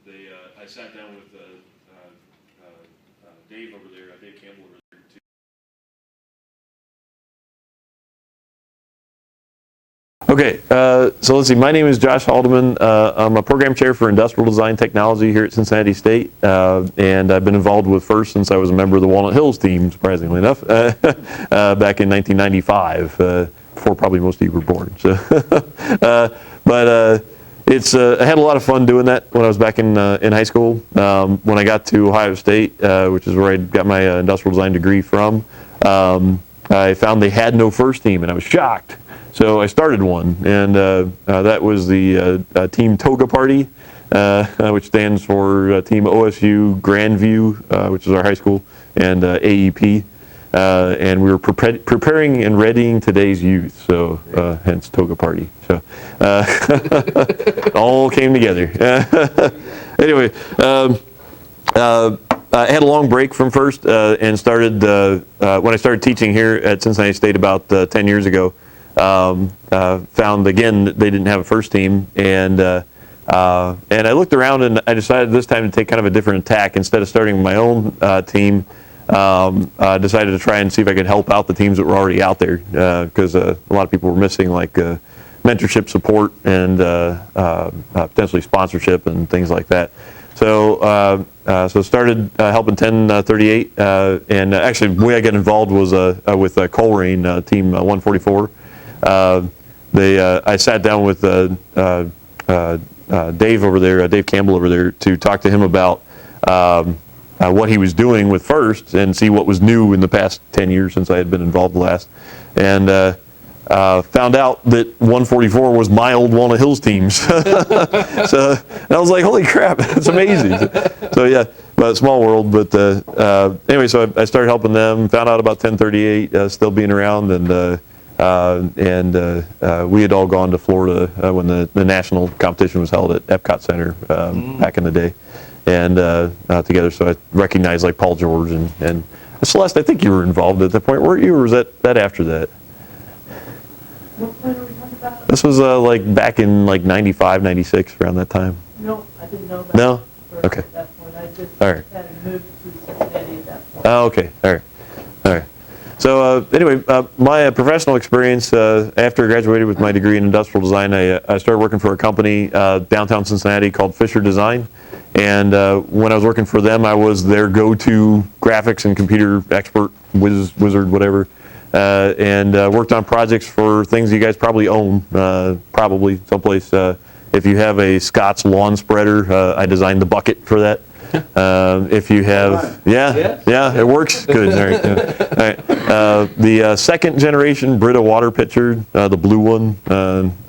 I sat down with Dave over there, Dave Campbell over there. Okay, so let's see. My name is Josh Haldeman. I'm a program chair for industrial design technology here at Cincinnati State, and I've been involved with FIRST since I was a member of the Walnut Hills team, surprisingly enough, back in 1995, before probably most of you were born. So, I had a lot of fun doing that when I was back in high school. When I got to Ohio State, which is where I got my industrial design degree from, I found they had no FIRST team, and I was shocked. So I started one, and that was the Team Toga Party, which stands for Team OSU Grandview, which is our high school, and AEP. And we were preparing and readying today's youth, so hence Toga Party. So all came together. Anyway, I had a long break from FIRST and started, when I started teaching here at Cincinnati State about 10 years ago, found again that they didn't have a FIRST team, and I looked around and I decided this time to take kind of a different attack. Instead of starting my own team, I decided to try and see if I could help out the teams that were already out there, because a lot of people were missing like mentorship support and potentially sponsorship and things like that. So started helping 1038, and actually the way I got involved was with Colerain, Team 144. I sat down with Dave over there, Dave Campbell over there, to talk to him about what he was doing with FIRST and see what was new in the past 10 years since I had been involved last. And found out that 144 was my old Walnut Hills teams. So I was like, holy crap, that's amazing. So yeah, but small world. But anyway, so I started helping them, found out about 1038 still being around, and we had all gone to Florida when the national competition was held at Epcot Center back in the day, and together. So I recognized like Paul George and Celeste. I think you were involved at that point, weren't you, or was that after that? What point are we talking about? This was like back in like 95, 96, around that time. No, I didn't know about No? FIRST Okay. at that point. I just All right. had moved to Cincinnati at that point. Oh, okay. All right. All right. So anyway, my professional experience, after I graduated with my degree in industrial design, I started working for a company downtown Cincinnati called Fisher Design. And when I was working for them, I was their go-to graphics and computer expert, wizard, whatever. And worked on projects for things you guys probably own, probably someplace. If you have a Scott's lawn spreader, I designed the bucket for that. If you have, yeah, it works good. All right, yeah. All right. The second generation Brita water pitcher, the blue one,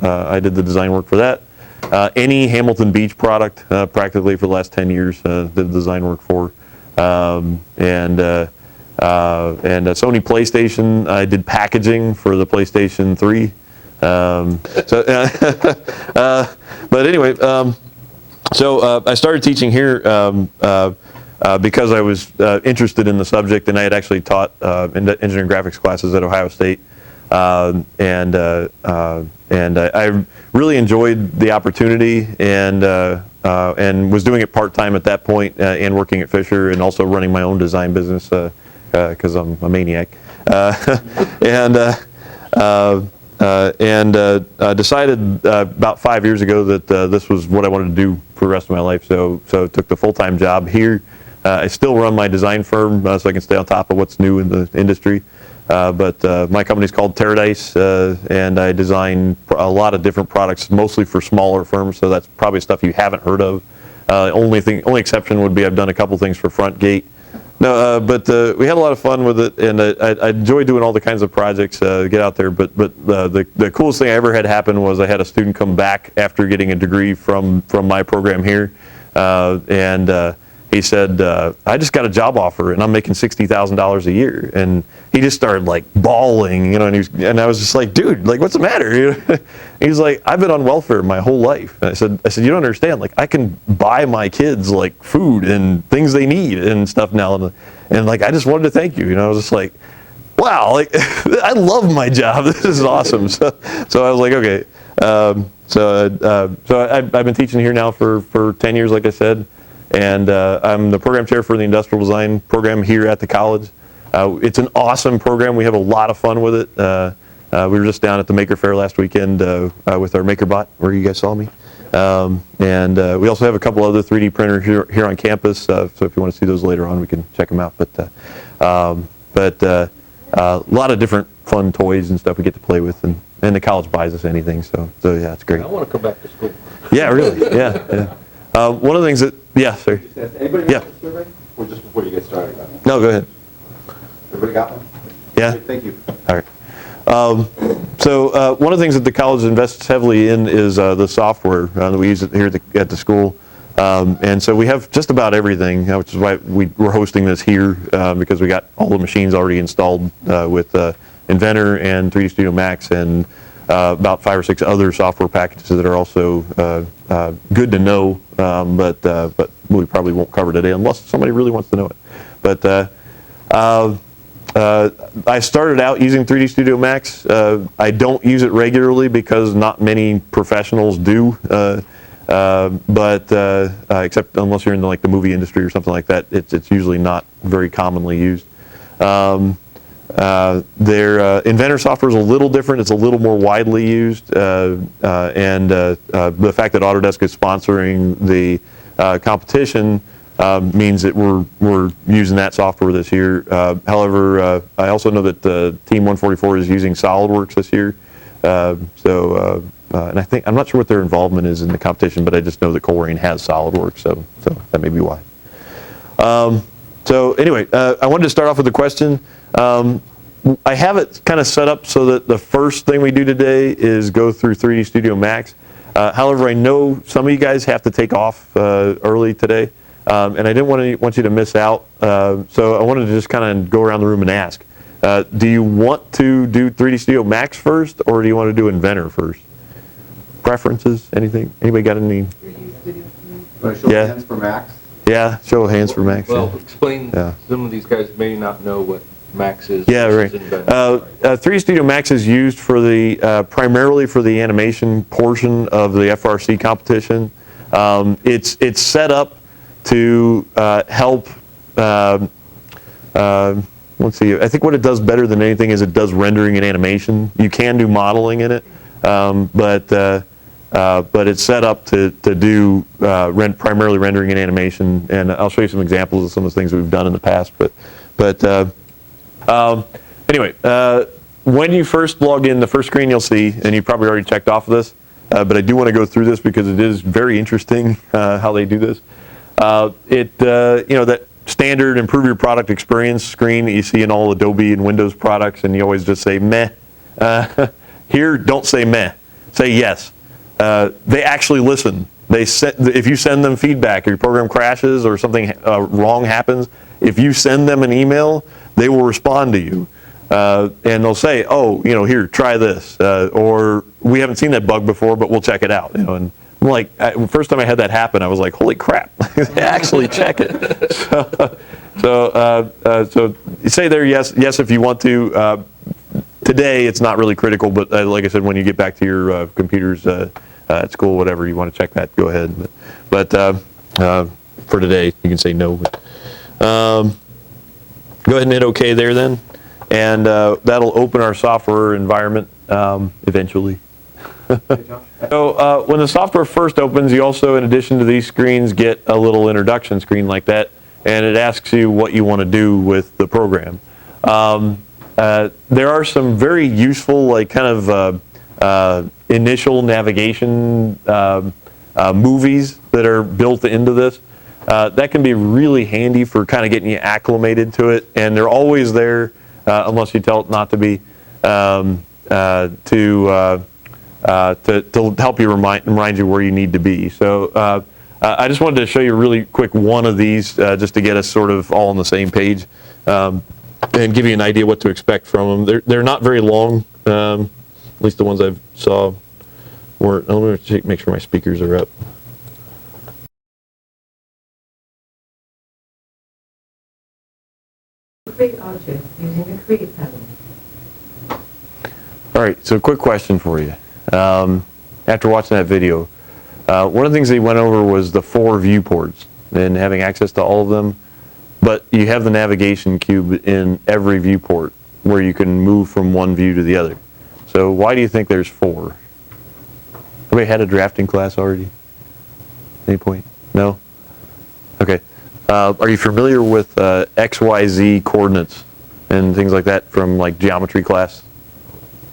I did the design work for that. Any Hamilton Beach product, practically for the last 10 years, did the design work for. And a Sony PlayStation, I did packaging for the PlayStation 3. But anyway, so I started teaching here because I was interested in the subject, and I had actually taught engineering graphics classes at Ohio State, and I really enjoyed the opportunity, and was doing it part-time at that point, and working at Fisher, and also running my own design business. Because I'm a maniac, and decided about 5 years ago that this was what I wanted to do for the rest of my life. So took the full-time job here. I still run my design firm, so I can stay on top of what's new in the industry. But my company's called Paradise, and I design a lot of different products, mostly for smaller firms. So that's probably stuff you haven't heard of. Only exception would be I've done a couple things for Front Gate. No, but we had a lot of fun with it, and I enjoy doing all the kinds of projects, get out there. But the coolest thing I ever had happen was I had a student come back after getting a degree from my program here, and he said, I just got a job offer and I'm making $60,000 a year. And he just started like bawling, you know, and I was just like, dude, like, what's the matter? He's like, I've been on welfare my whole life. And I said, you don't understand. Like, I can buy my kids like food and things they need and stuff now. And like, I just wanted to thank you. You know, I was just like, wow, like, I love my job. This is awesome. So I was like, okay. I've been teaching here now for 10 years, like I said, and I'm the program chair for the industrial design program here at the college. It's an awesome program. We have a lot of fun with it. We were just down at the Maker Fair last weekend with our MakerBot, where you guys saw me. And we also have a couple other 3D printers here on campus, so if you want to see those later on, we can check them out. But a lot of different fun toys and stuff we get to play with, and the college buys us anything, so yeah, it's great. I want to come back to school. Yeah, really, yeah. One of the things that, yeah, sir. Anybody Yeah. got the survey? Or just before you get started? No, go ahead. Everybody got one? Yeah. Okay, thank you. All right. One of the things that the college invests heavily in is the software that we use here at the school. And so we have just about everything, which is why we're hosting this here, because we got all the machines already installed with Inventor and 3DStudio Max, and about 5 or 6 other software packages that are also good to know, but we probably won't cover today unless somebody really wants to know it. But I started out using 3DStudio Max. I don't use it regularly because not many professionals do, except unless you're in the movie industry or something like that, it's usually not very commonly used. Their Inventor software is a little different. It's a little more widely used, and the fact that Autodesk is sponsoring the competition means that we're using that software this year. However, I also know that Team 144 is using SolidWorks this year. And I'm not sure what their involvement is in the competition, but I just know that Coleraine has SolidWorks, so that may be why. Anyway, I wanted to start off with a question. I have it kind of set up so that the first thing we do today is go through 3DStudio Max. However, I know some of you guys have to take off early today, and I didn't want you to miss out. So I wanted to just kind of go around the room and ask, do you want to do 3DStudio Max first, or do you want to do Inventor first? Preferences? Anything? Anybody got any? Want to show Yeah. hands for Max? Yeah, show of hands for Max. Well, explain, Yeah. some of these guys may not know what Max is. Yeah, right. versus Inventor. 3DStudio Max is used for primarily for the animation portion of the FRC competition. It's set up to help. Let's see. I think what it does better than anything is it does rendering and animation. You can do modeling in it, but it's set up to do primarily rendering and animation. And I'll show you some examples of some of the things we've done in the past. Anyway, when you first log in, the first screen you'll see, and you probably already checked off of this, but I do want to go through this because it is very interesting how they do this. That standard improve your product experience screen that you see in all Adobe and Windows products, and you always just say meh. Here, don't say meh. Say yes. They actually listen. If you send them feedback, or your program crashes, or something wrong happens, if you send them an email, they will respond to you. And they'll say, oh, here, try this. Or we haven't seen that bug before, but we'll check it out. And I'm like, first time I had that happen, I was like, holy crap, they actually check it. So you say there, yes if you want to. Today, it's not really critical, but like I said, when you get back to your computers at school, whatever, you want to check that, go ahead. But for today, you can say no. Go ahead and hit OK there then, and that'll open our software environment eventually. So when the software first opens, you also, in addition to these screens, get a little introduction screen like that, and it asks you what you want to do with the program. There are some very useful, initial navigation movies that are built into this. That can be really handy for kind of getting you acclimated to it, and they're always there, unless you tell it not to be, to help you remind you where you need to be. So I just wanted to show you a really quick one of these, just to get us sort of all on the same page, and give you an idea what to expect from them. They're not very long, at least the ones I saw weren't. I'm going to make sure my speakers are up. Create objects using the Create panel. All right, so quick question for you. after watching that video. One of the things they went over was the 4 viewports and having access to all of them, but you have the navigation cube in every viewport where you can move from one view to the other. So why do you think there's 4? Anybody had a drafting class already? Any point? No? Okay. Are you familiar with XYZ coordinates and things like that from like geometry class?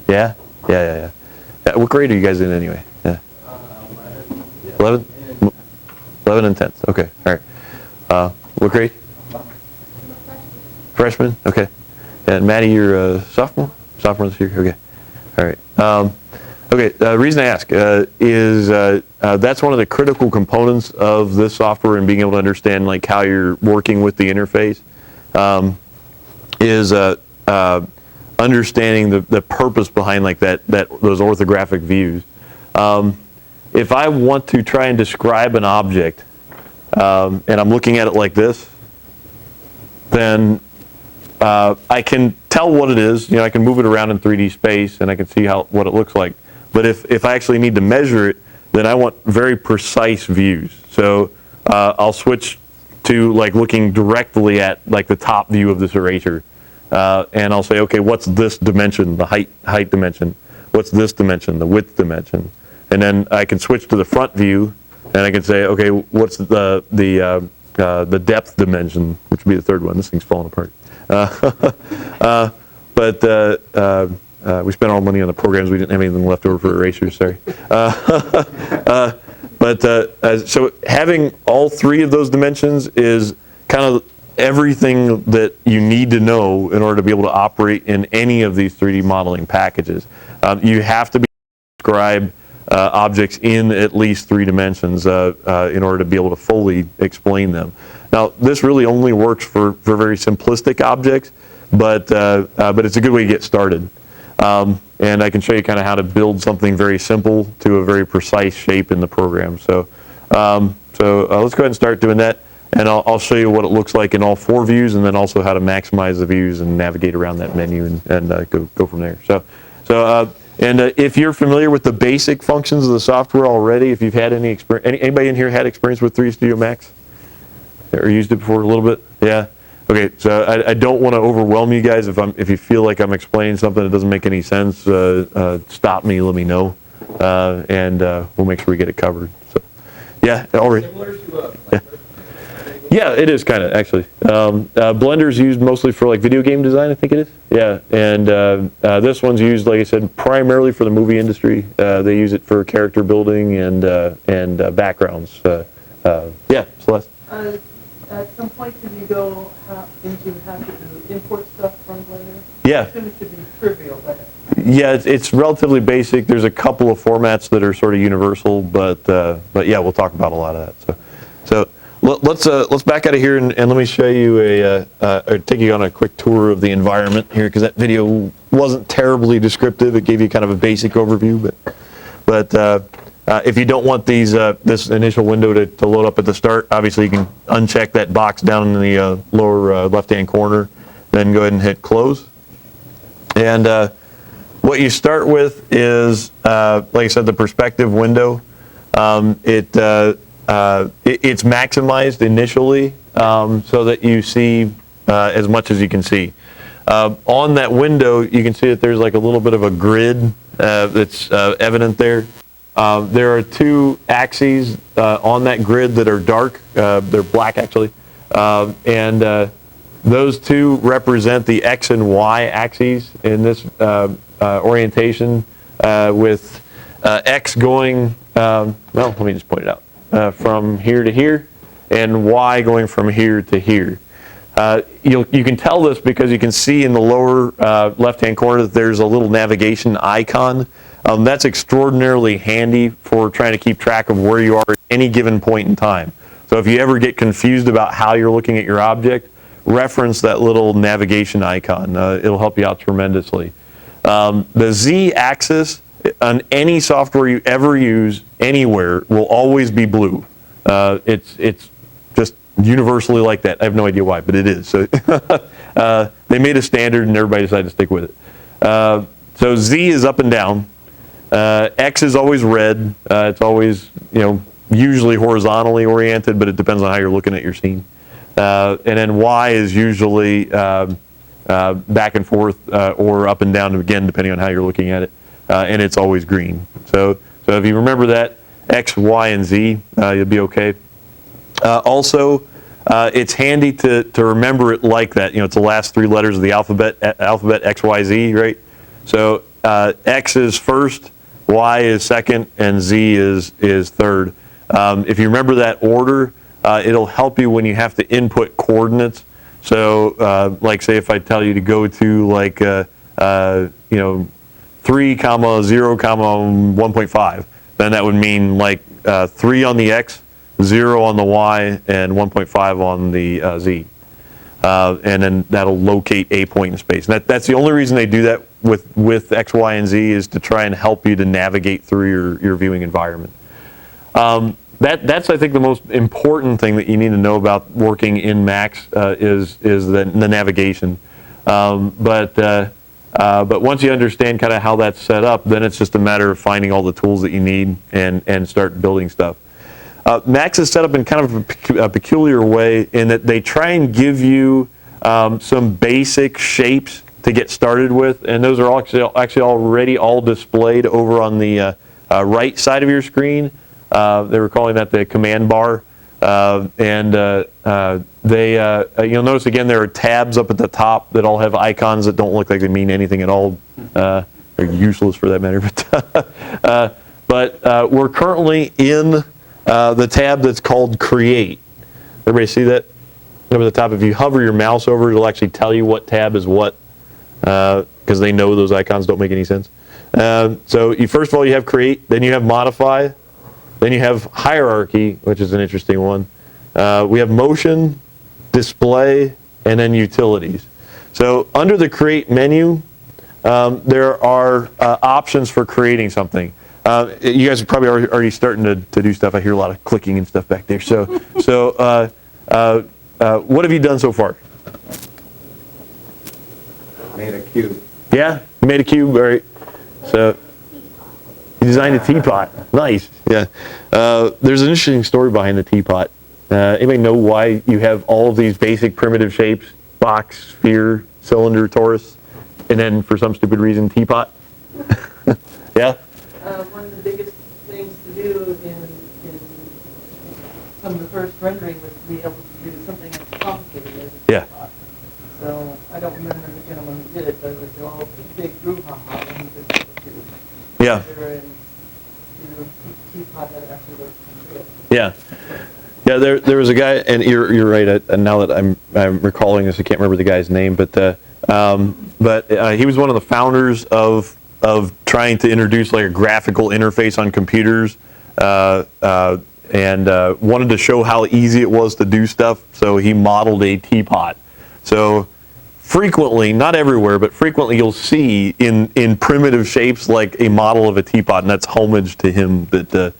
Yeah? Yeah. What grade are you guys in anyway? Yeah. 11? 11 and 10th. Okay. All right. What grade? Freshman? Okay. And Maddie, you're a sophomore? Sophomore this year? Okay. All right. Okay, the reason I ask is that's one of the critical components of this software and being able to understand like how you're working with the interface is understanding the purpose behind like those orthographic views. If I want to try and describe an object and I'm looking at it like this, then I can tell what it is. You know, I can move it around in 3D space and I can see what it looks like. But if I actually need to measure it, then I want very precise views. So I'll switch to like looking directly at like the top view of this eraser. And I'll say, okay, what's this dimension, the height dimension? What's this dimension, the width dimension? And then I can switch to the front view and I can say, okay, what's the depth dimension, which would be the third one. This thing's falling apart. We spent all the money on the programs. We didn't have anything left over for erasers, sorry. So having all 3 of those dimensions is kind of everything that you need to know in order to be able to operate in any of these 3D modeling packages. You have to be able to describe objects in at least 3 dimensions in order to be able to fully explain them. Now, this really only works for very simplistic objects, but it's a good way to get started. And I can show you kind of how to build something very simple to a very precise shape in the program. So let's go ahead and start doing that. And I'll show you what it looks like in all 4 views, and then also how to maximize the views and navigate around that menu and go from there. If you're familiar with the basic functions of the software already, if you've had any experience, anybody in here had experience with 3DStudio Max? Or used it before a little bit? Yeah. Okay, so I don't want to overwhelm you guys. If you feel like I'm explaining something that doesn't make any sense, stop me, let me know, and we'll make sure we get it covered. So, yeah, all right. Similar to Yeah, it is kind of actually. Blender's used mostly for like video game design, I think it is. Yeah, and this one's used, like I said, primarily for the movie industry. They use it for character building and backgrounds. Yeah, Celeste. At some point, can you go into how to import stuff from Blender? Yeah. I assume it should be trivial, but Yeah, it's relatively basic. There's a couple of formats that are sort of universal, but yeah, we'll talk about a lot of that. So let's back out of here and let me show you or take you on a quick tour of the environment here, because that video wasn't terribly descriptive. It gave you kind of a basic overview, but if you don't want this initial window to load up at the start, obviously you can uncheck that box down in the lower left-hand corner, then go ahead and hit close. And what you start with is, like I said, the perspective window. It's maximized initially so that you see as much as you can see. On that window, you can see that there's like a little bit of a grid that's evident there. There are 2 axes on that grid that are dark. They're black, actually. And those 2 represent the X and Y axes in this orientation, with X going, well, let me just point it out, from here to here, and Y going from here to here. You can tell this because you can see in the lower left-hand corner that there's a little navigation icon. That's extraordinarily handy for trying to keep track of where you are at any given point in time. So if you ever get confused about how you're looking at your object, reference that little navigation icon. It'll help you out tremendously. The Z-axis on any software you ever use anywhere will always be blue. It's just universally like that. I have no idea why, but it is. So they made a standard and everybody decided to stick with it. So Z is up and down. X is always red. It's always, usually horizontally oriented, but it depends on how you're looking at your scene. And then Y is usually back and forth or up and down, again, depending on how you're looking at it. And it's always green. So if you remember that, X, Y, and Z, you'll be okay. Also, it's handy to remember it like that. It's the last 3 letters of the alphabet X, Y, Z, right? So X is first, Y is second, and Z is third. If you remember that order, it'll help you when you have to input coordinates. So, like, say if I tell you to go to 3, 0, 1.5, then that would mean 3 on the X, 0 on the Y, and 1.5 on the Z. And then that'll locate a point in space. And that's the only reason they do that with X, Y, and Z, is to try and help you to navigate through your viewing environment. That's, I think, the most important thing that you need to know about working in Max is the navigation. But once you understand kind of how that's set up, then it's just a matter of finding all the tools that you need and start building stuff. Max is set up in kind of a peculiar way in that they try and give you some basic shapes to get started with, and those are actually already all displayed over on the right side of your screen. They were calling that the command bar, and you'll notice again there are tabs up at the top that all have icons that don't look like they mean anything at all. They're useless for that matter. But we're currently in the tab that's called Create. Everybody see that? Up at the top, if you hover your mouse over, it'll actually tell you what tab is what, because they know those icons don't make any sense. So first of all, you have Create, then you have Modify, then you have Hierarchy, which is an interesting one. We have Motion, Display, and then Utilities. So under the Create menu, there are options for creating something. You guys are probably already starting to do stuff. I hear a lot of clicking and stuff back there. So what have you done so far? Made a cube. Yeah, you made a cube. All right. So you designed a teapot. Nice. Yeah. There's an interesting story behind the teapot. Anybody know why you have all of these basic primitive shapes? Box, sphere, cylinder, torus, and then for some stupid reason, teapot? Yeah? One of the biggest things to do in some of the first rendering was to be able to do something as complicated as a Yeah. teapot. So I don't remember the gentleman who did it, but it was all a big brouhaha when he was able to Yeah. measure and do a teapot that actually works real. Yeah. Yeah, there was a guy, and you're right. Now that I'm recalling this, I can't remember the guy's name, but he was one of the founders of trying to introduce like a graphical interface on computers, and wanted to show how easy it was to do stuff. So he modeled a teapot. So frequently, not everywhere, but frequently you'll see in primitive shapes like a model of a teapot, and that's homage to him that.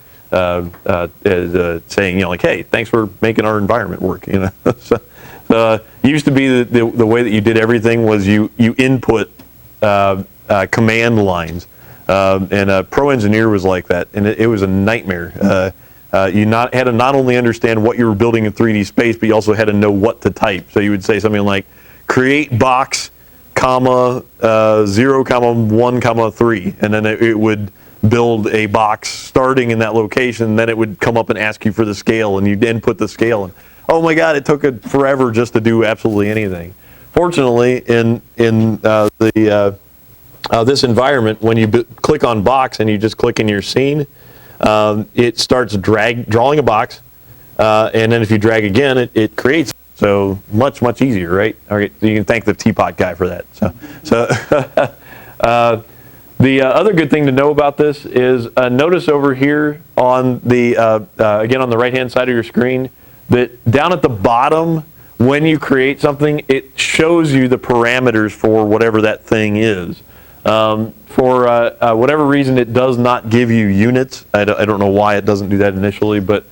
Saying, hey, thanks for making our environment work, So, it used to be the way that you did everything was you input command lines, and a pro engineer was like that, and it was a nightmare. You had to not only understand what you were building in 3D space, but you also had to know what to type. So you would say something like, create box, comma, 0, comma, 1, comma, 3, and then it would build a box starting in that location, then it would come up and ask you for the scale, and you'd input the scale, and oh my god, it took it forever just to do absolutely anything. Fortunately, in this environment, when you click on box and you just click in your scene, it starts drawing a box, and then if you drag again, it creates. So much easier, right? All right, so you can thank the teapot guy for that. The other good thing to know about this is notice over here on the, again on the right-hand side of your screen, that down at the bottom, when you create something, it shows you the parameters for whatever that thing is. For whatever reason, it does not give you units. I don't know why it doesn't do that initially, but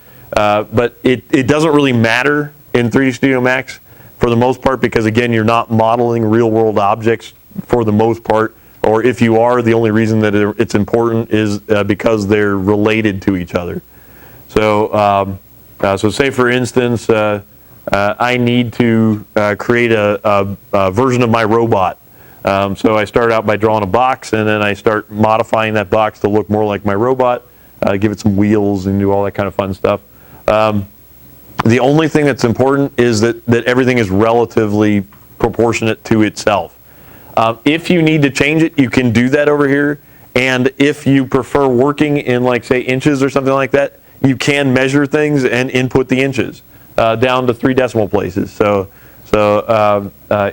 it doesn't really matter in 3DStudio Max for the most part, because again, you're not modeling real-world objects for the most part. or if you are, the only reason that it's important is because they're related to each other. So, so say for instance, I need to create a version of my robot. So I start out by drawing a box, and then I start modifying that box to look more like my robot, give it some wheels and do all that kind of fun stuff. The only thing that's important is that everything is relatively proportionate to itself. If you need to change it, you can do that over here. And if you prefer working in, like, say, inches or something like that, you can measure things and input the inches down to 3 decimal places. So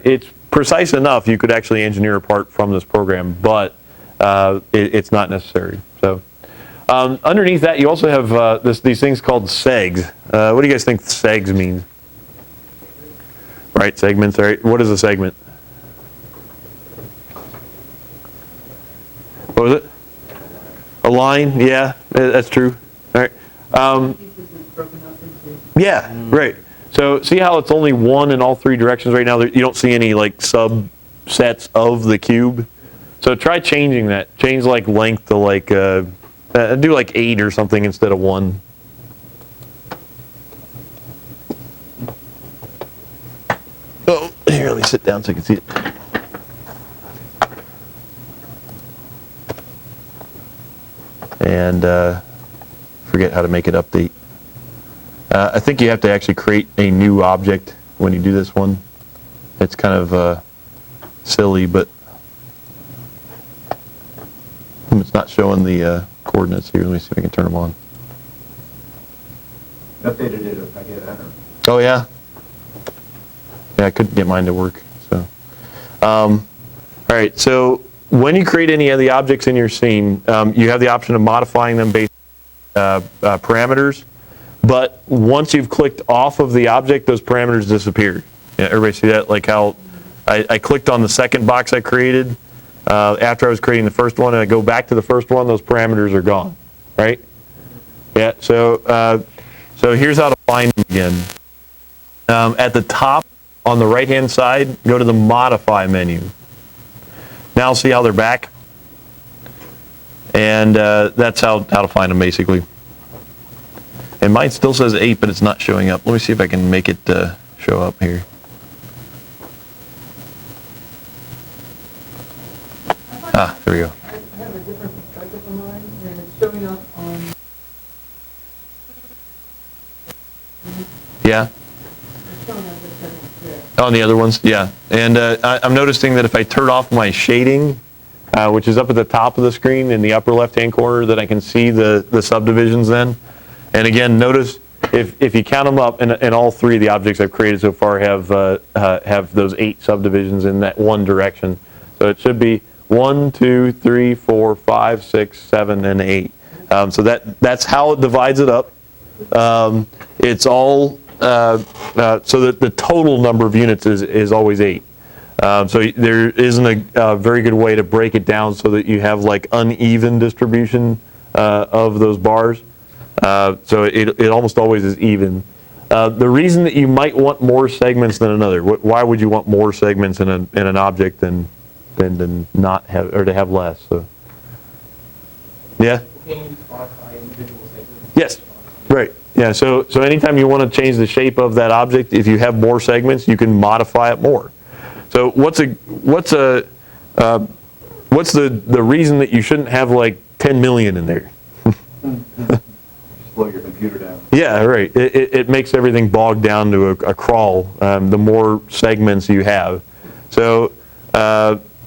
it's precise enough you could actually engineer a part from this program, but it's not necessary. So underneath that, you also have these things called segs. What do you guys think segs mean? Right, segments. All right. What is a segment? What was it? A line? Yeah, that's true. All right. Pieces is broken up into. Yeah, right. So see how it's only one in all 3 directions right now? You don't see any like subsets of the cube. So try changing that. Change like length to like, do like 8 or something instead of 1. Oh, here, let me sit down so you can see it. And forget how to make it update. I think you have to actually create a new object when you do this one. It's kind of silly, but it's not showing the coordinates here. Let me see if I can turn them on. Updated it if I get enter. Oh, yeah? Yeah, I couldn't get mine to work. So, all right, so when you create any of the objects in your scene, you have the option of modifying them based on parameters. But once you've clicked off of the object, those parameters disappear. Yeah, everybody see that? Like how I clicked on the second box I created after I was creating the first one, and I go back to the first one, those parameters are gone, right? Yeah, so here's how to find them again. At the top on the right-hand side, go to the Modify menu. Now see how they're back? And that's how to find them, basically. And mine still says 8, but it's not showing up. Let me see if I can make it show up here. Ah, there we go. I have a different perspective on mine, and it's showing up on. Yeah? It's showing up as settings there. On the other ones, yeah. And I'm noticing that if I turn off my shading, which is up at the top of the screen in the upper left-hand corner, that I can see the subdivisions then. And again, notice if you count them up, and all 3 of the objects I've created so far have those 8 subdivisions in that one direction. So it should be 1, 2, 3, 4, 5, 6, 7, and 8. So that's how it divides it up. It's all so that the total number of units is always 8. So there isn't a very good way to break it down so that you have like uneven distribution of those bars. So it almost always is even. The reason that you might want more segments than another, why would you want more segments in an object than not have, or to have less? So, yeah? Can you modify individual segments? Yes, right. Yeah, so anytime you want to change the shape of that object, if you have more segments, you can modify it more. So what's the reason that you shouldn't have like 10 million in there? Slow your computer down. Yeah, right. It makes everything bogged down to a crawl, the more segments you have. So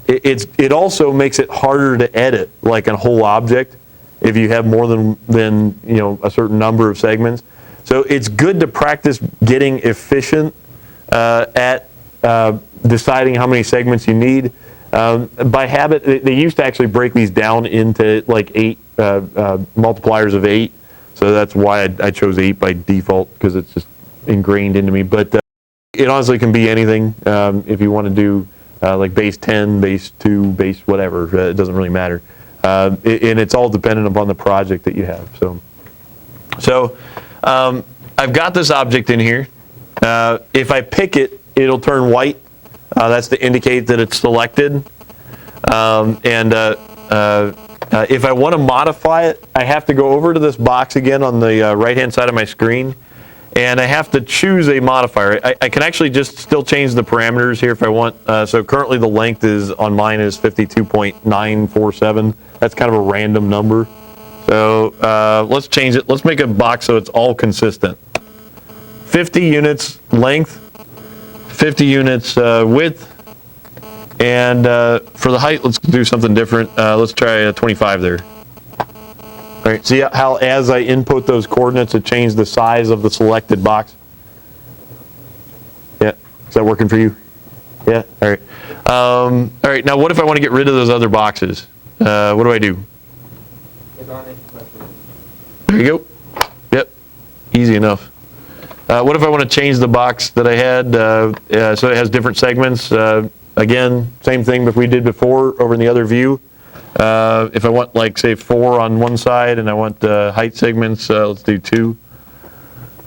it also makes it harder to edit like a whole object if you have more than a certain number of segments. So it's good to practice getting efficient at deciding how many segments you need. By habit, they used to actually break these down into like 8 multipliers of 8. So that's why I chose 8 by default, because it's just ingrained into me. But it honestly can be anything. If you want to do like base 10, base 2, base whatever, it doesn't really matter. And it's all dependent upon the project that you have. So I've got this object in here. If I pick it, it'll turn white. That's to indicate that it's selected. If I want to modify it, I have to go over to this box again on the right-hand side of my screen, and I have to choose a modifier. I can actually just still change the parameters here if I want. So currently the length on mine is 52.947. That's kind of a random number. So let's change it. Let's make a box so it's all consistent. 50 units length, 50 units width, and for the height, let's do something different. Let's try 25 there. All right, see how as I input those coordinates, it changed the size of the selected box? Yeah, is that working for you? Yeah, all right. All right, now what if I want to get rid of those other boxes? What do I do? Click on it, press it. There you go. Yep, easy enough. What if I want to change the box that I had so it has different segments? Again, same thing that we did before over in the other view. If I want, like, say 4 on one side and I want height segments, let's do 2.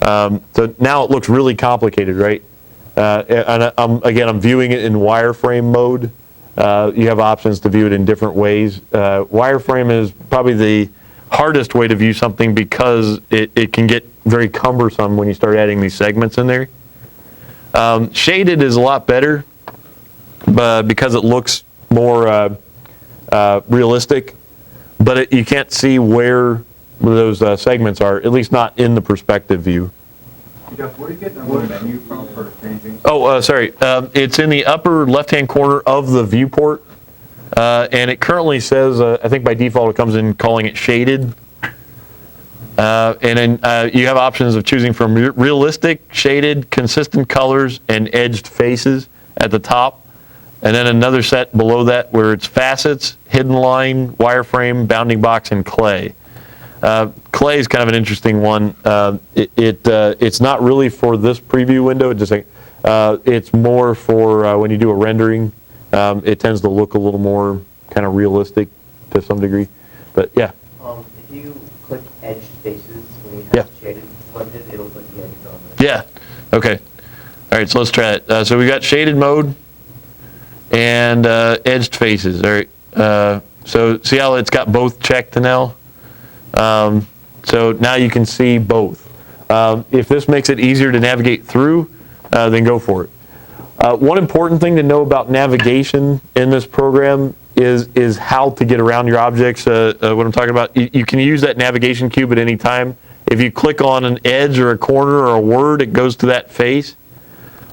So now it looks really complicated, right? And I'm viewing it in wireframe mode. You have options to view it in different ways. Wireframe is probably the hardest way to view something because it can get very cumbersome when you start adding these segments in there. Shaded is a lot better because it looks more realistic, but you can't see where those segments are, at least not in the perspective view. Jeff, where do you get the menu from for changing? Oh, sorry. It's in the upper left-hand corner of the viewport, and it currently says, I think by default it comes in calling it shaded. And then you have options of choosing from realistic, shaded, consistent colors, and edged faces at the top. And then another set below that where it's facets, hidden line, wireframe, bounding box, and clay. Clay is kind of an interesting one. It's not really for this preview window. It's more for when you do a rendering. It tends to look a little more kind of realistic to some degree. But yeah. If you click edged faces when you Yeah. have shaded selected, it'll put the edges on there. Yeah. Okay. All right. So let's try it. So we got shaded mode and edged faces. All right. So see how it's got both checked now. So now you can see both. If this makes it easier to navigate through, then go for it. One important thing to know about navigation in this program is how to get around your objects. What I'm talking about, you can use that navigation cube at any time. If you click on an edge or a corner or a word, it goes to that face.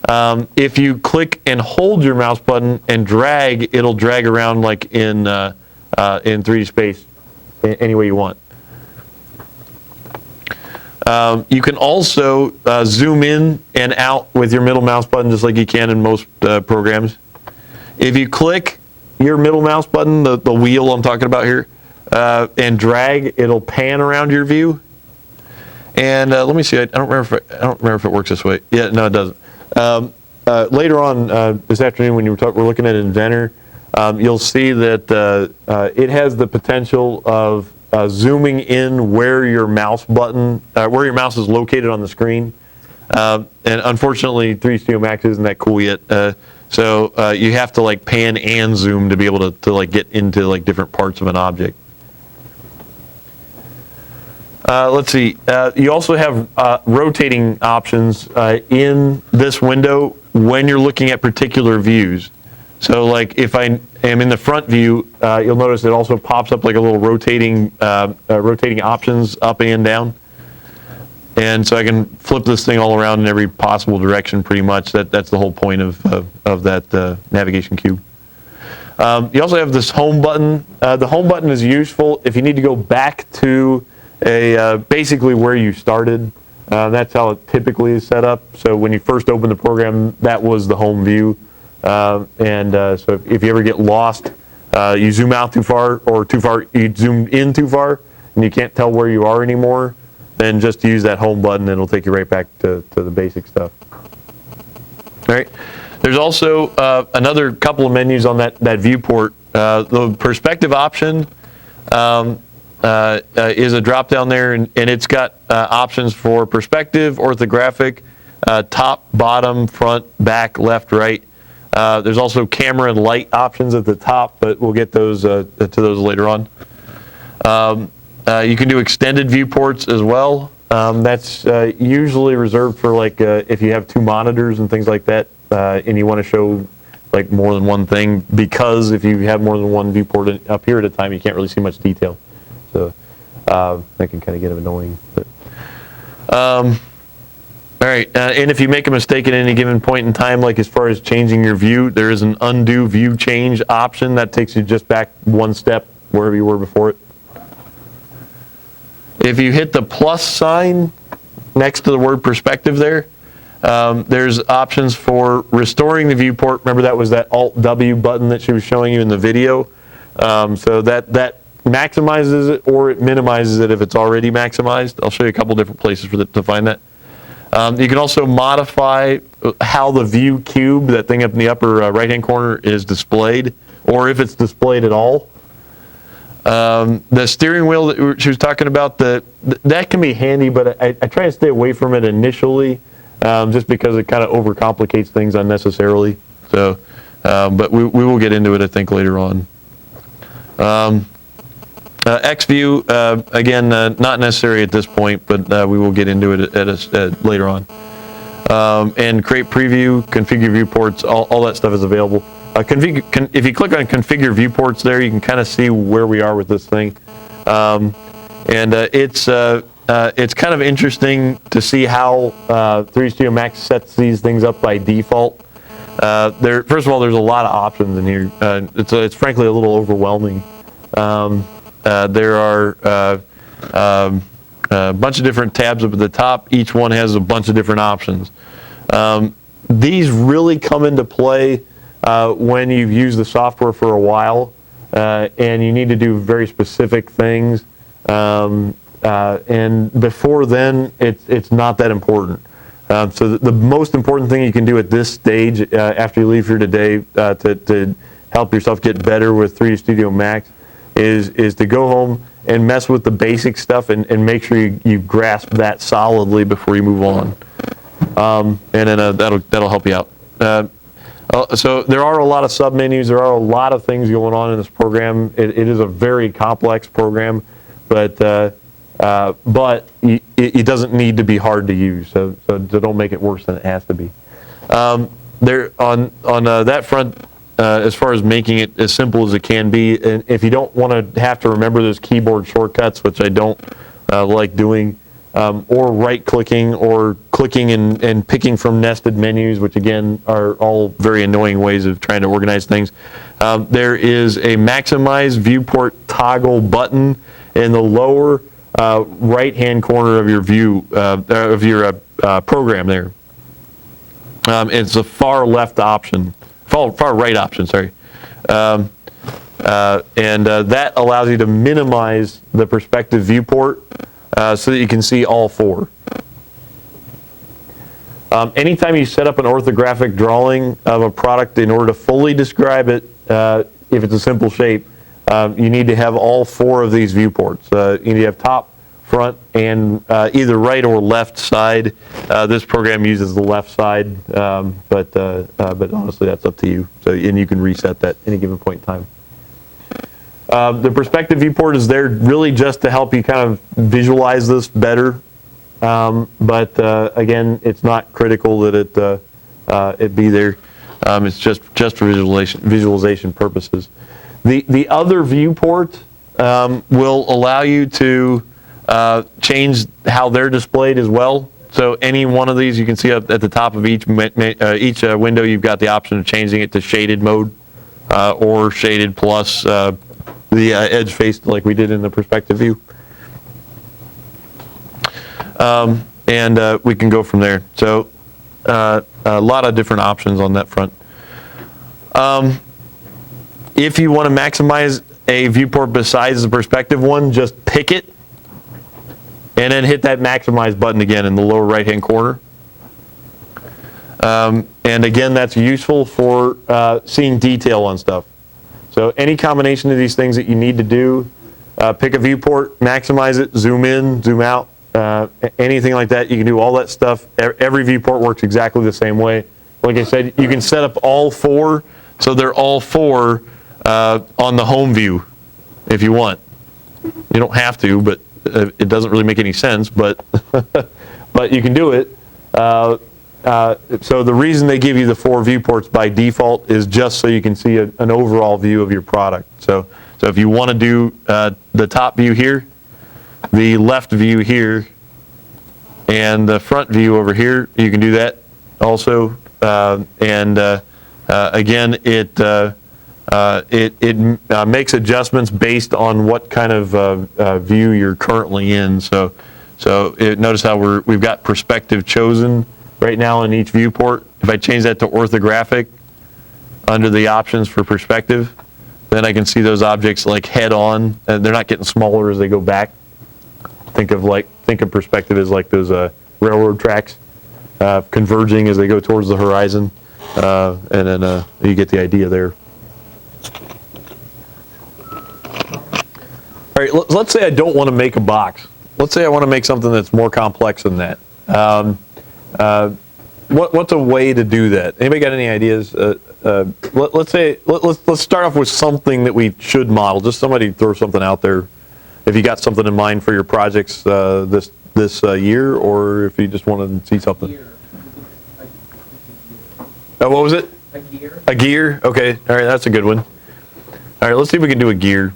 If you click and hold your mouse button and drag, it'll drag around like in 3D space any way you want. You can also zoom in and out with your middle mouse button just like you can in most programs. If you click your middle mouse button, the wheel I'm talking about here, and drag, it'll pan around your view. And let me see, I don't remember if it works this way. Yeah, no, it doesn't. Later on this afternoon when we're looking at Inventor, you'll see that it has the potential of zooming in where your mouse is located on the screen. And unfortunately, 3DStudio Max isn't that cool yet. So you have to like pan and zoom to be able to like get into like different parts of an object. Let's see. You also have rotating options in this window when you're looking at particular views. So like if I am in the front view, you'll notice it also pops up like a little rotating options up and down. And so I can flip this thing all around in every possible direction pretty much. That's the whole point of that navigation cube. You also have this home button. The home button is useful if you need to go back to basically where you started. That's how it typically is set up. So when you first open the program, that was the home view. So if you ever get lost, you zoom out too far, you zoom in too far, and you can't tell where you are anymore, then just use that home button and it'll take you right back to the basic stuff. All right. There's also another couple of menus on that viewport. The perspective option is a drop down there, and it's got options for perspective, orthographic, top, bottom, front, back, left, right. There's also camera and light options at the top, but we'll get those to those later on. You can do extended viewports as well. That's usually reserved for like if you have 2 monitors and things like that, and you want to show like more than one thing, because if you have more than one viewport up here at a time, you can't really see much detail. So that can kind of get annoying. But, all right, and if you make a mistake at any given point in time, like as far as changing your view, there is an undo view change option that takes you just back one step wherever you were before it. If you hit the plus sign next to the word perspective there, there's options for restoring the viewport. Remember that was that Alt-W button that she was showing you in the video. So that maximizes it or it minimizes it if it's already maximized. I'll show you a couple different places to find that. You can also modify how the view cube, that thing up in the upper right-hand corner, is displayed, or if it's displayed at all. The steering wheel that she was talking about, that can be handy, but I try to stay away from it initially, just because it kind of overcomplicates things unnecessarily. So, but we will get into it, I think, later on. X-View, again, not necessary at this point, but we will get into it later on. And create preview, configure viewports, all that stuff is available. If you click on configure viewports there, you can kind of see where we are with this thing. It's kind of interesting to see how 3DStudio Max sets these things up by default. First of all, there's a lot of options in here. It's frankly a little overwhelming. There are a bunch of different tabs up at the top. Each one has a bunch of different options. These really come into play when you've used the software for a while and you need to do very specific things. And before then, it's not that important. So the most important thing you can do at this stage after you leave here today to help yourself get better with 3DStudio Max is to go home and mess with the basic stuff and make sure you grasp that solidly before you move on. And then that'll help you out. So there are a lot of submenus. There are a lot of things going on in this program. It is a very complex program, but it doesn't need to be hard to use. So don't make it worse than it has to be. There on that front, as far as making it as simple as it can be, and if you don't want to have to remember those keyboard shortcuts, which I don't like doing, or right-clicking or clicking and picking from nested menus, which again are all very annoying ways of trying to organize things. There is a maximize viewport toggle button in the lower right-hand corner of your view of your program there. It's a far left option, far right option, sorry. And that allows you to minimize the perspective viewport so that you can see all 4. Anytime you set up an orthographic drawing of a product in order to fully describe it, if it's a simple shape, you need to have all 4 of these viewports. You need to have top, front, and either right or left side. This program uses the left side, but honestly, that's up to you. And you can reset that at any given point in time. The perspective viewport is there really just to help you kind of visualize this better. But again, it's not critical that it be there. It's just for visualization purposes. The other viewport will allow you to change how they're displayed as well. So any one of these, you can see up at the top of each window, you've got the option of changing it to shaded mode or shaded plus the edge face like we did in the perspective view. And we can go from there. So a lot of different options on that front. If you want to maximize a viewport besides the perspective one, just pick it and then hit that maximize button again in the lower right hand corner. And again, that's useful for seeing detail on stuff. So any combination of these things that you need to do, pick a viewport, maximize it, zoom in, zoom out, anything like that. You can do all that stuff. Every viewport works exactly the same way. like I said, you can set up all 4, so they're all 4 on the home view if you want. You don't have to, but it doesn't really make any sense, but but you can do it. So the reason they give you the 4 viewports by default is just so you can see an overall view of your product. So if you want to do the top view here, the left view here, and the front view over here, you can do that also. Again, it makes adjustments based on what kind of view you're currently in. So notice how we've got perspective chosen right now in each viewport. If I change that to orthographic under the options for perspective, then I can see those objects like head on, and they're not getting smaller as they go back. Think of perspective as like those railroad tracks converging as they go towards the horizon, and then you get the idea there. All right, let's say I don't want to make a box. Let's say I want to make something that's more complex than that. What's a way to do that? Anybody got any ideas? Let's start off with something that we should model. Just somebody throw something out there. If you got something in mind for your projects this year, or if you just want to see something. What was it? A gear. A gear? Okay. All right, that's a good one. All right, let's see if we can do a gear.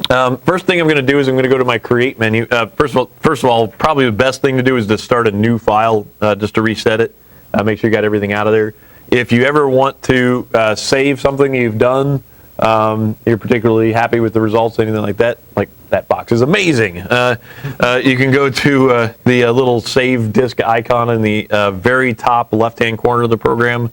First thing I'm going to do is I'm going to go to my Create menu. First of all, probably the best thing to do is to start a new file, just to reset it. Make sure you got everything out of there. If you ever want to save something you've done, you're particularly happy with the results, anything like that box is amazing. You can go to the little save disk icon in the very top left-hand corner of the program,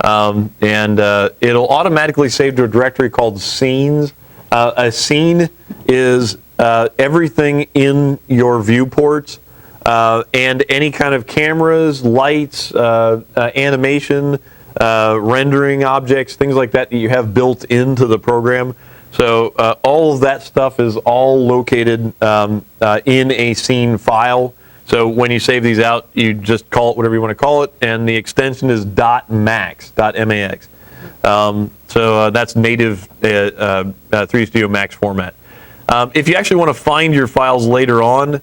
and it'll automatically save to a directory called Scenes. A scene is everything in your viewports and any kind of cameras, lights, animation, rendering objects, things like that you have built into the program. So all of that stuff is all located in a scene file. So when you save these out, you just call it whatever you want to call it, and the extension is .max, .max. So that's native 3DStudio Max format. If you actually want to find your files later on,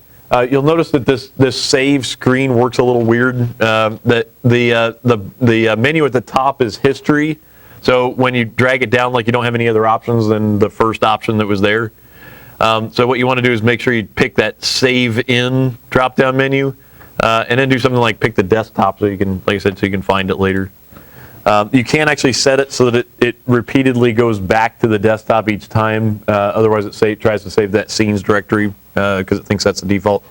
you'll notice that this save screen works a little weird. The menu at the top is history. So when you drag it down, like you don't have any other options than the first option that was there. So what you want to do is make sure you pick that Save In drop-down menu, and then do something like pick the desktop so you can, like I said, so you can find it later. You can actually set it so that it repeatedly goes back to the desktop each time. Otherwise, it tries to save that scenes directory because it thinks that's the default.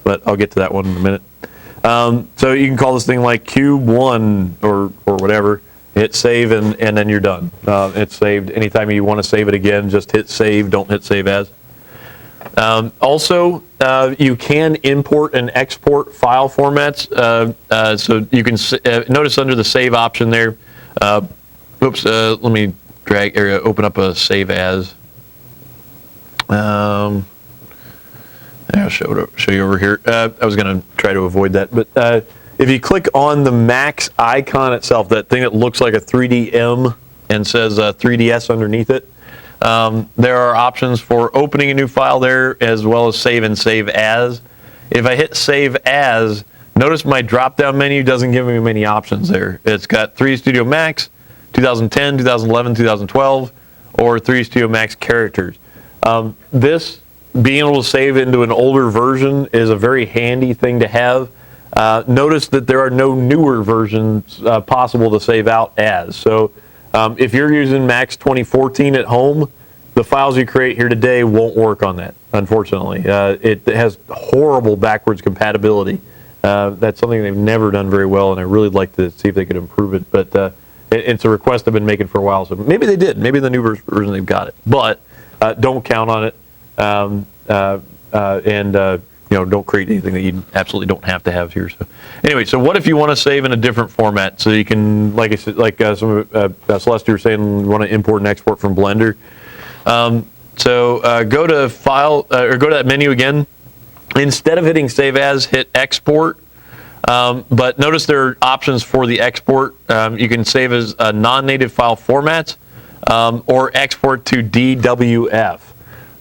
But I'll get to that one in a minute. So you can call this thing like Cube1 or whatever. Hit save and then you're done. It's saved. Anytime you want to save it again, just hit save. Don't hit save as. Also, you can import and export file formats. So you can notice under the save option there. Let me open up a save as. I'll show you over here. I was going to try to avoid that, but if you click on the Max icon itself, that thing that looks like a 3DM and says 3DS underneath it, there are options for opening a new file there as well as save and save as. If I hit save as, notice my drop-down menu doesn't give me many options there. It's got 3DStudio Max, 2010, 2011, 2012, or 3DStudio Max characters. This being able to save into an older version is a very handy thing to have. Notice that there are no newer versions possible to save out as. So if you're using Max 2014 at home, the files you create here today won't work on that, unfortunately. It has horrible backwards compatibility. That's something they've never done very well, and I really like to see if they could improve it. But it's a request I've been making for a while, so maybe they did. Maybe the new version they've got it. But don't count on it, don't create anything that you absolutely don't have to have here. So anyway, so what if you want to save in a different format? So you can, like I said, Celeste, you were saying, you want to import and export from Blender. Go to File, or go to that menu again. Instead of hitting Save As, hit Export. But notice there are options for the export. You can save as non-native file formats or export to DWF.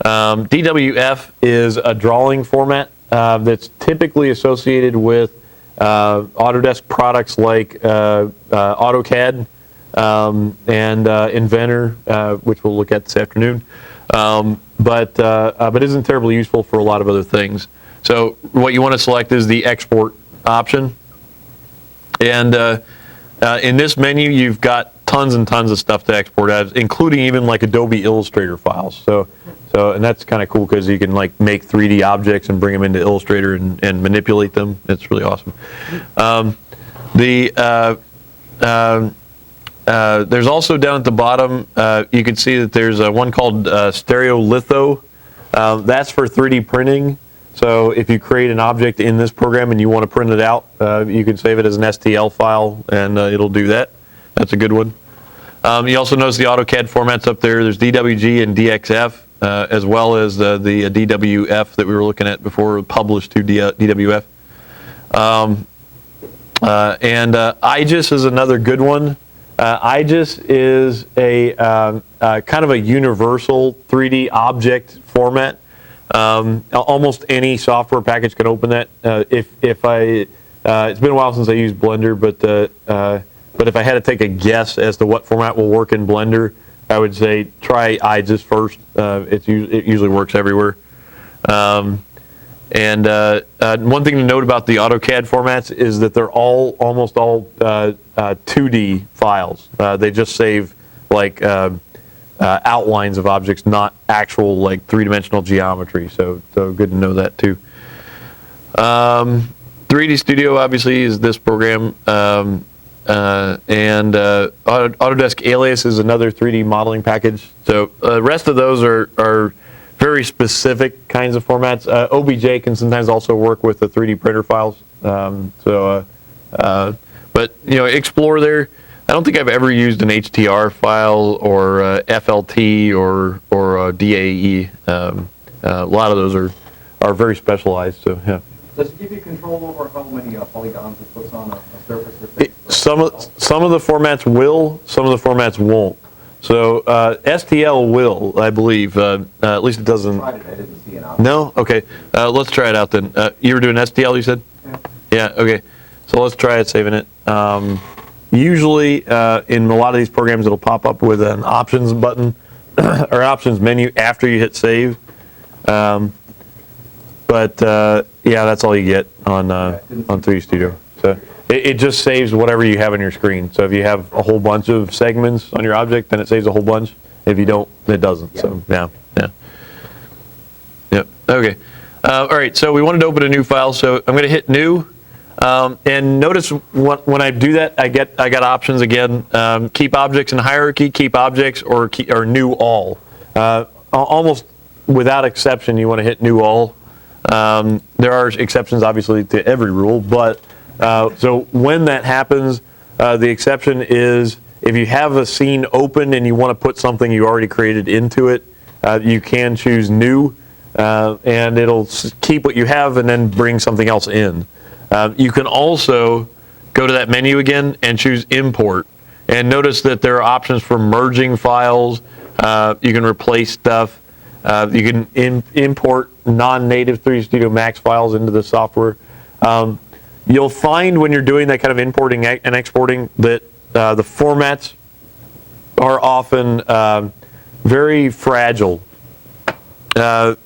DWF is a drawing format that's typically associated with Autodesk products like AutoCAD and Inventor, which we'll look at this afternoon, but isn't terribly useful for a lot of other things. So what you want to select is the export option. And in this menu, you've got tons and tons of stuff to export as, including even like Adobe Illustrator files. And that's kind of cool because you can like make 3D objects and bring them into Illustrator and manipulate them. It's really awesome. There's also down at the bottom, you can see that there's one called Stereolitho. That's for 3D printing. So if you create an object in this program and you want to print it out, you can save it as an STL file and it'll do that. That's a good one. You also notice the AutoCAD formats up there. There's DWG and DXF, as well as the DWF that we were looking at before, published to DWF. IGES is another good one. IGES is a kind of a universal 3D object format. Almost any software package can open that. It's been a while since I used Blender, but if I had to take a guess as to what format will work in Blender, I would say try IGES first. It usually works everywhere. One thing to note about the AutoCAD formats is that they're almost all 2D files. They just save like outlines of objects, not actual like three-dimensional geometry. So good to know that too. 3DStudio obviously is this program, Autodesk Alias is another 3D modeling package. So the rest of those are very specific kinds of formats. OBJ can sometimes also work with the 3D printer files. But explore there. I don't think I've ever used an HTR file or FLT or DAE. A lot of those are very specialized. So yeah. Does it give you control over how many polygons it puts on a surface or thing? Some of the formats will, some of the formats won't. So STL will, I believe. At least it doesn't. I didn't see an option. No? Okay. Let's try it out then. You were doing STL, you said? Yeah. Okay. So let's try it, saving it. Usually, in a lot of these programs, it'll pop up with an options button or an options menu after you hit save. Yeah, that's all you get on 3DStudio. So it just saves whatever you have on your screen. So if you have a whole bunch of segments on your object, then it saves a whole bunch. If you don't, it doesn't. So yeah. Okay. All right. So we wanted to open a new file. So I'm going to hit new. And notice when I do that, I got options again. Keep objects in hierarchy, keep objects, or new all. Almost without exception, you want to hit new all. There are exceptions, obviously, to every rule, but so when that happens, the exception is if you have a scene open and you want to put something you already created into it, you can choose new, and it'll keep what you have and then bring something else in. You can also go to that menu again and choose import. And notice that there are options for merging files. You can replace stuff. You can import non-native 3DStudio Max files into the software. You'll find when you're doing that kind of importing and exporting that the formats are often very fragile. If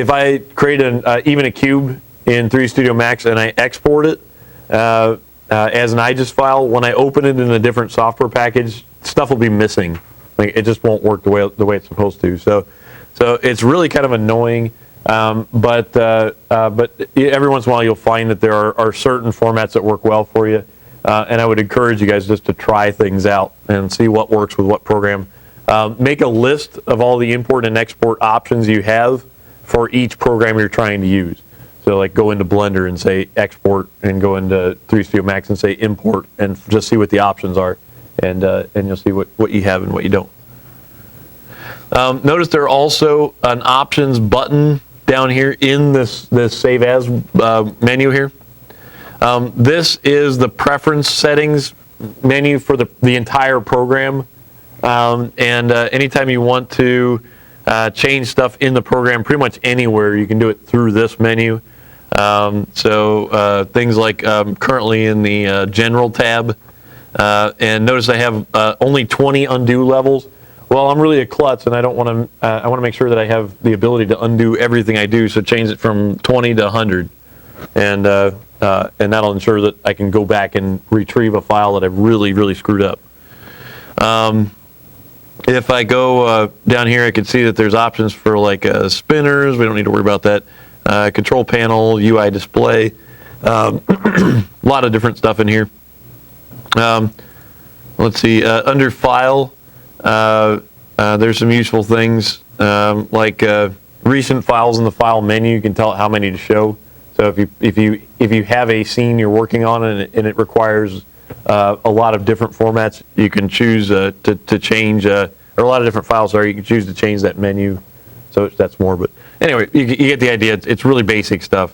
I create even a cube in 3DStudio Max and I export it as an IGES file, when I open it in a different software package, stuff will be missing. Like, it just won't work the way it's supposed to. So it's really kind of annoying. But every once in a while you'll find that there are certain formats that work well for you. And I would encourage you guys just to try things out and see what works with what program. Make a list of all the import and export options you have for each program you're trying to use. So like go into Blender and say export, and go into 3DStudio Max and say import, and just see what the options are. And you'll see what you have and what you don't. Notice there's also an options button down here in this Save As menu here. This is the preference settings menu for the entire program. Anytime you want to change stuff in the program, pretty much anywhere, you can do it through this menu. Things like currently in the General tab, and notice I have only 20 undo levels. Well, I'm really a klutz, and I don't want to. I want to make sure that I have the ability to undo everything I do. So change it from 20 to 100, and that'll ensure that I can go back and retrieve a file that I've really screwed up. If I go down here, I can see that there's options for like spinners. We don't need to worry about that. Control panel, UI display, a lot of different stuff in here. Let's see, under file, there's some useful things like recent files in the file menu. You can tell it how many to show. So if you have a scene you're working on and it requires a lot of different formats, you can choose to change, or a lot of different files. Sorry, you can choose to change that menu. So that's more, but anyway, you get the idea. It's really basic stuff.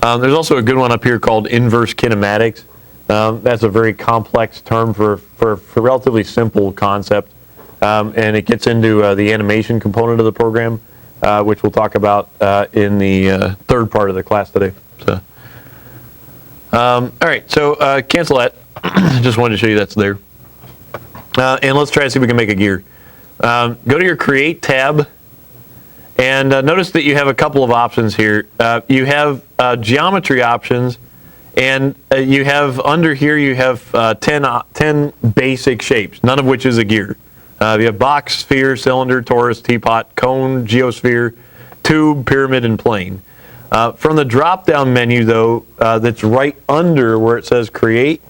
There's also a good one up here called inverse kinematics. That's a very complex term for relatively simple concept, and it gets into the animation component of the program, which we'll talk about in the third part of the class today. So, all right, so cancel that. Just wanted to show you that's there. And let's try to see if we can make a gear. Go to your Create tab, and notice that you have a couple of options here. You have geometry options, and you have under here you have 10 basic shapes, none of which is a gear. You have box, sphere, cylinder, torus, teapot, cone, geosphere, tube, pyramid, and plane. From the drop-down menu, though, that's right under where it says Create,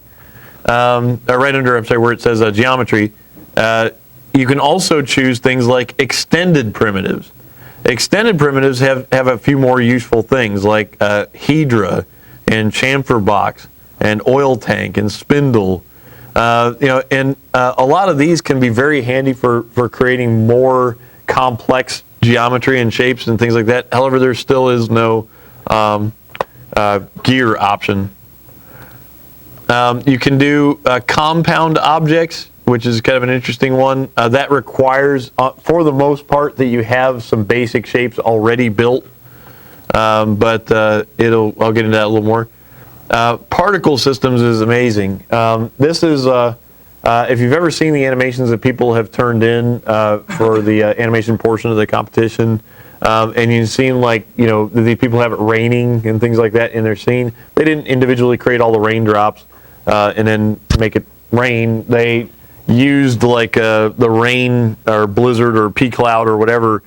right under, I'm sorry, where it says Geometry, you can also choose things like extended primitives. Extended primitives have a few more useful things like hedra and chamfer box and oil tank and spindle. And a lot of these can be very handy for creating more complex geometry and shapes and things like that. However, there still is no gear option. You can do compound objects, which is kind of an interesting one. That requires, for the most part, that you have some basic shapes already built, but I'll get into that a little more. Particle systems is amazing. This is, if you've ever seen the animations that people have turned in for the animation portion of the competition, and you've seen the people have it raining and things like that in their scene, they didn't individually create all the raindrops and then make it rain. They used the rain or blizzard or pea cloud or whatever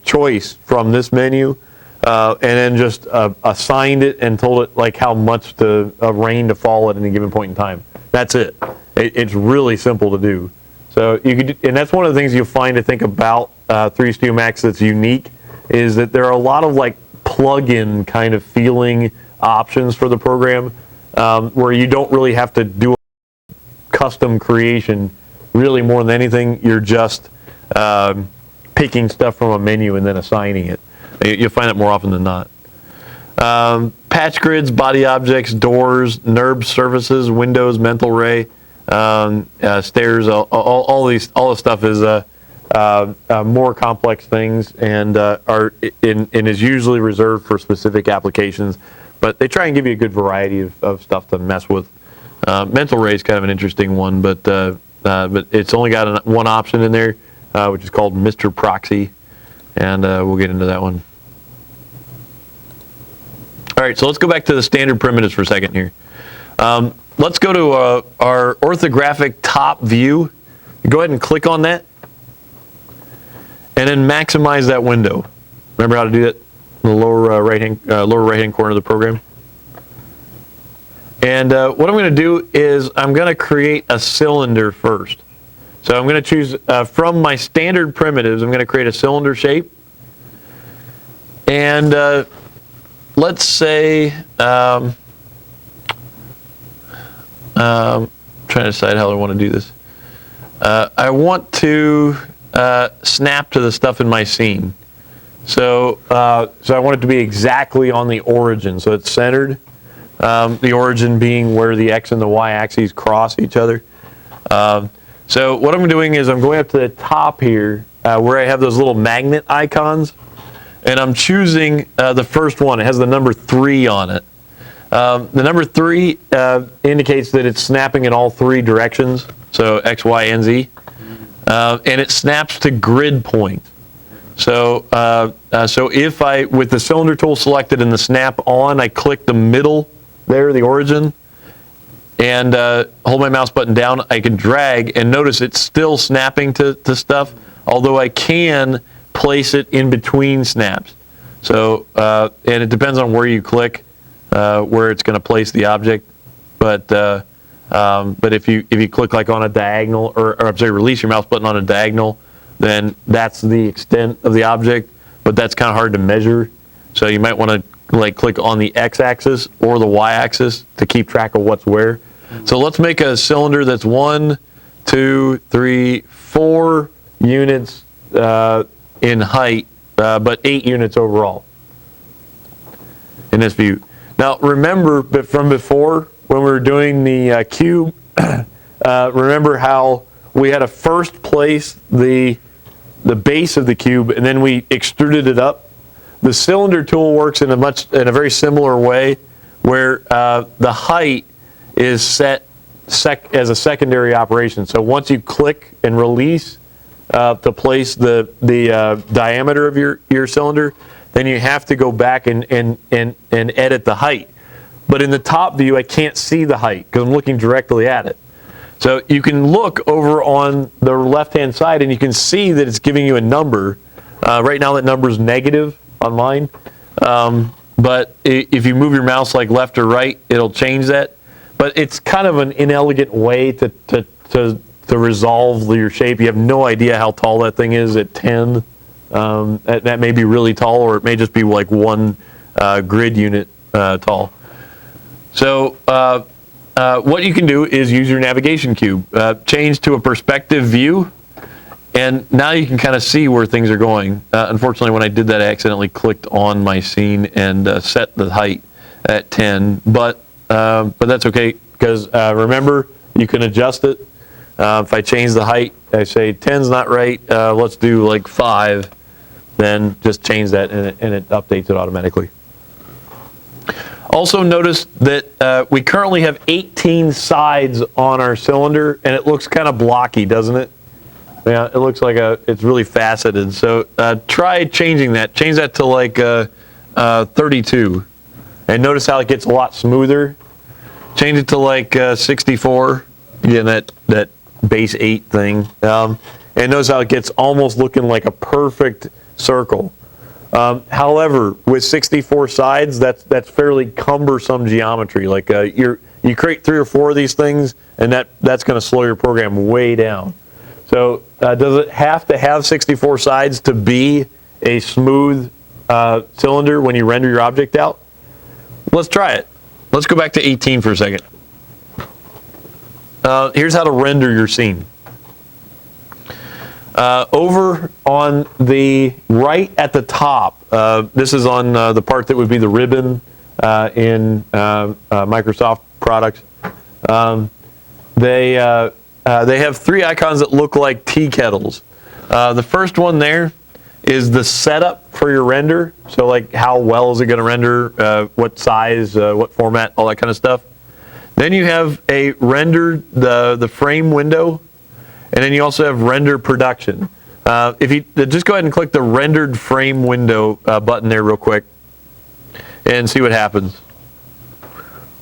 choice from this menu, and then just assigned it and told it how much of rain to fall at any given point in time. That's it. It's really simple to do. So you could, and that's one of the things you'll find to think about 3DStudio Max that's unique, is that there are a lot of plug-in kind of feeling options for the program, where you don't really have to do custom creation. Really, more than anything, you're just picking stuff from a menu and then assigning it. You'll find it more often than not. Patch grids, body objects, doors, NURB surfaces, windows, mental ray, stairs, all the stuff is more complex things and is usually reserved for specific applications. But they try and give you a good variety of stuff to mess with. Mental ray is kind of an interesting one, but it's only got one option in there, which is called Mr. Proxy, and we'll get into that one. All right, so let's go back to the standard primitives for a second here. Let's go to our orthographic top view. Go ahead and click on that, and then maximize that window. Remember how to do that in the lower right-hand corner of the program. And what I'm going to do is I'm going to create a cylinder first. So I'm going to choose from my standard primitives. I'm going to create a cylinder shape, and let's say, trying to decide how I want to do this. I want to snap to the stuff in my scene. So I want it to be exactly on the origin, so it's centered. The origin being where the X and the Y axes cross each other. So what I'm doing is I'm going up to the top here where I have those little magnet icons, and I'm choosing the first one. It has the number 3 on it. The number 3 indicates that it's snapping in all 3 directions, so X, Y, and Z. And it snaps to grid point. So if I, with the cylinder tool selected and the snap on, I click the middle there, the origin, and hold my mouse button down, I can drag, and notice it's still snapping to stuff, although I can place it in between snaps. So, and it depends on where you click, where it's going to place the object. But if you click like on a diagonal, or I'm sorry, release your mouse button on a diagonal, then that's the extent of the object, but that's kind of hard to measure. So you might want to like click on the X-axis or the Y-axis to keep track of what's where. So let's make a cylinder that's 1, 2, 3, 4 units in height, but 8 units overall in this view. Now remember, but from before when we were doing the cube, remember how we had to first place the base of the cube and then we extruded it up? The cylinder tool works in a very similar way, where the height is set as a secondary operation. So once you click and release to place the diameter of your cylinder, then you have to go back and edit the height. But in the top view, I can't see the height because I'm looking directly at it. So you can look over on the left-hand side and you can see that it's giving you a number. Right now that number is negative on mine. But if you move your mouse like left or right, it'll change that. But it's kind of an inelegant way to resolve your shape. You have no idea how tall that thing is at 10. That may be really tall, or it may just be like one grid unit tall. So what you can do is use your navigation cube, change to a perspective view, and now you can kind of see where things are going. Unfortunately, when I did that, I accidentally clicked on my scene and set the height at 10, but that's okay, because remember, you can adjust it. If I change the height, I say 10's not right, let's do like 5, then just change that and it updates it automatically. Also notice that we currently have 18 sides on our cylinder, and it looks kind of blocky, doesn't it? Yeah, it looks like it's really faceted. So try changing that. Change that to like 32. And notice how it gets a lot smoother. Change it to like 64. Again, that base 8 thing. And notice how it gets almost looking like a perfect circle. However, with 64 sides, that's fairly cumbersome geometry. Like you create 3 or 4 of these things, and that's going to slow your program way down. So does it have to have 64 sides to be a smooth cylinder when you render your object out? Let's try it. Let's go back to 18 for a second. Here's how to render your scene. Over on the right at the top, this is on the part that would be the ribbon in Microsoft products. They have 3 icons that look like tea kettles. The first one there is the setup for your render. So like how well is it going to render, what size, what format, all that kind of stuff. Then you have a render, the frame window, and then you also have render production. If you just go ahead and click the rendered frame window button there real quick and see what happens.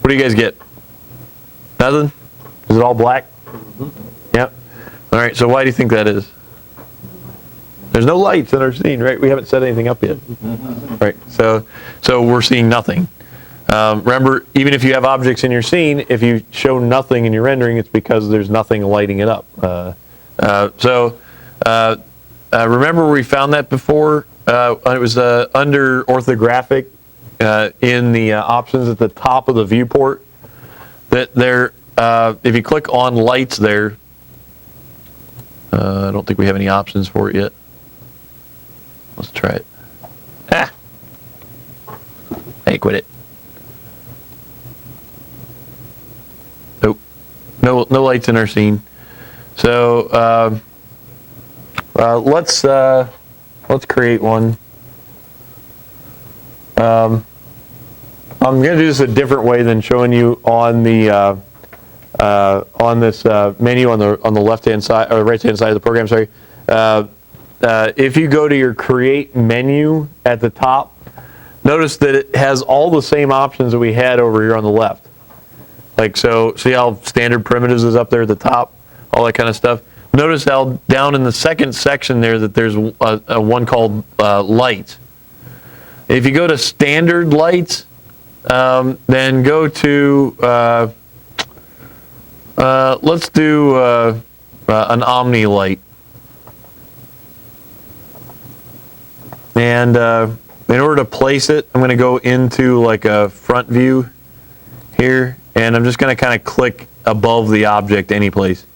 What do you guys get? Nothing? Is it all black? Yep. All right, so why do you think that is? There's no lights in our scene, right? We haven't set anything up yet. Right, so we're seeing nothing. Remember, even if you have objects in your scene, if you show nothing in your rendering, it's because there's nothing lighting it up. Remember we found that before? It was under orthographic in the options at the top of the viewport. That there, if you click on lights there, I don't think we have any options for it yet. Let's try it. Hey, quit it. Nope. No lights in our scene. So let's create one. I'm going to do this a different way than showing you on the on this menu on the left hand side or right hand side of the program. Sorry. If you go to your create menu at the top, notice that it has all the same options that we had over here on the left. Like so, see how standard primitives is up there at the top, all that kind of stuff. Notice how down in the second section there that there's a one called lights. If you go to standard lights, then go to let's do an Omni light. And in order to place it, I'm going to go into like a front view here, and I'm just going to kind of click above the object any place.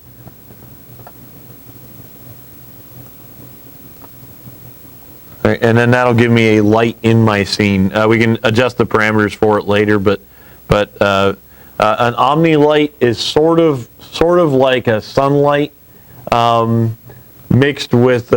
All right, and then that'll give me a light in my scene. We can adjust the parameters for it later, but an Omni light is sort of like a sunlight mixed with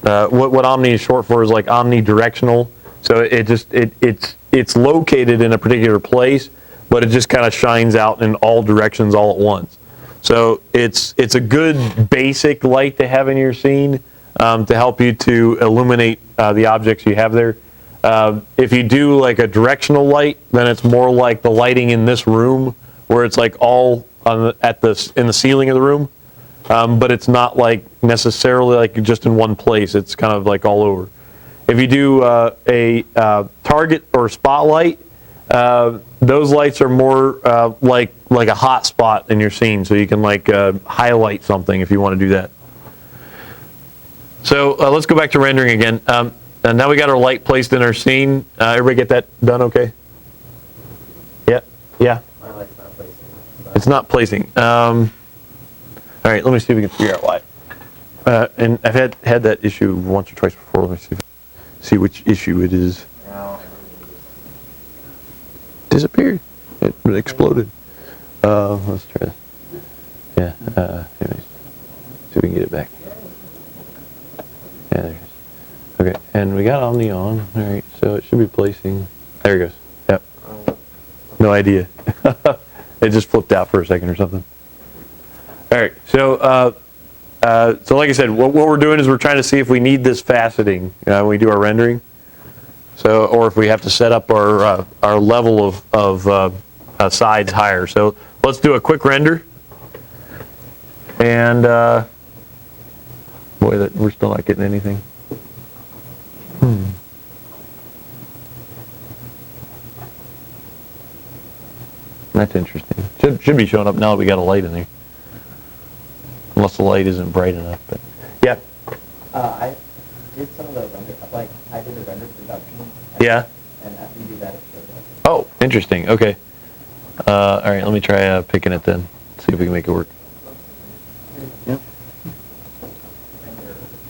what Omni is short for is like omnidirectional. So it's located in a particular place, but it just kind of shines out in all directions all at once. So it's a good basic light to have in your scene to help you to illuminate the objects you have there. If you do like a directional light, then it's more like the lighting in this room, where it's like all in the ceiling of the room. But it's not like necessarily like just in one place. It's kind of like all over. If you do a target or spotlight, those lights are more like a hot spot in your scene, so you can like highlight something if you want to do that. So let's go back to rendering again. And now we got our light placed in our scene. Everybody get that done okay? Yeah? Yeah? My light's not placing. It's not placing. All right, let me see if we can figure out why. And I've had that issue once or twice before. Let me see which issue it is. Now, Disappeared. It exploded. Let's try this. Yeah. Anyways, see if we can get it back. Yeah, there it is. Okay, and we got Omni on. All right, so it should be placing. There it goes. Yep. No idea. It just flipped out for a second or something. All right, so like I said, what we're doing is we're trying to see if we need this faceting when we do our rendering. So, or if we have to set up our level of sides higher. So let's do a quick render. And boy, we're still not getting anything. That's interesting. Should be showing up now that we got a light in there. Unless the light isn't bright enough, but yeah. I did some of the render, like I did the render production. Yeah. And after you do that, it shows up. Oh, interesting. Okay. All right, let me try picking it then. See if we can make it work. Yep.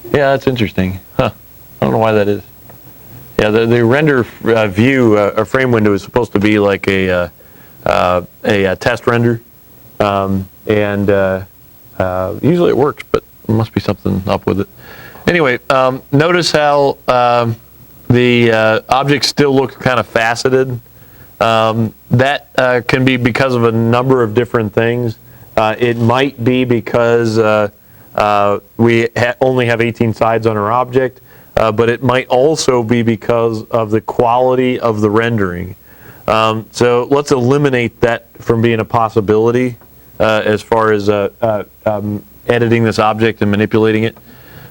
Yeah, that's interesting. Huh. I don't know why that is. Yeah, the render view or frame window is supposed to be like a test render, and usually it works, but there must be something up with it. Anyway, notice how the object still looks kind of faceted. That can be because of a number of different things. It might be because we only have 18 sides on our object, but it might also be because of the quality of the rendering. So let's eliminate that from being a possibility as far as editing this object and manipulating it.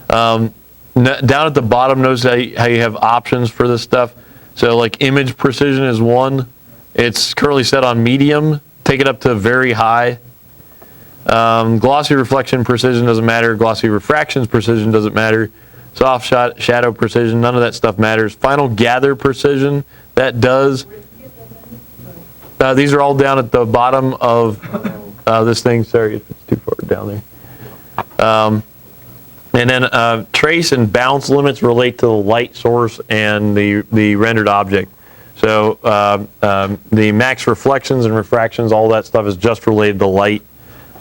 Down at the bottom, notice how you have options for this stuff. So like image precision is one. It's currently set on medium. Take it up to very high. Glossy reflection precision doesn't matter. Glossy refractions precision doesn't matter. Soft shadow precision, none of that stuff matters. Final gather precision, that does. These are all down at the bottom of this thing. Sorry if it's too far down there. And then trace and bounce limits relate to the light source and the rendered object. So the max reflections and refractions, all that stuff is just related to light.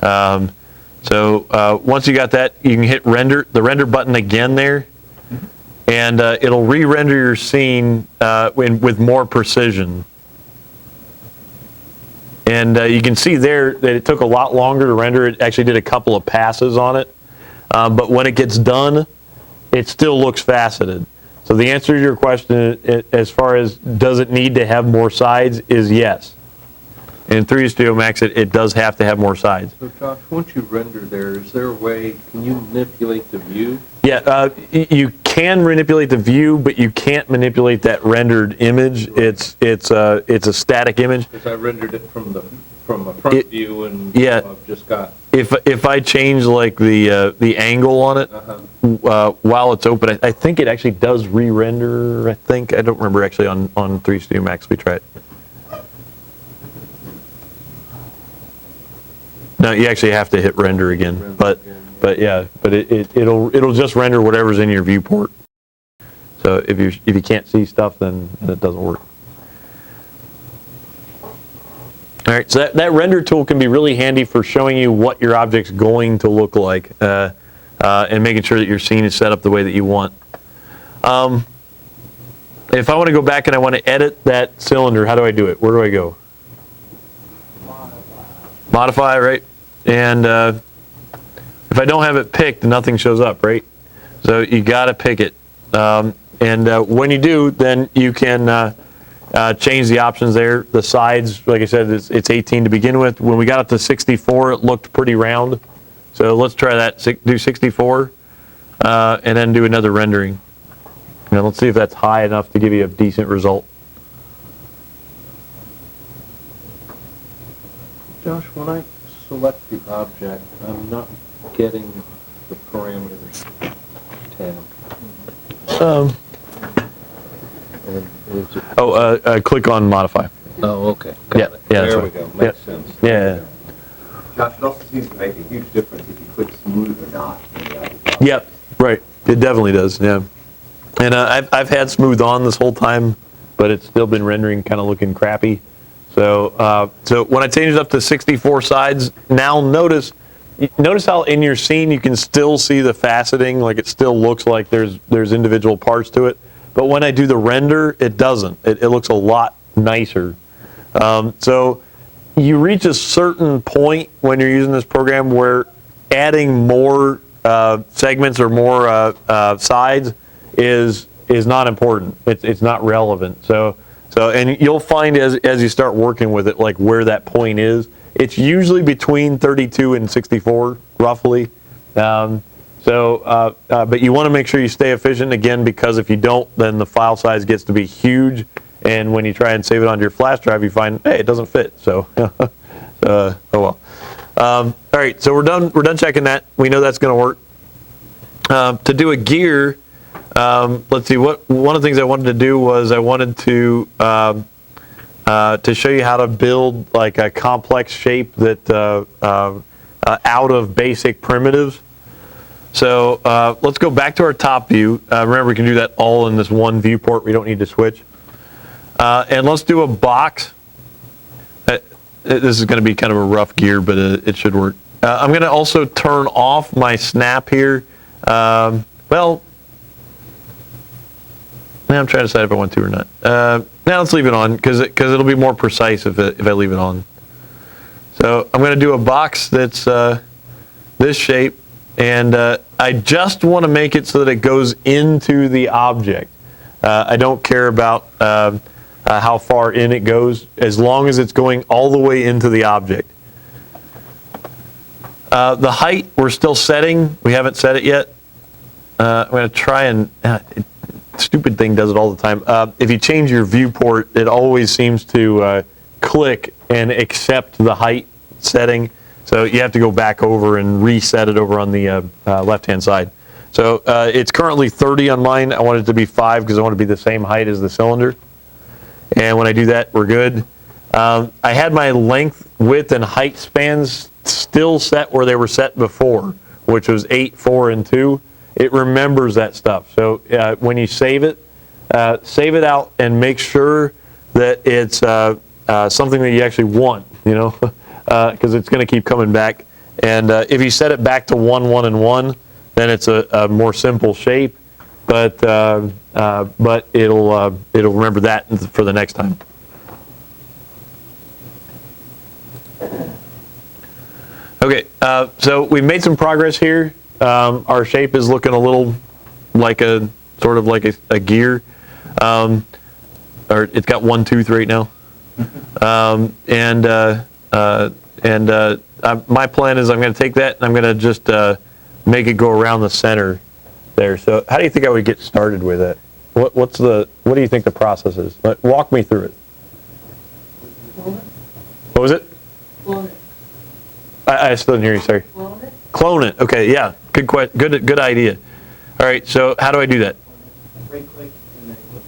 So once you got that, you can hit render, the render button again there, and it'll re-render your scene with more precision. And you can see there that it took a lot longer to render. It actually did a couple of passes on it. But when it gets done, it still looks faceted. So the answer to your question as far as does it need to have more sides is yes. In 3DStudio Max, it does have to have more sides. So Josh, once you render there, is there a way, can you manipulate the view? Yeah, you can manipulate the view, but you can't manipulate that rendered image. It's a static image. Because I rendered it from a front view and yeah. I've just got. If I change like the angle on it while it's open, I think it actually does re-render. I don't remember actually on 3DStudio Max. We tried. No, you actually have to hit render again. But it'll just render whatever's in your viewport. So if you can't see stuff, then it doesn't work. All right, so that render tool can be really handy for showing you what your object's going to look like and making sure that your scene is set up the way that you want. If I want to go back and I want to edit that cylinder, how do I do it? Where do I go? Modify, right? And if I don't have it picked, nothing shows up, right? So you got to pick it. And when you do, then you can change the options there. The sides, like I said, it's 18 to begin with. When we got up to 64, it looked pretty round. So let's try that. Do 64, and then do another rendering. And let's see if that's high enough to give you a decent result. Josh, when I select the object, I'm not getting the parameters tab. Click on modify. Oh, okay. Yeah, Got it. yeah, that's There right. we go. Makes sense. Yeah. Josh, it also seems to make a huge difference if you click smooth or not. Yep, right. It definitely does, yeah. And I've had smooth on this whole time, but it's still been rendering kind of looking crappy. So so when I change it up to 64 sides, now notice how in your scene you can still see the faceting, like it still looks like there's individual parts to it. But when I do the render, it doesn't. It looks a lot nicer. So you reach a certain point when you're using this program where adding more segments or more sides is not important. It's not relevant. So and you'll find as you start working with it, like where that point is. It's usually between 32 and 64, roughly. But you want to make sure you stay efficient, again, because if you don't, then the file size gets to be huge. And when you try and save it onto your flash drive, you find, hey, it doesn't fit. So, oh well. All right, so we're done checking that. We know that's going to work. To do a gear, let's see. One of the things I wanted to do was I wanted to show you how to build like a complex shape that out of basic primitives. So let's go back to our top view. Remember, we can do that all in this one viewport. We don't need to switch. And let's do a box. This is going to be kind of a rough gear, but it should work. I'm going to also turn off my snap here. Well, now I'm trying to decide if I want to or not. Now let's leave it on because it'll be more precise if I leave it on. So I'm going to do a box that's this shape, and I just want to make it so that it goes into the object. I don't care about how far in it goes, as long as it's going all the way into the object. The height, we're still setting. We haven't set it yet. I'm going to try and, stupid thing does it all the time. If you change your viewport, it always seems to click and accept the height setting. So you have to go back over and reset it over on the left-hand side. So it's currently 30 on mine. I want it to be 5 because I want it to be the same height as the cylinder. And when I do that, we're good. I had my length, width, and height spans still set where they were set before, which was 8, 4, and 2. It remembers that stuff. So when you save it out and make sure that it's something that you actually want, you know, because it's going to keep coming back. And if you set it back to 1, 1, and 1, then it's a more simple shape, but it'll remember that for the next time. Okay, so we've made some progress here. Our shape is looking a little like a sort of like a gear, or it's got one tooth right now. My plan is I'm going to take that and I'm going to just make it go around the center there. So how do you think I would get started with it? What do you think the process is? Walk me through it. What was it? Clone it. I still didn't hear you, sorry. Clone it. Clone it. Okay, yeah. Good idea. All right, so how do I do that? Right click and then click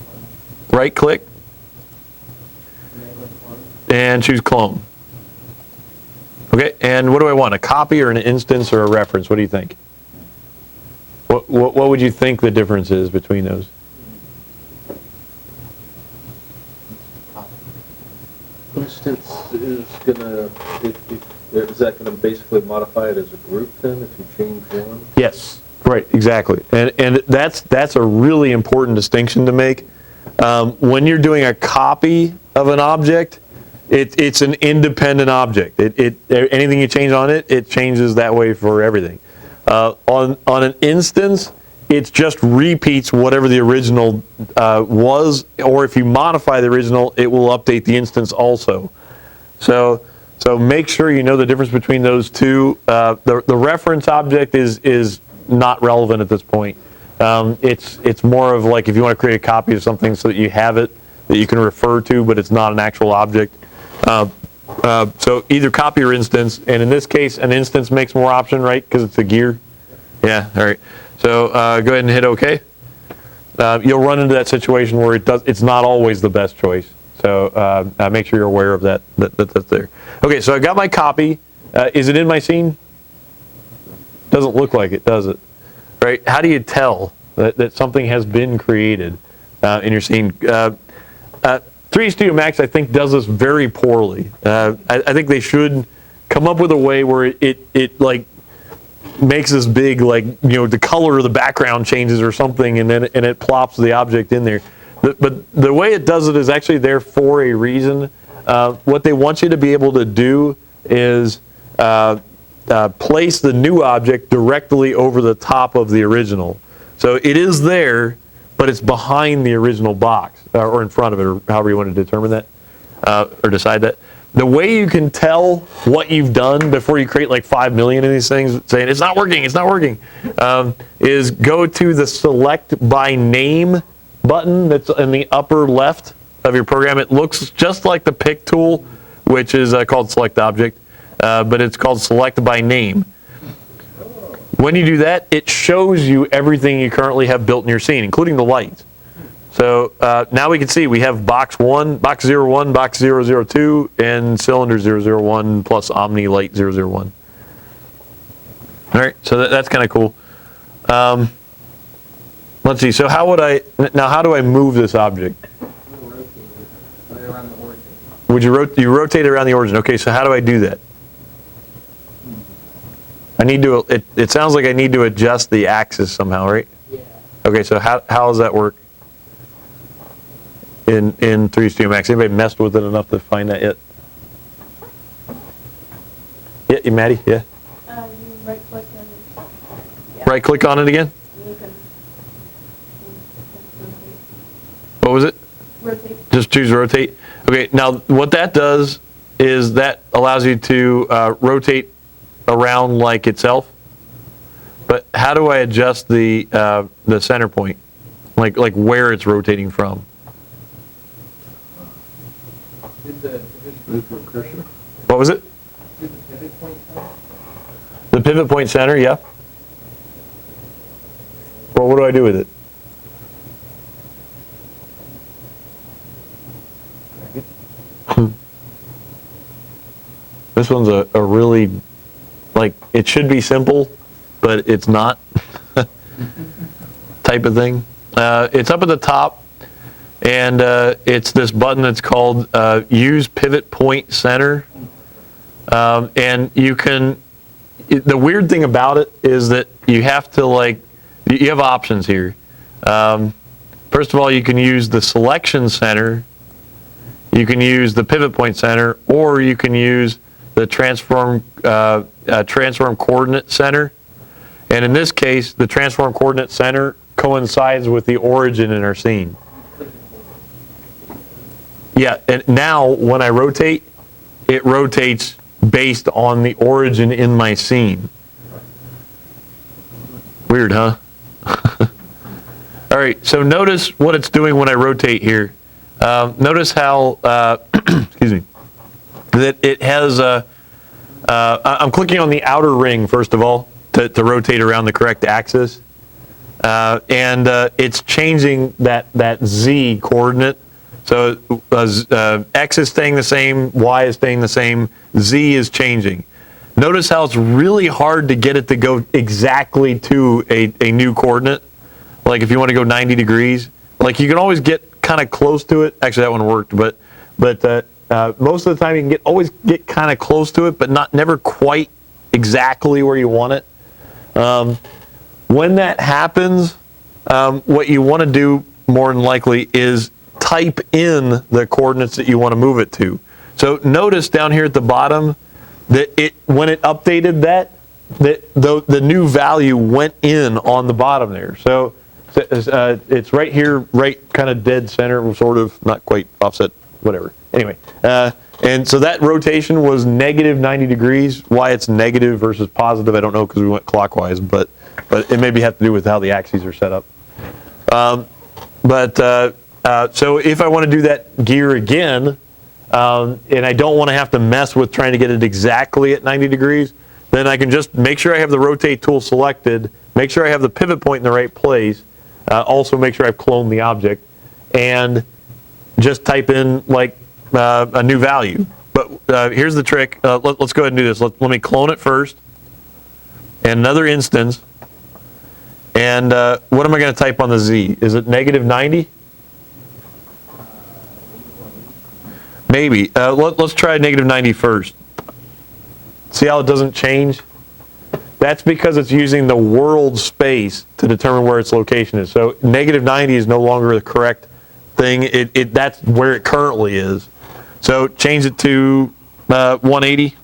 on. Right click And then click on. and choose clone. Okay, and what do I want? A copy or an instance or a reference? What do you think? What would you think the difference is between those? Instance is gonna, is that gonna basically modify it as a group then, if you change one? Yes, right, exactly. And that's a really important distinction to make. When you're doing a copy of an object, it's an independent object. Anything you change on it, it changes that way for everything. On an instance, it just repeats whatever the original was, or if you modify the original, it will update the instance also. So make sure you know the difference between those two. The reference object is not relevant at this point. It's more of like if you want to create a copy of something so that you have it that you can refer to, but it's not an actual object. So either copy or instance, and in this case, an instance makes more option, right? Because it's a gear. Yeah. All right. So go ahead and hit OK. You'll run into that situation where it's not always the best choice. So make sure you're aware of that. That's there. Okay. So I got my copy. Is it in my scene? Doesn't look like it, does it? Right? How do you tell that something has been created in your scene? 3DStudio Max, I think, does this very poorly. I think they should come up with a way where it like makes this big, like, you know, the color of the background changes or something, and then it plops the object in there. But the way it does it is actually there for a reason. What they want you to be able to do is place the new object directly over the top of the original. So it is there, but it's behind the original box, or in front of it, or however you want to determine that, or decide that. The way you can tell what you've done before you create like 5 million of these things, saying it's not working, is go to the Select by Name button that's in the upper left of your program. It looks just like the Pick tool, which is called Select Object, but it's called Select by Name. When you do that, it shows you everything you currently have built in your scene, including the lights. So now we can see we have box 1, box 01, box 002, and cylinder 001 plus Omni Light 001. All right, so that's kind of cool. Let's see, so how do I move this object? Rotate it around the origin. Would you rotate it around the origin? Okay, so how do I do that? I need to, it sounds like I need to adjust the axis somehow, right? Yeah. Okay, so how does that work in 3DStudio Max? Anybody messed with it enough to find that yet? Yeah, Maddie, yeah? You right click and Right click on it again? you can What was it? rotate. Just choose rotate. Okay, now what that does is that allows you to rotate around like itself. But how do I adjust the center point? Like where it's rotating from? Did the division What was it? did the pivot point center? The pivot point center, yeah. Well, what do I do with it? This one's a really, like, it should be simple, but it's not type of thing. It's up at the top, and it's this button that's called Use Pivot Point Center. And you can, the weird thing about it is that you have to you have options here. First of all, you can use the selection center, you can use the pivot point center, or you can use the transform coordinate center. And in this case, the transform coordinate center coincides with the origin in our scene. Yeah, and now when I rotate, it rotates based on the origin in my scene. Weird, huh? All right, so notice what it's doing when I rotate here. Notice how, excuse me, that it has, I'm clicking on the outer ring, first of all, to rotate around the correct axis. And it's changing that Z coordinate. So X is staying the same, Y is staying the same, Z is changing. Notice how it's really hard to get it to go exactly to a new coordinate. Like if you want to go 90 degrees, like you can always get kind of close to it. Actually, that one worked, but most of the time you can always get kind of close to it, but never quite exactly where you want it. When that happens, what you want to do more than likely is type in the coordinates that you want to move it to. So notice down here at the bottom that when it updated that the new value went in on the bottom there. So it's right here, right kind of dead center, sort of, not quite offset, whatever. Anyway, and so that rotation was negative 90 degrees. Why it's negative versus positive, I don't know, because we went clockwise, but it maybe have to do with how the axes are set up. So if I want to do that gear again, and I don't want to have to mess with trying to get it exactly at 90 degrees, then I can just make sure I have the rotate tool selected, make sure I have the pivot point in the right place, also make sure I've cloned the object, and just type in like a new value. But here's the trick. Let's go ahead and do this. Let me clone it first, and another instance. And what am I going to type on the Z? Is it negative 90? Maybe. Let's try negative 90 first. See how it doesn't change? That's because it's using the world space to determine where its location is. So negative 90 is no longer the correct thing. That's where it currently is. So change it to 180,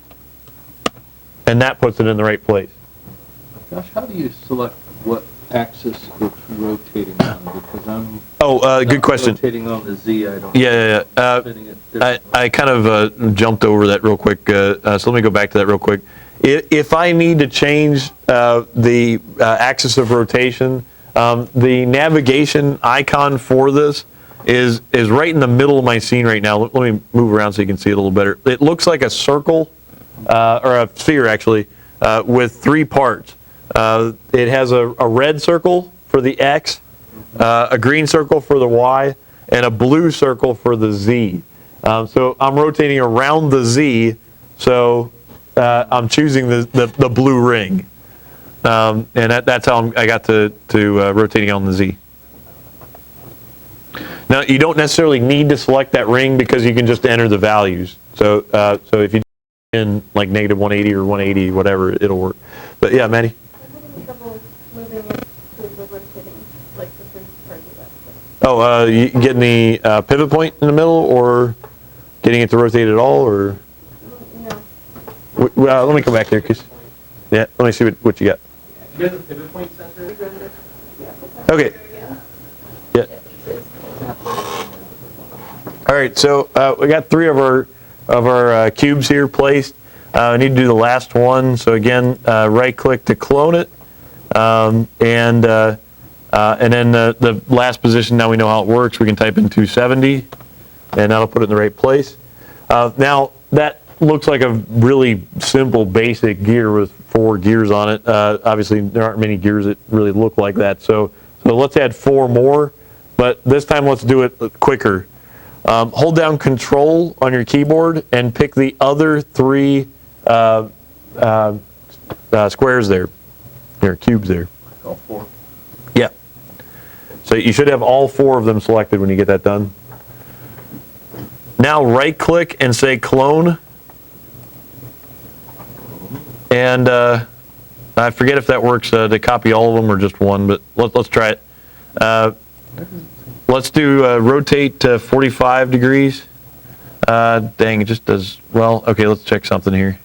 and that puts it in the right place. Josh, how do you select what axis it's rotating on? Because I'm good question. rotating on the Z. I don't. Yeah. Spinning it differently. I kind of jumped over that real quick, so let me go back to that real quick. If I need to change the axis of rotation, the navigation icon for this is right in the middle of my scene right now. Let me move around so you can see it a little better. It looks like a circle, or a sphere actually, with three parts. It has a red circle for the X, a green circle for the Y, and a blue circle for the Z. So I'm rotating around the Z, so I'm choosing the blue ring. And that's how I got to rotating on the Z. Now, you don't necessarily need to select that ring because you can just enter the values. So if you in like negative 180 or 180, whatever, it'll work. But yeah, Maddie? I'm having trouble moving it to the rotating, like the three parts of that. You getting the pivot point in the middle, or getting it to rotate at all, or? No. Well, let me come back there, cause yeah, let me see what you got. You have the pivot point center? Okay. Yeah. All right, so we got three of our cubes here placed. I need to do the last one. So again, right-click to clone it, and then the last position. Now we know how it works. We can type in 270, and that'll put it in the right place. Now that looks like a really simple, basic gear with 4 gears on it. Obviously, there aren't many gears that really look like that. So let's add 4 more, but this time let's do it quicker. Hold down Control on your keyboard and pick the other 3 squares there, cubes there. All 4. Yeah. So you should have all 4 of them selected when you get that done. Now right click and say clone. And I forget if that works to copy all of them or just one, but let's try it. Let's do rotate to 45 degrees. Dang, it just does, well, okay, let's check something here.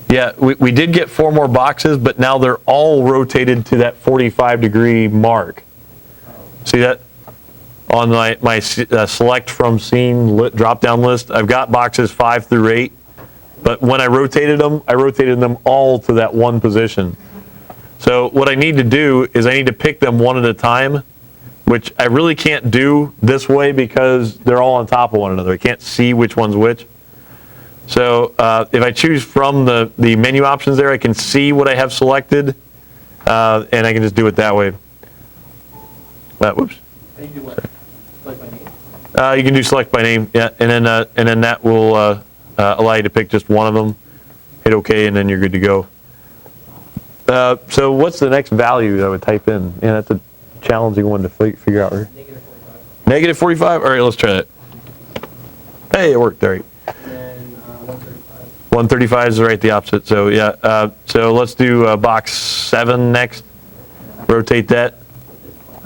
Yeah, we did get 4 more boxes, but now they're all rotated to that 45 degree mark. See that? On my select from scene drop down list, I've got boxes 5 through 8, but when I rotated them all to that one position. So what I need to do is I need to pick them one at a time, which I really can't do this way because they're all on top of one another. I can't see which one's which. So if I choose from the menu options there, I can see what I have selected, and I can just do it that way. Whoops. And you do what? Select by name? You can do select by name, yeah, and then that will allow you to pick just one of them. Hit OK, and then you're good to go. So what's the next value that I would type in? Yeah, that's a challenging one to figure out. Right? Negative 45. Negative 45? All right, let's try that. Hey, it worked. All right. And then 135. 135 is right the opposite. So yeah. So let's do box 7 next. Rotate that.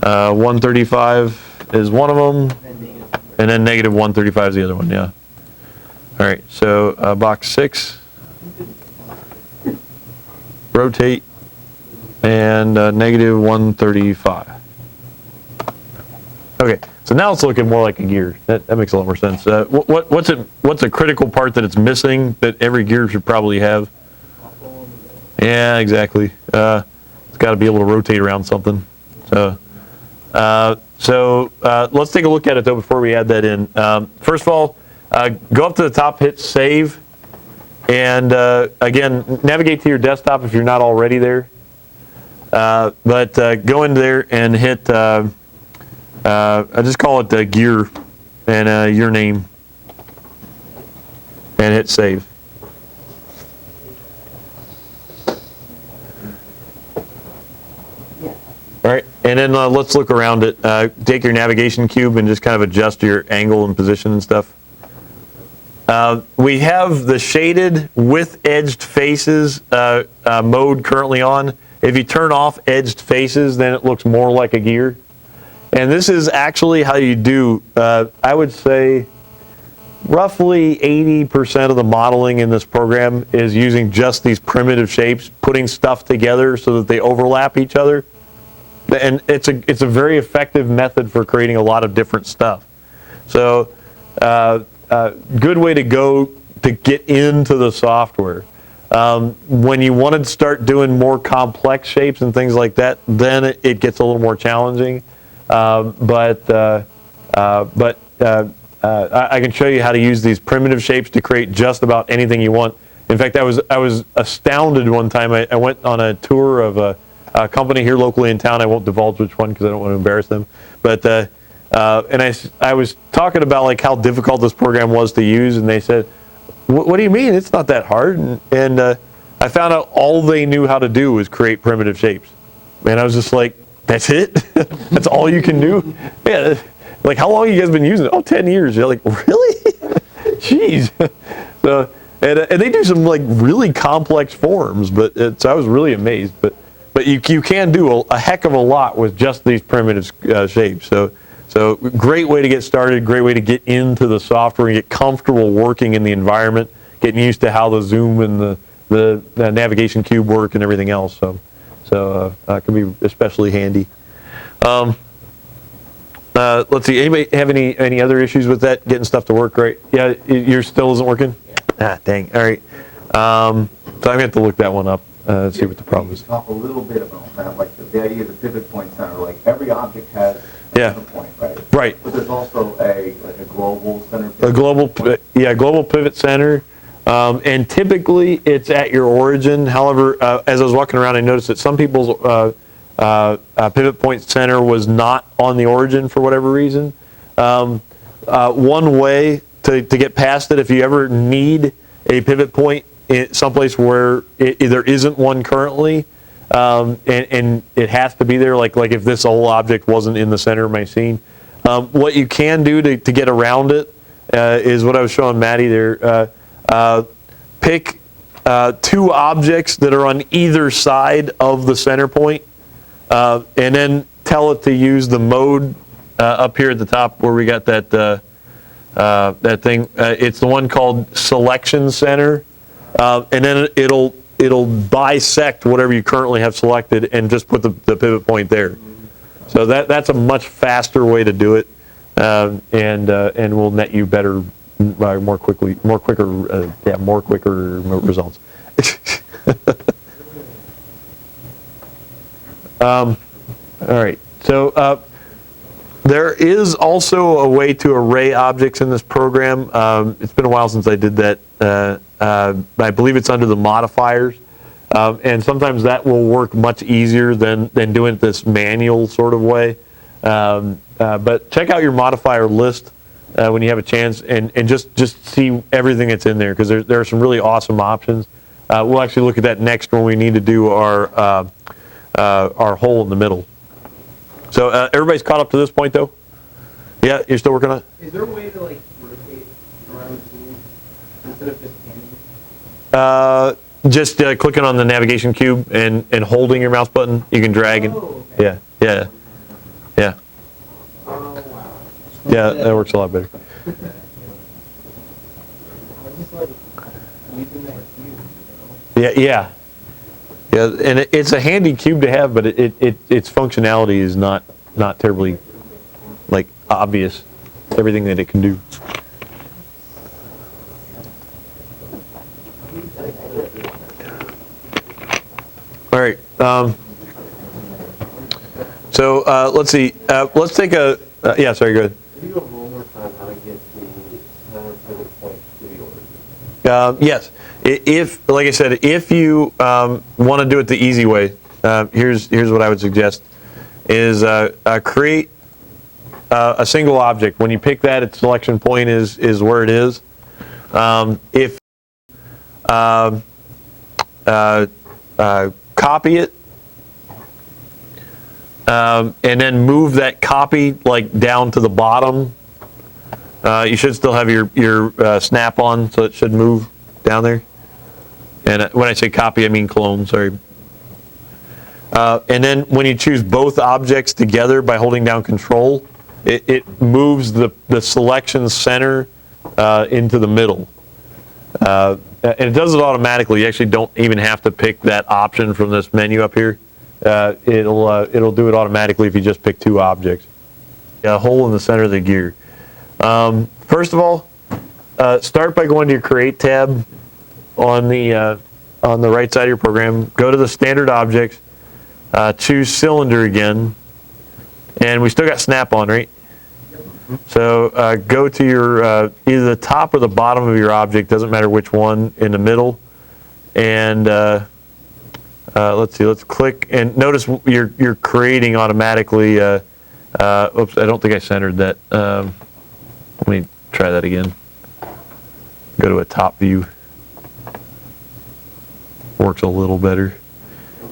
135 is one of them, and then negative 135 is the other one. Yeah. All right. So box 6. Rotate and negative 135. Okay, so now it's looking more like a gear. That makes a lot more sense. What's a critical part that it's missing that every gear should probably have? Yeah, exactly. It's got to be able to rotate around something. So let's take a look at it though before we add that in. First of all, go up to the top, hit save, and again, navigate to your desktop if you're not already there. But go in there and hit. I just call it the gear and your name, and hit save. All right, and then let's look around it. Take your navigation cube and just kind of adjust your angle and position and stuff. We have the shaded with edged faces mode currently on. If you turn off edged faces, then it looks more like a gear. And this is actually how you do, I would say, roughly 80% of the modeling in this program is using just these primitive shapes, putting stuff together so that they overlap each other. And it's a very effective method for creating a lot of different stuff. So, good way to go to get into the software. When you want to start doing more complex shapes and things like that, then it gets a little more challenging. But I can show you how to use these primitive shapes to create just about anything you want. In fact, I was astounded one time. I went on a tour of a company here locally in town. I won't divulge which one because I don't want to embarrass them. But and I was talking about like how difficult this program was to use, and they said, "What do you mean? It's not that hard." And I found out all they knew how to do was create primitive shapes. And I was just like, "That's it? That's all you can do?" Yeah. Like, how long have you guys been using it? Oh, 10 years. You're like, really? Jeez. So, and they do some like really complex forms, but so I was really amazed. But you can do a heck of a lot with just these primitive shapes. So great way to get started, great way to get into the software and get comfortable working in the environment, getting used to how the zoom and the navigation cube work and everything else. So it can be especially handy. Let's see. Anybody have any other issues with that? Getting stuff to work right? Yeah, yours still isn't working? Yeah. Ah, dang. All right. So I'm going to have to look that one up, see what the problem is. Talk a little bit about that, like the idea of the pivot point center. Like every object has Yeah. a point, right? Right. But there's also a global center. A global pivot center. And typically it's at your origin. However, as I was walking around, I noticed that some people's pivot point center was not on the origin for whatever reason. One way to get past it, if you ever need a pivot point someplace where there isn't one currently, and it has to be there, like if this whole object wasn't in the center of my scene. What you can do to get around it is what I was showing Maddie there. Pick 2 objects that are on either side of the center point, and then tell it to use the mode up here at the top where we got that that thing. It's the one called Selection Center, and then it'll bisect whatever you currently have selected and just put the pivot point there. So that's a much faster way to do it, and will net you better, more quicker results. All right. So there is also a way to array objects in this program. It's been a while since I did that. I believe it's under the modifiers. And sometimes that will work much easier than doing it this manual sort of way. But check out your modifier list when you have a chance, and just see everything that's in there, because there are some really awesome options. We'll actually look at that next when we need to do our hole in the middle. So everybody's caught up to this point, though? Yeah, you're still working on it? Is there a way to like rotate around the scene instead of just standing? Just clicking on the navigation cube and holding your mouse button, you can drag and Oh, okay. yeah. Oh, wow. Yeah, that works a lot better. I just like using that cube, you know? Yeah, and it's a handy cube to have, but its functionality is not terribly like obvious. Everything that it can do. All right. So let's see. Let's take a. Yeah, sorry. Go ahead. Can you go one more time how to get the center pivot point to the origin? Yes. If, like I said, if you want to do it the easy way, here's what I would suggest: is create a single object. When you pick that, its selection point is where it is. If copy it, and then move that copy like down to the bottom. You should still have your snap on, so it should move down there. And when I say copy, I mean clone, sorry. And then when you choose both objects together by holding down Control, it moves the selection center into the middle. And it does it automatically. You actually don't even have to pick that option from this menu up here. It'll do it automatically if you just pick 2 objects. A hole in the center of the gear. First of all, start by going to your Create tab on the right side of your program. Go to the Standard Objects, choose Cylinder again, and we still got Snap on, right? So go to your either the top or the bottom of your object, doesn't matter which one, in the middle, and let's see, let's click, and notice you're creating automatically. Oops, I don't think I centered that. Let me try that again. Go to a top view. Works a little better.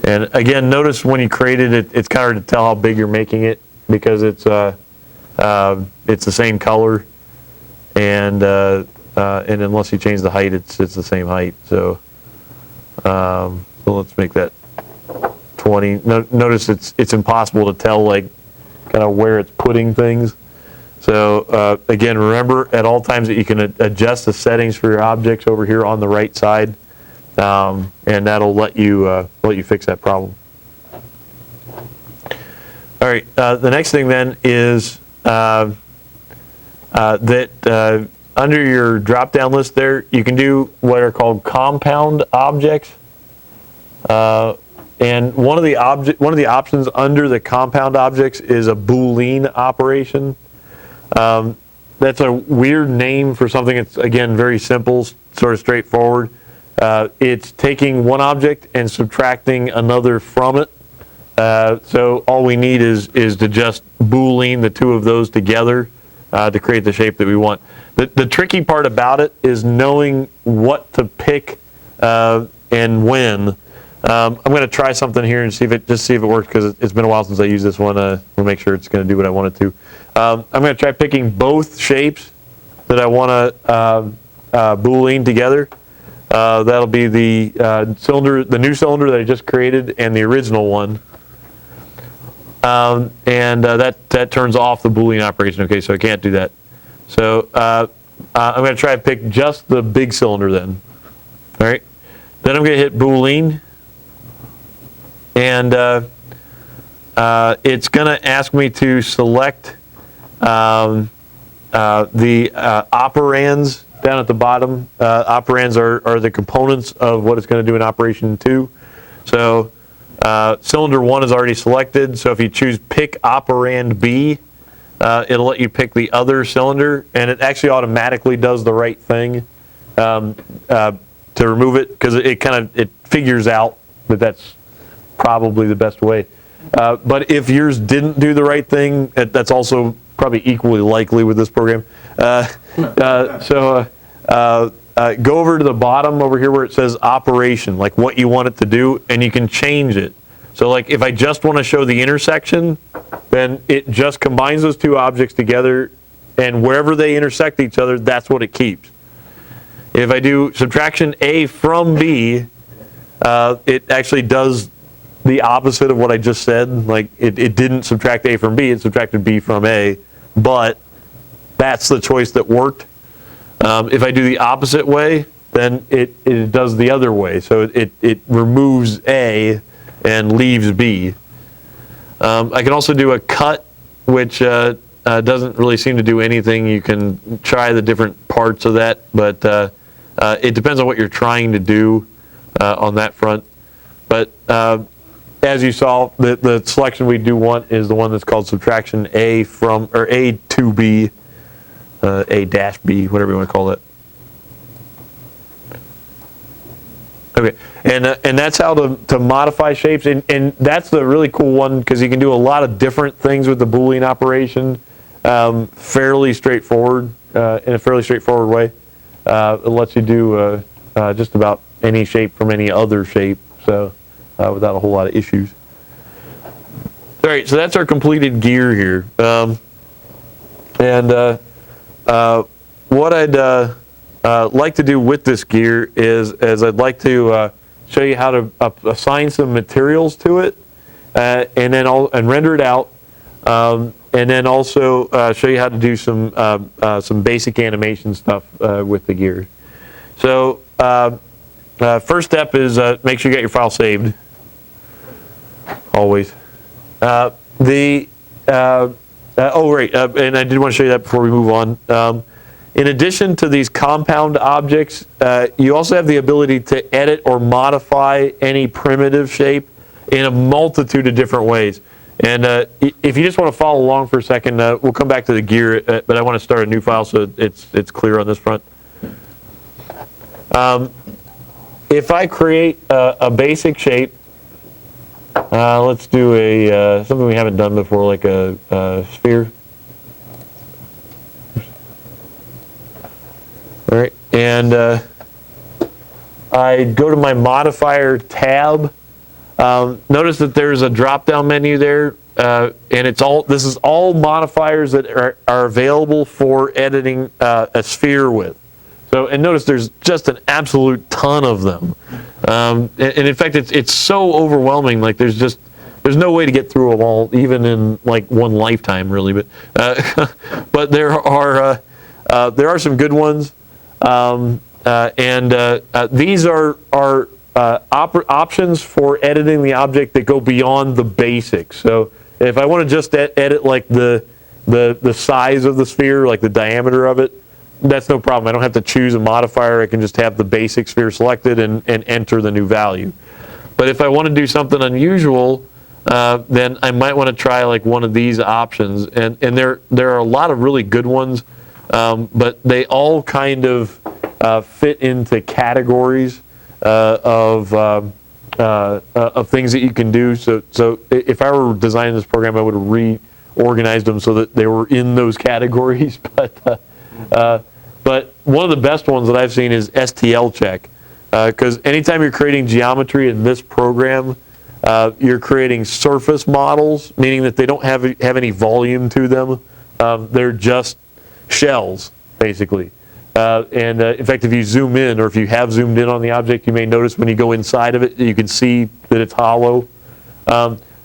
And again, notice when you created it, it's kind of hard to tell how big you're making it, because it's the same color, and unless you change the height, it's the same height. So let's make that 20. Notice it's impossible to tell like kind of where it's putting things. So again, remember at all times that you can adjust the settings for your objects over here on the right side, and that'll let you fix that problem. All right. The next thing then is that under your drop-down list there, you can do what are called compound objects. And one of the options under the compound objects is a Boolean operation. That's a weird name for something that's, again, very simple, sort of straightforward. It's taking one object and subtracting another from it. So all we need is to just Boolean the 2 of those together to create the shape that we want. The tricky part about it is knowing what to pick and when. I'm going to try something here and see if it works, because it's been a while since I used this one. We'll make sure it's going to do what I want it to. I'm going to try picking both shapes that I want to Boolean together. That'll be the cylinder, the new cylinder that I just created, and the original one. That turns off the Boolean operation. Okay, so I can't do that. So I'm going to try to pick just the big cylinder then. All right. Then I'm going to hit Boolean, and it's going to ask me to select the operands down at the bottom. Operands are the components of what it's going to do in operation 2. So cylinder 1 is already selected. So if you choose pick operand B, it'll let you pick the other cylinder, and it actually automatically does the right thing to remove it, because it figures out that that's probably the best way. But if yours didn't do the right thing, that's also probably equally likely with this program. So go over to the bottom over here where it says operation, like what you want it to do, and you can change it. So like if I just want to show the intersection, then it just combines those two objects together, and wherever they intersect each other, that's what it keeps. If I do subtraction A from B, it actually does the opposite of what I just said. Like it didn't subtract A from B, it subtracted B from A, but that's the choice that worked. If I do the opposite way, then it does the other way. So it removes A and leaves B. I can also do a cut, which doesn't really seem to do anything. You can try the different parts of that, but it depends on what you're trying to do on that front. But as you saw, the selection we do want is the one that's called subtraction A from, or A to B, A dash B, whatever you want to call it. Okay, and that's how to modify shapes, and that's the really cool one, because you can do a lot of different things with the Boolean operation, fairly straightforward, in a fairly straightforward way. It lets you do just about any shape from any other shape, so without a whole lot of issues. All right, so that's our completed gear here. What I'd like to do with this gear is I'd like to show you how to assign some materials to it, and then render it out, and then also show you how to do some basic animation stuff with the gear. So first step is make sure you got your file saved. Always. Oh, right, and I did want to show you that before we move on. In addition to these compound objects, you also have the ability to edit or modify any primitive shape in a multitude of different ways. And if you just want to follow along for a second, we'll come back to the gear, but I want to start a new file so it's clear on this front. If I create a basic shape, let's do something we haven't done before, like a sphere. All right, and I go to my modifier tab. Notice that there's a drop-down menu there, and this is all modifiers that are available for editing a sphere with. So, and notice there's just an absolute ton of them, and in fact, it's so overwhelming. Like there's no way to get through them all, even in like one lifetime, really. But but there are some good ones. These are options for editing the object that go beyond the basics. So if I want to just edit like the size of the sphere, like the diameter of it, that's no problem. I don't have to choose a modifier. I can just have the basic sphere selected and enter the new value. But if I want to do something unusual, then I might want to try like one of these options. And there are a lot of really good ones. But they all kind of fit into categories of things that you can do. So if I were designing this program, I would have reorganized them so that they were in those categories. But one of the best ones that I've seen is STL check. Because anytime you're creating geometry in this program, you're creating surface models, meaning that they don't have any volume to them. They're just shells, basically. In fact, if you zoom in, or if you have zoomed in on the object, you may notice when you go inside of it, you can see that it's hollow.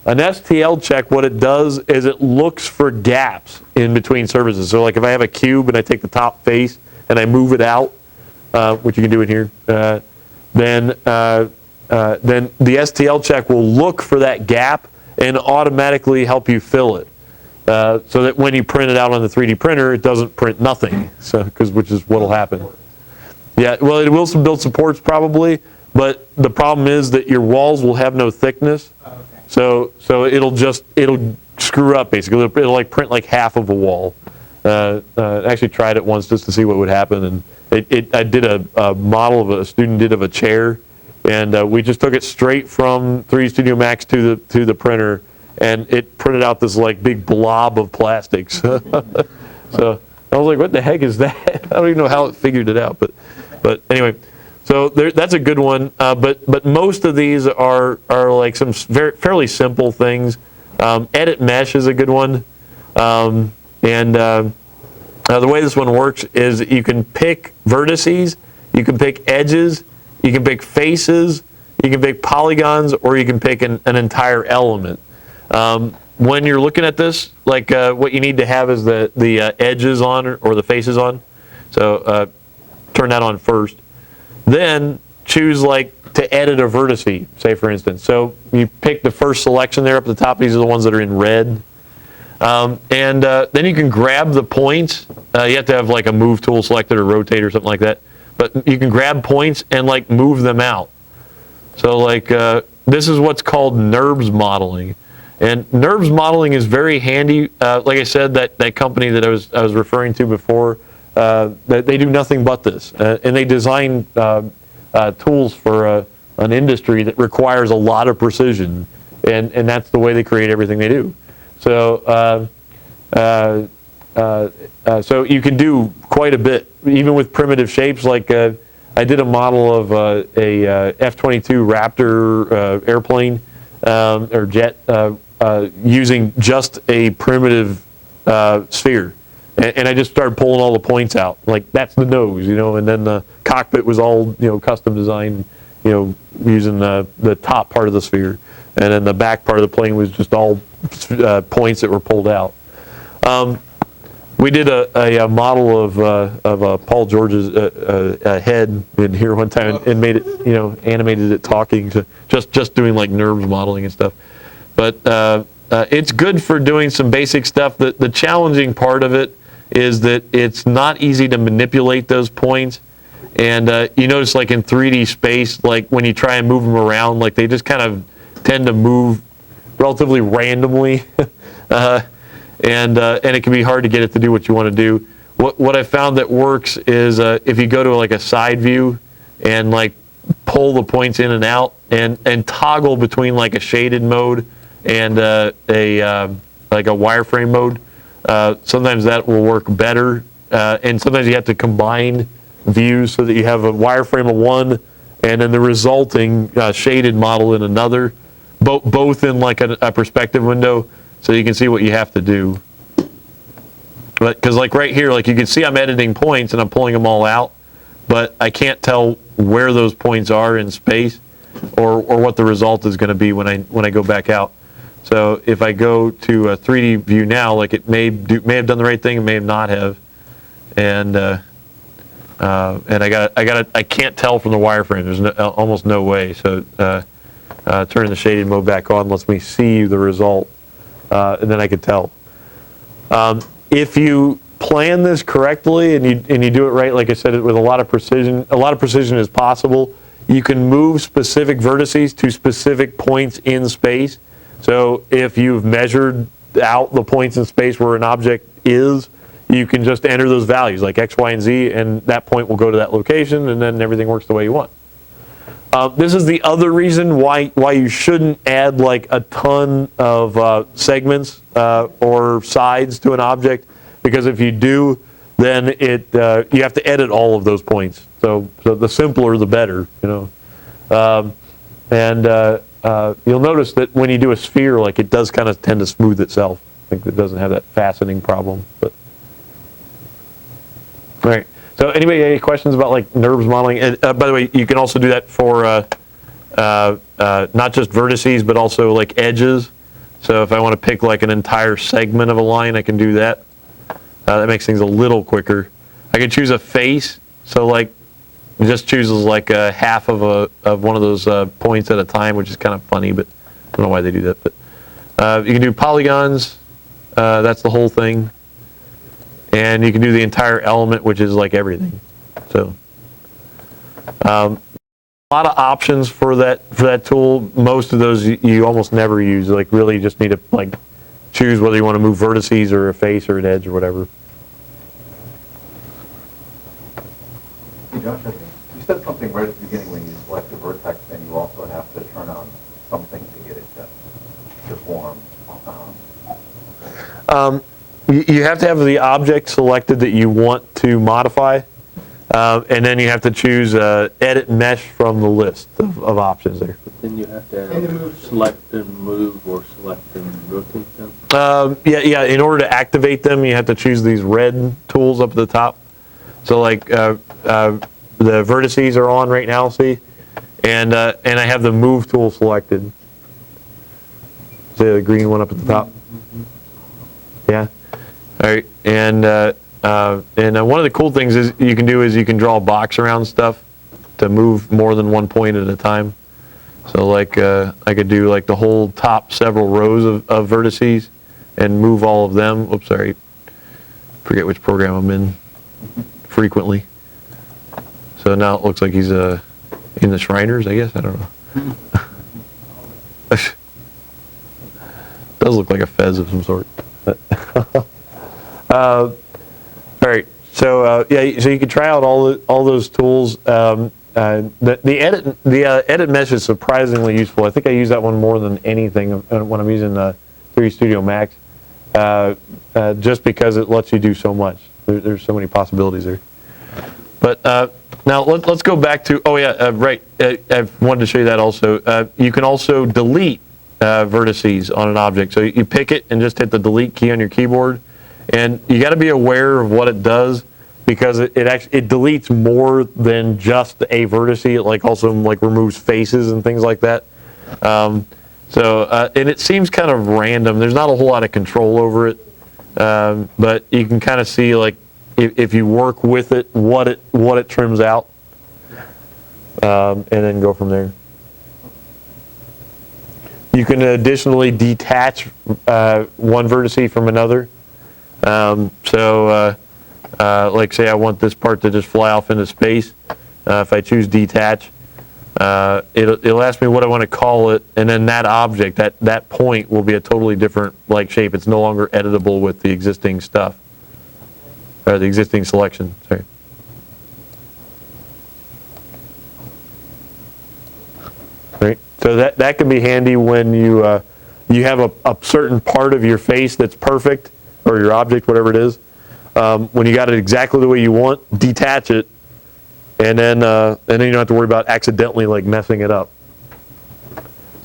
An STL check, what it does is it looks for gaps in between surfaces. So like if I have a cube and I take the top face and I move it out, which you can do in here, then the STL check will look for that gap and automatically help you fill it. So that when you print it out on the 3D printer, it doesn't print nothing, which is what will happen. Yeah, well, it will build supports probably, but the problem is that your walls will have no thickness. So it'll screw up basically. It'll like print like half of a wall. I actually tried it once just to see what would happen, and I did a model of a student did of a chair, and we just took it straight from 3DStudio Max to the printer, and it printed out this like big blob of plastics. So I was like, what the heck is that? I don't even know how it figured it out, but anyway. So that's a good one, but most of these are like some fairly simple things. Edit mesh is a good one, the way this one works is you can pick vertices, you can pick edges, you can pick faces, you can pick polygons, or you can pick an entire element. When you're looking at this, like what you need to have is the edges on or the faces on. So turn that on first. Then choose like to edit a vertice, say for instance. So you pick the first selection there up at the top. These are the ones that are in red. Then you can grab the points. You have to have like a move tool selected or rotate or something like that. But you can grab points and like move them out. So like this is what's called NURBS modeling. And NURBS modeling is very handy. Like I said, that company that I was referring to before, they do nothing but this, and they design tools for an industry that requires a lot of precision, and that's the way they create everything they do. So so you can do quite a bit, even with primitive shapes. Like I did a model of a F-22 Raptor airplane or jet using just a primitive sphere. And I just started pulling all the points out. Like, that's the nose, and then the cockpit was all, custom designed, using the top part of the sphere. And then the back part of the plane was just all points that were pulled out. We did a model of Paul George's head in here one time and made it, animated it talking to just doing like NURBS modeling and stuff. But it's good for doing some basic stuff. The challenging part of it is that it's not easy to manipulate those points. And you notice like in 3D space, like when you try and move them around, like they just kind of tend to move relatively randomly. And it can be hard to get it to do what you want to do. What I found that works is if you go to like a side view and like pull the points in and out and toggle between like a shaded mode and like a wireframe mode. Sometimes that will work better, and sometimes you have to combine views so that you have a wireframe of one and then the resulting shaded model in another, both in like a perspective window, so you can see what you have to do. But because like right here, like you can see I'm editing points and I'm pulling them all out, but I can't tell where those points are in space or what the result is going to be when I go back out. So if I go to a 3D view now, like it may have done the right thing, it may have not have, and I can't tell from the wireframe. There's almost no way. So turning the shaded mode back on lets me see the result, and then I can tell. If you plan this correctly and you do it right, like I said, with a lot of precision is possible. You can move specific vertices to specific points in space. So if you've measured out the points in space where an object is, you can just enter those values like X, Y, and Z, and that point will go to that location, and then everything works the way you want. This is the other reason why you shouldn't add like a ton of segments or sides to an object, because if you do, then you have to edit all of those points. So the simpler, the better, you'll notice that when you do a sphere, like it does kind of tend to smooth itself. I think it doesn't have that faceting problem. But all right. So anybody have any questions about like NURBS modeling? And by the way, you can also do that for not just vertices, but also like edges. So if I want to pick like an entire segment of a line, I can do that. That makes things a little quicker. I can choose a face. So like it just chooses like a half of one of those points at a time, which is kind of funny, but I don't know why they do that. But you can do polygons. That's the whole thing. And you can do the entire element, which is like everything. So a lot of options for that tool. Most of those you almost never use. Like really, you just need to like choose whether you want to move vertices or a face or an edge or whatever. Hey Josh, I think you said something right at the beginning when you select the vertex, and you also have to turn on something to get it to form. You have to have the object selected that you want to modify, and then you have to choose edit mesh from the list of options there. But then you have to select and move or select and rotate them. Yeah. In order to activate them, you have to choose these red tools up at the top. So like the vertices are on right now, see, and I have the move tool selected. See the green one up at the top. Yeah. All right. And one of the cool things is you can draw a box around stuff to move more than one point at a time. So like I could do like the whole top several rows of vertices and move all of them. Oops, sorry. Forget which program I'm in frequently. So now it looks like he's in the Shriners, I guess. I don't know. Does look like a fez of some sort. All right. So so you can try out all those tools. The edit mesh is surprisingly useful. I think I use that one more than anything when I'm using 3DStudio Max, just because it lets you do so much. There's so many possibilities there. But now let's go back to right. I wanted to show you that also. You can also delete vertices on an object. So you pick it and just hit the delete key on your keyboard, and you got to be aware of what it does, because it deletes more than just a vertex. It like also like removes faces and things like that. And it seems kind of random. There's not a whole lot of control over it, but you can kind of see like if you work with it, what it trims out, and then go from there. You can additionally detach one vertex from another. Like say I want this part to just fly off into space. If I choose detach, it'll ask me what I want to call it, and then that object, that point will be a totally different like shape. It's no longer editable with the existing stuff, or the existing selection. Sorry. Right. So that can be handy when you have a certain part of your face that's perfect, or your object, whatever it is. When you got it exactly the way you want, detach it, and then you don't have to worry about accidentally like messing it up.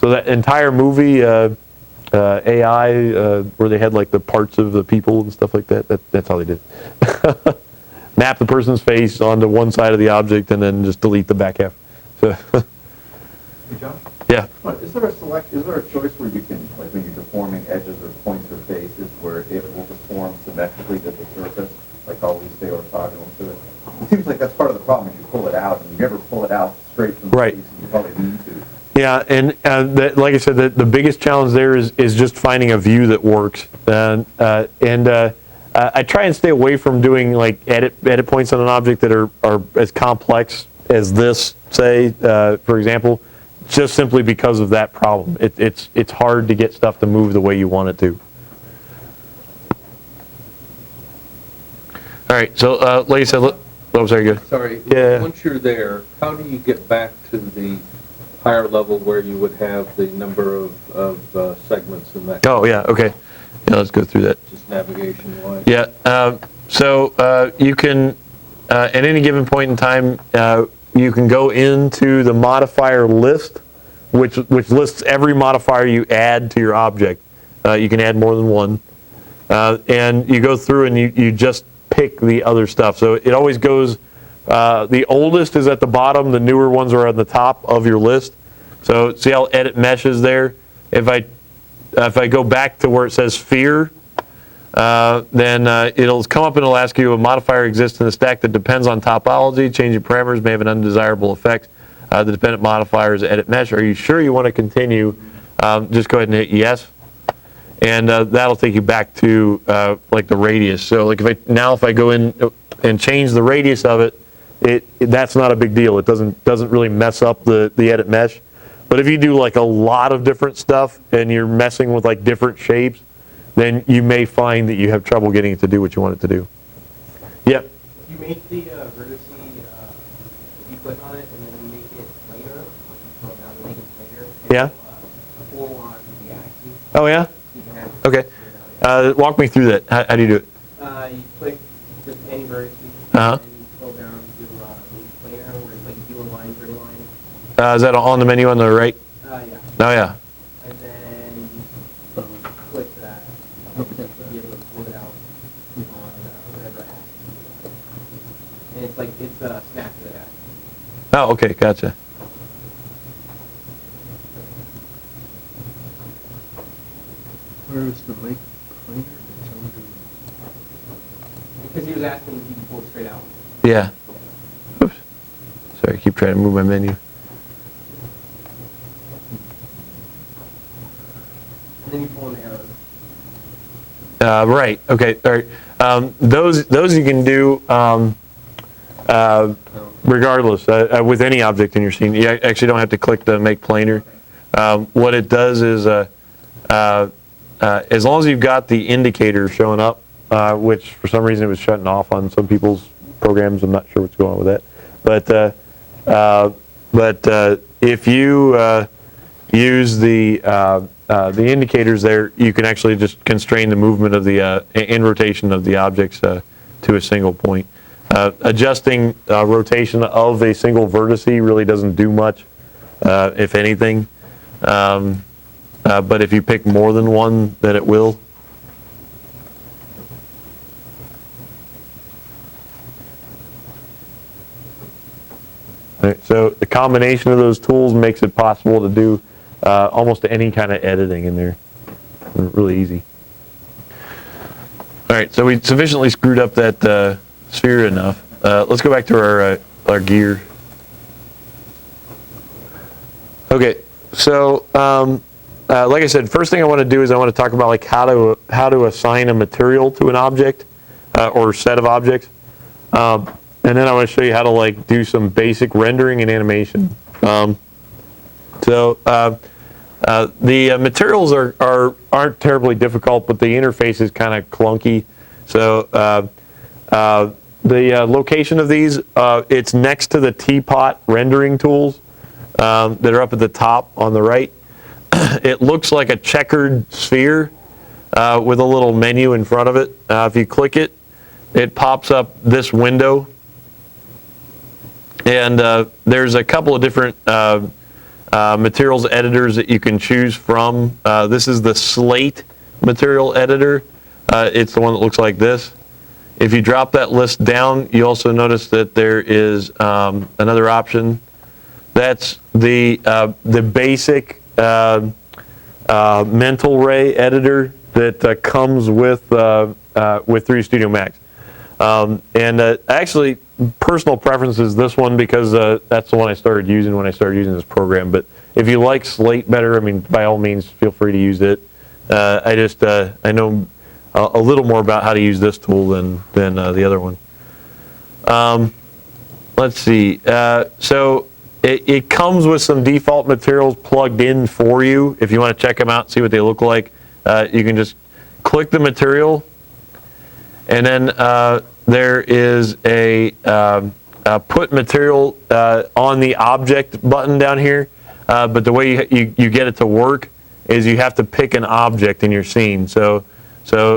So that entire movie, AI, where they had like the parts of the people and stuff like that's how they did it. Map the person's face onto one side of the object and then just delete the back half. So, Hey Josh? yeah. Is there a choice where you can, like when you're deforming edges or points or faces, where it will deform symmetrically to the surface, like always stay orthogonal to it? It seems like that's part of the problem, is you pull it out, and you never pull it out straight from the Right. face, and you probably need to. Yeah, and like I said, the biggest challenge there is just finding a view that works. I try and stay away from doing like edit points on an object that are as complex as this, say, for example, just simply because of that problem. It's hard to get stuff to move the way you want it to. All right, so like I said, sorry, go. Sorry, Yeah. once you're there, how do you get back to the higher level where you would have the number of segments in that? Oh, yeah, okay. Yeah, let's go through that. Just navigation-wise? Yeah, So you can, at any given point in time, you can go into the modifier list, which lists every modifier you add to your object. You can add more than one. And you go through and you just pick the other stuff. So it always goes, the oldest is at the bottom, the newer ones are on the top of your list. So see how edit mesh is there? If I go back to where it says sphere, then it'll come up and it'll ask you a modifier exists in the stack that depends on topology. Changing parameters may have an undesirable effect. The dependent modifier is edit mesh. Are you sure you want to continue? Just go ahead and hit yes. And that'll take you back to like the radius. So like if I go in and change the radius of it, that's not a big deal. It doesn't really mess up the edit mesh. But if you do like a lot of different stuff and you're messing with like different shapes, then you may find that you have trouble getting it to do what you want it to do. Yep. If you make the vertice, if you click on it and then you make it planar, scroll down and make it planar, Yeah. pull on the axis, Oh yeah. you can have Okay. Walk me through that. How do you do it? You click just any vertice, Uh-huh. and you scroll down to planar, where it's like you align, grid line. Is that on the menu on the right? Yeah. Oh yeah. And then you click that, to be able to pull it out on whatever axis. And it's like, it's a snap to that axis. Oh, okay, gotcha. Where is the make planar? Because he was asking if you can pull it straight out. Yeah. Oops. Sorry, I keep trying to move my menu. And then you pull an arrow. Right. Okay. All right. Those you can do regardless with any object in your scene. You actually don't have to click the make planar. What it does is as long as you've got the indicator showing up, which for some reason it was shutting off on some people's programs. I'm not sure what's going on with that. But if you use the indicators there, you can actually just constrain the movement of the and rotation of the objects to a single point. Adjusting rotation of a single vertex really doesn't do much, if anything. But if you pick more than one, then it will. All right, so the combination of those tools makes it possible to do almost any kind of editing in there. Really easy. All right, so we sufficiently screwed up that sphere enough. Let's go back to our gear. Okay, so like I said, first thing I want to do is I want to talk about like how to assign a material to an object or set of objects, and then I want to show you how to like do some basic rendering and animation. The materials aren't terribly difficult, but the interface is kind of clunky. So the location of these, it's next to the teapot rendering tools that are up at the top on the right. It looks like a checkered sphere with a little menu in front of it. If you click it, it pops up this window. And there's a couple of different materials editors that you can choose from. This is the Slate material editor. It's the one that looks like this. If you drop that list down, you also notice that there is another option. That's the basic mental ray editor that comes with 3DStudio Max. Actually, personal preference is this one because that's the one I started using when I started using this program. But if you like Slate better, I mean, by all means, feel free to use it. I know a little more about how to use this tool than the other one. Let's see. So it comes with some default materials plugged in for you. If you want to check them out and see what they look like, you can just click the material, and then there is a put material on the object button down here. But the way you get it to work is you have to pick an object in your scene. So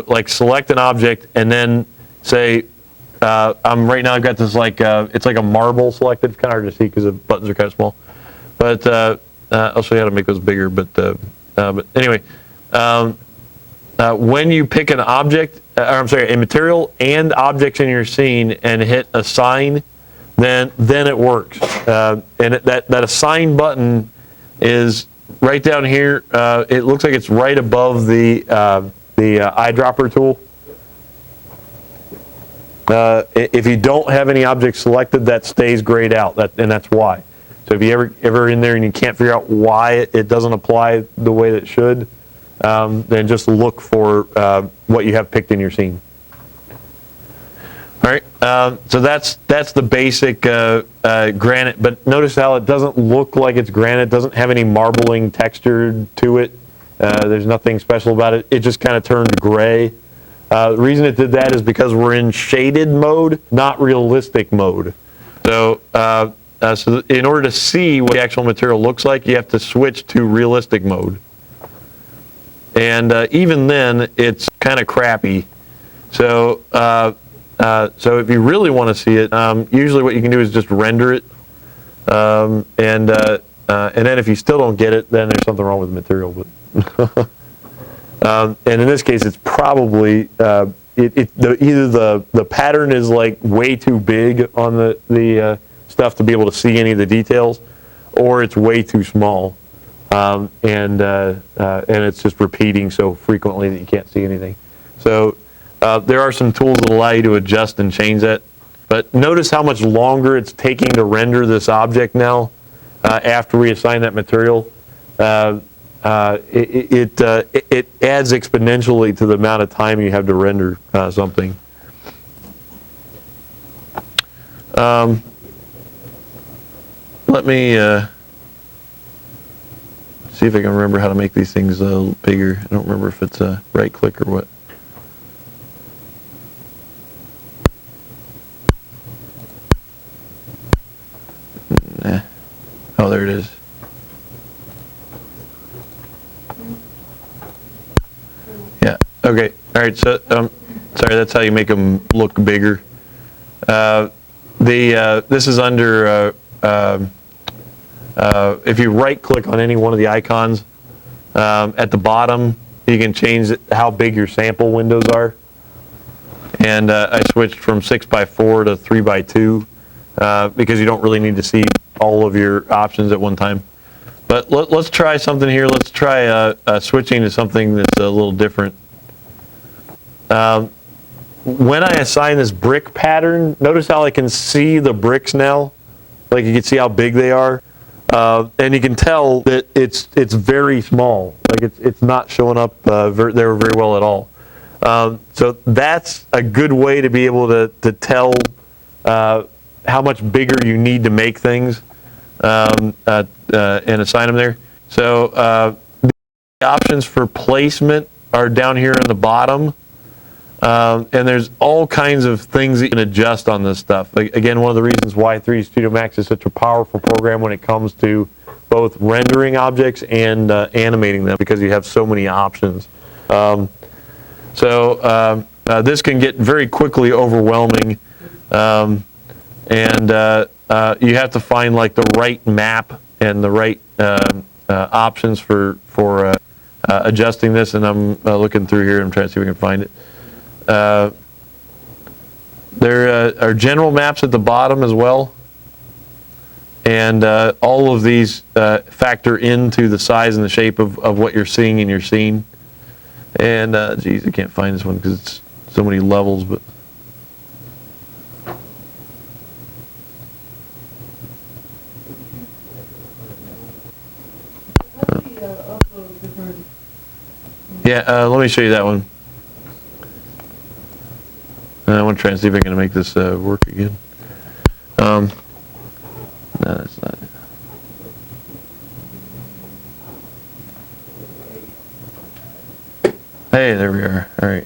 like select an object and then say, right now I've got this like, it's like a marble selected, kind of hard to see because the buttons are kind of small. But I'll show you how to make those bigger. But anyway, when you pick an object, a material and objects in your scene and hit assign, then it works. And that assign button is right down here. It looks like it's right above the eyedropper tool. If you don't have any objects selected, that stays grayed out, and that's why. So if you ever in there and you can't figure out why it doesn't apply the way that it should, then just look for what you have picked in your scene. All right, so that's the basic granite, but notice how it doesn't look like it's granite, doesn't have any marbling texture to it. There's nothing special about it. It just kind of turned gray. The reason it did that is because we're in shaded mode, not realistic mode. So, so in order to see what the actual material looks like, you have to switch to realistic mode. And even then, it's kind of crappy. So, so if you really want to see it, usually what you can do is just render it. And then if you still don't get it, then there's something wrong with the material. But and in this case, it's probably either the pattern is like way too big on the stuff to be able to see any of the details, or it's way too small, and it's just repeating so frequently that you can't see anything. So there are some tools that allow you to adjust and change that. But notice how much longer it's taking to render this object now after we assign that material. It adds exponentially to the amount of time you have to render something. Let me see if I can remember how to make these things a little bigger. I don't remember if it's a right click or what. Nah. Oh, there it is. Yeah. Okay. All right. So, sorry. That's how you make them look bigger. This is under. If you right-click on any one of the icons at the bottom, you can change how big your sample windows are. And I switched from 6x4 to 3x2 because you don't really need to see all of your options at one time. But let's try something here. Let's try switching to something that's a little different. When I assign this brick pattern, notice how I can see the bricks now. Like you can see how big they are, and you can tell that it's very small. Like it's not showing up there very well at all. So that's a good way to be able to tell how much bigger you need to make things and assign them there. So the options for placement are down here on the bottom. And there's all kinds of things that you can adjust on this stuff. Again, one of the reasons why 3DStudio Max is such a powerful program when it comes to both rendering objects and animating them, because you have so many options. This can get very quickly overwhelming, and you have to find like the right map and the right options for adjusting this. And I'm looking through here. I'm trying to see if we can find it. There are general maps at the bottom as well, and all of these factor into the size and the shape of what you're seeing in your scene. And geez, I can't find this one because it's so many levels, but yeah, let me show you that one. I want to try and see if I can make this work again. No, that's not it. Hey, there we are. All right.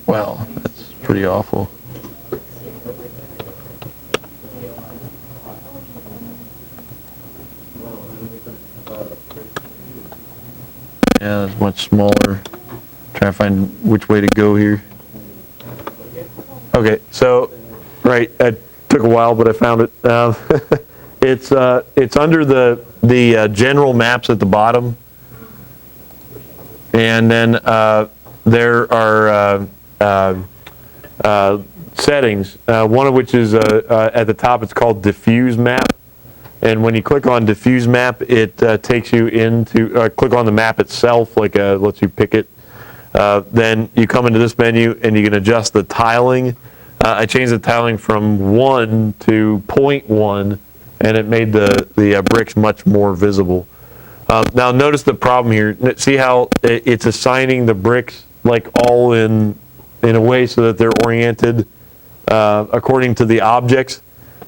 Wow, that's pretty awful. much smaller. Trying to find which way to go here. Okay, so, right, it took a while, but I found it. It's under the general maps at the bottom. And then there are settings, one of which is at the top, it's called diffuse map. And when you click on diffuse map, it takes you into, click on the map itself, like lets you pick it. Then you come into this menu and you can adjust the tiling. I changed the tiling from 1 to 0.1, and it made the bricks much more visible. Now notice the problem here. See how it's assigning the bricks like all in a way so that they're oriented according to the objects.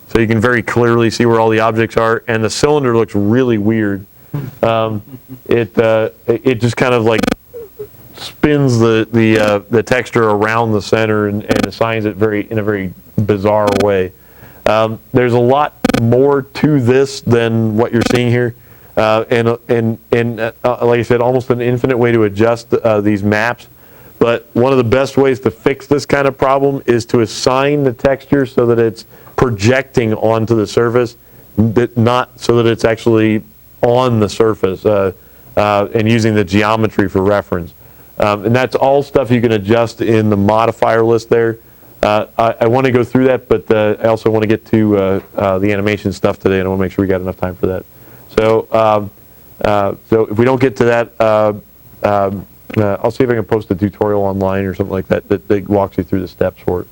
So you can very clearly see where all the objects are, and the cylinder looks really weird. It just kind of like spins the texture around the center and assigns it in a very bizarre way. There's a lot more to this than what you're seeing here, and like I said, almost an infinite way to adjust these maps. But one of the best ways to fix this kind of problem is to assign the texture so that it's projecting onto the surface, not so that it's actually on the surface, and using the geometry for reference. And that's all stuff you can adjust in the modifier list there. I want to go through that, but I also want to get to the animation stuff today, and I want to make sure we got enough time for that. So, so if we don't get to that, I'll see if I can post a tutorial online or something like that that walks you through the steps for it.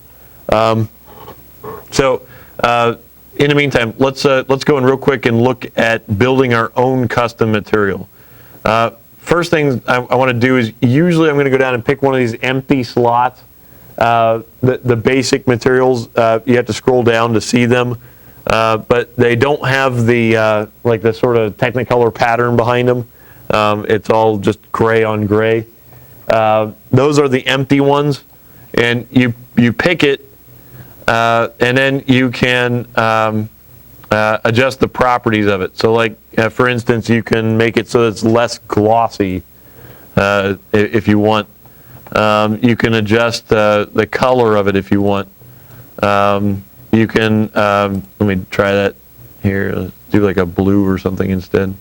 In the meantime, let's go in real quick and look at building our own custom material. First thing I want to do is usually I'm going to go down and pick one of these empty slots. The basic materials, you have to scroll down to see them, but they don't have the like the sort of Technicolor pattern behind them. It's all just gray on gray. Those are the empty ones, and you pick it, and then you can adjust the properties of it. So like, for instance, you can make it so it's less glossy if you want. You can adjust the color of it if you want. You can, let me try that here. Let's do like a blue or something instead.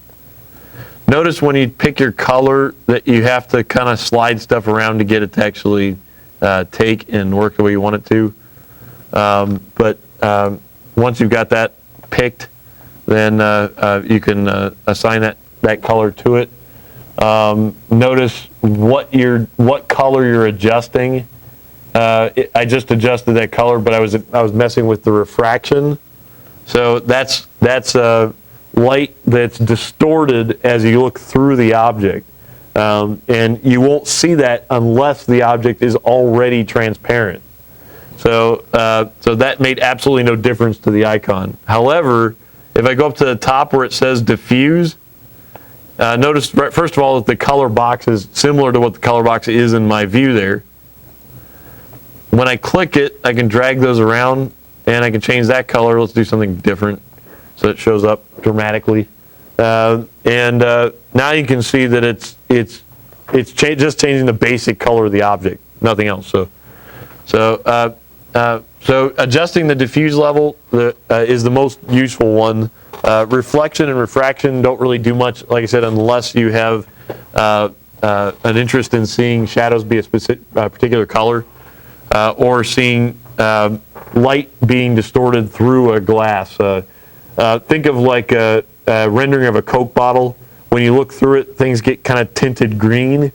Notice when you pick your color that you have to kind of slide stuff around to get it to actually take and work the way you want it to. But once you've got that picked, then you can assign that color to it. Notice what color you're adjusting. I just adjusted that color, but I was messing with the refraction. So that's light that's distorted as you look through the object, and you won't see that unless the object is already transparent. So that made absolutely no difference to the icon. However, if I go up to the top where it says diffuse, notice first of all that the color box is similar to what the color box is in my view there. When I click it, I can drag those around and I can change that color. Let's do something different so it shows up dramatically. Now you can see that it's just changing the basic color of the object, nothing else. So adjusting the diffuse level is the most useful one. Reflection and refraction don't really do much, like I said, unless you have an interest in seeing shadows be a particular color, or seeing light being distorted through a glass. Think of like a rendering of a Coke bottle. When you look through it, things get kind of tinted green.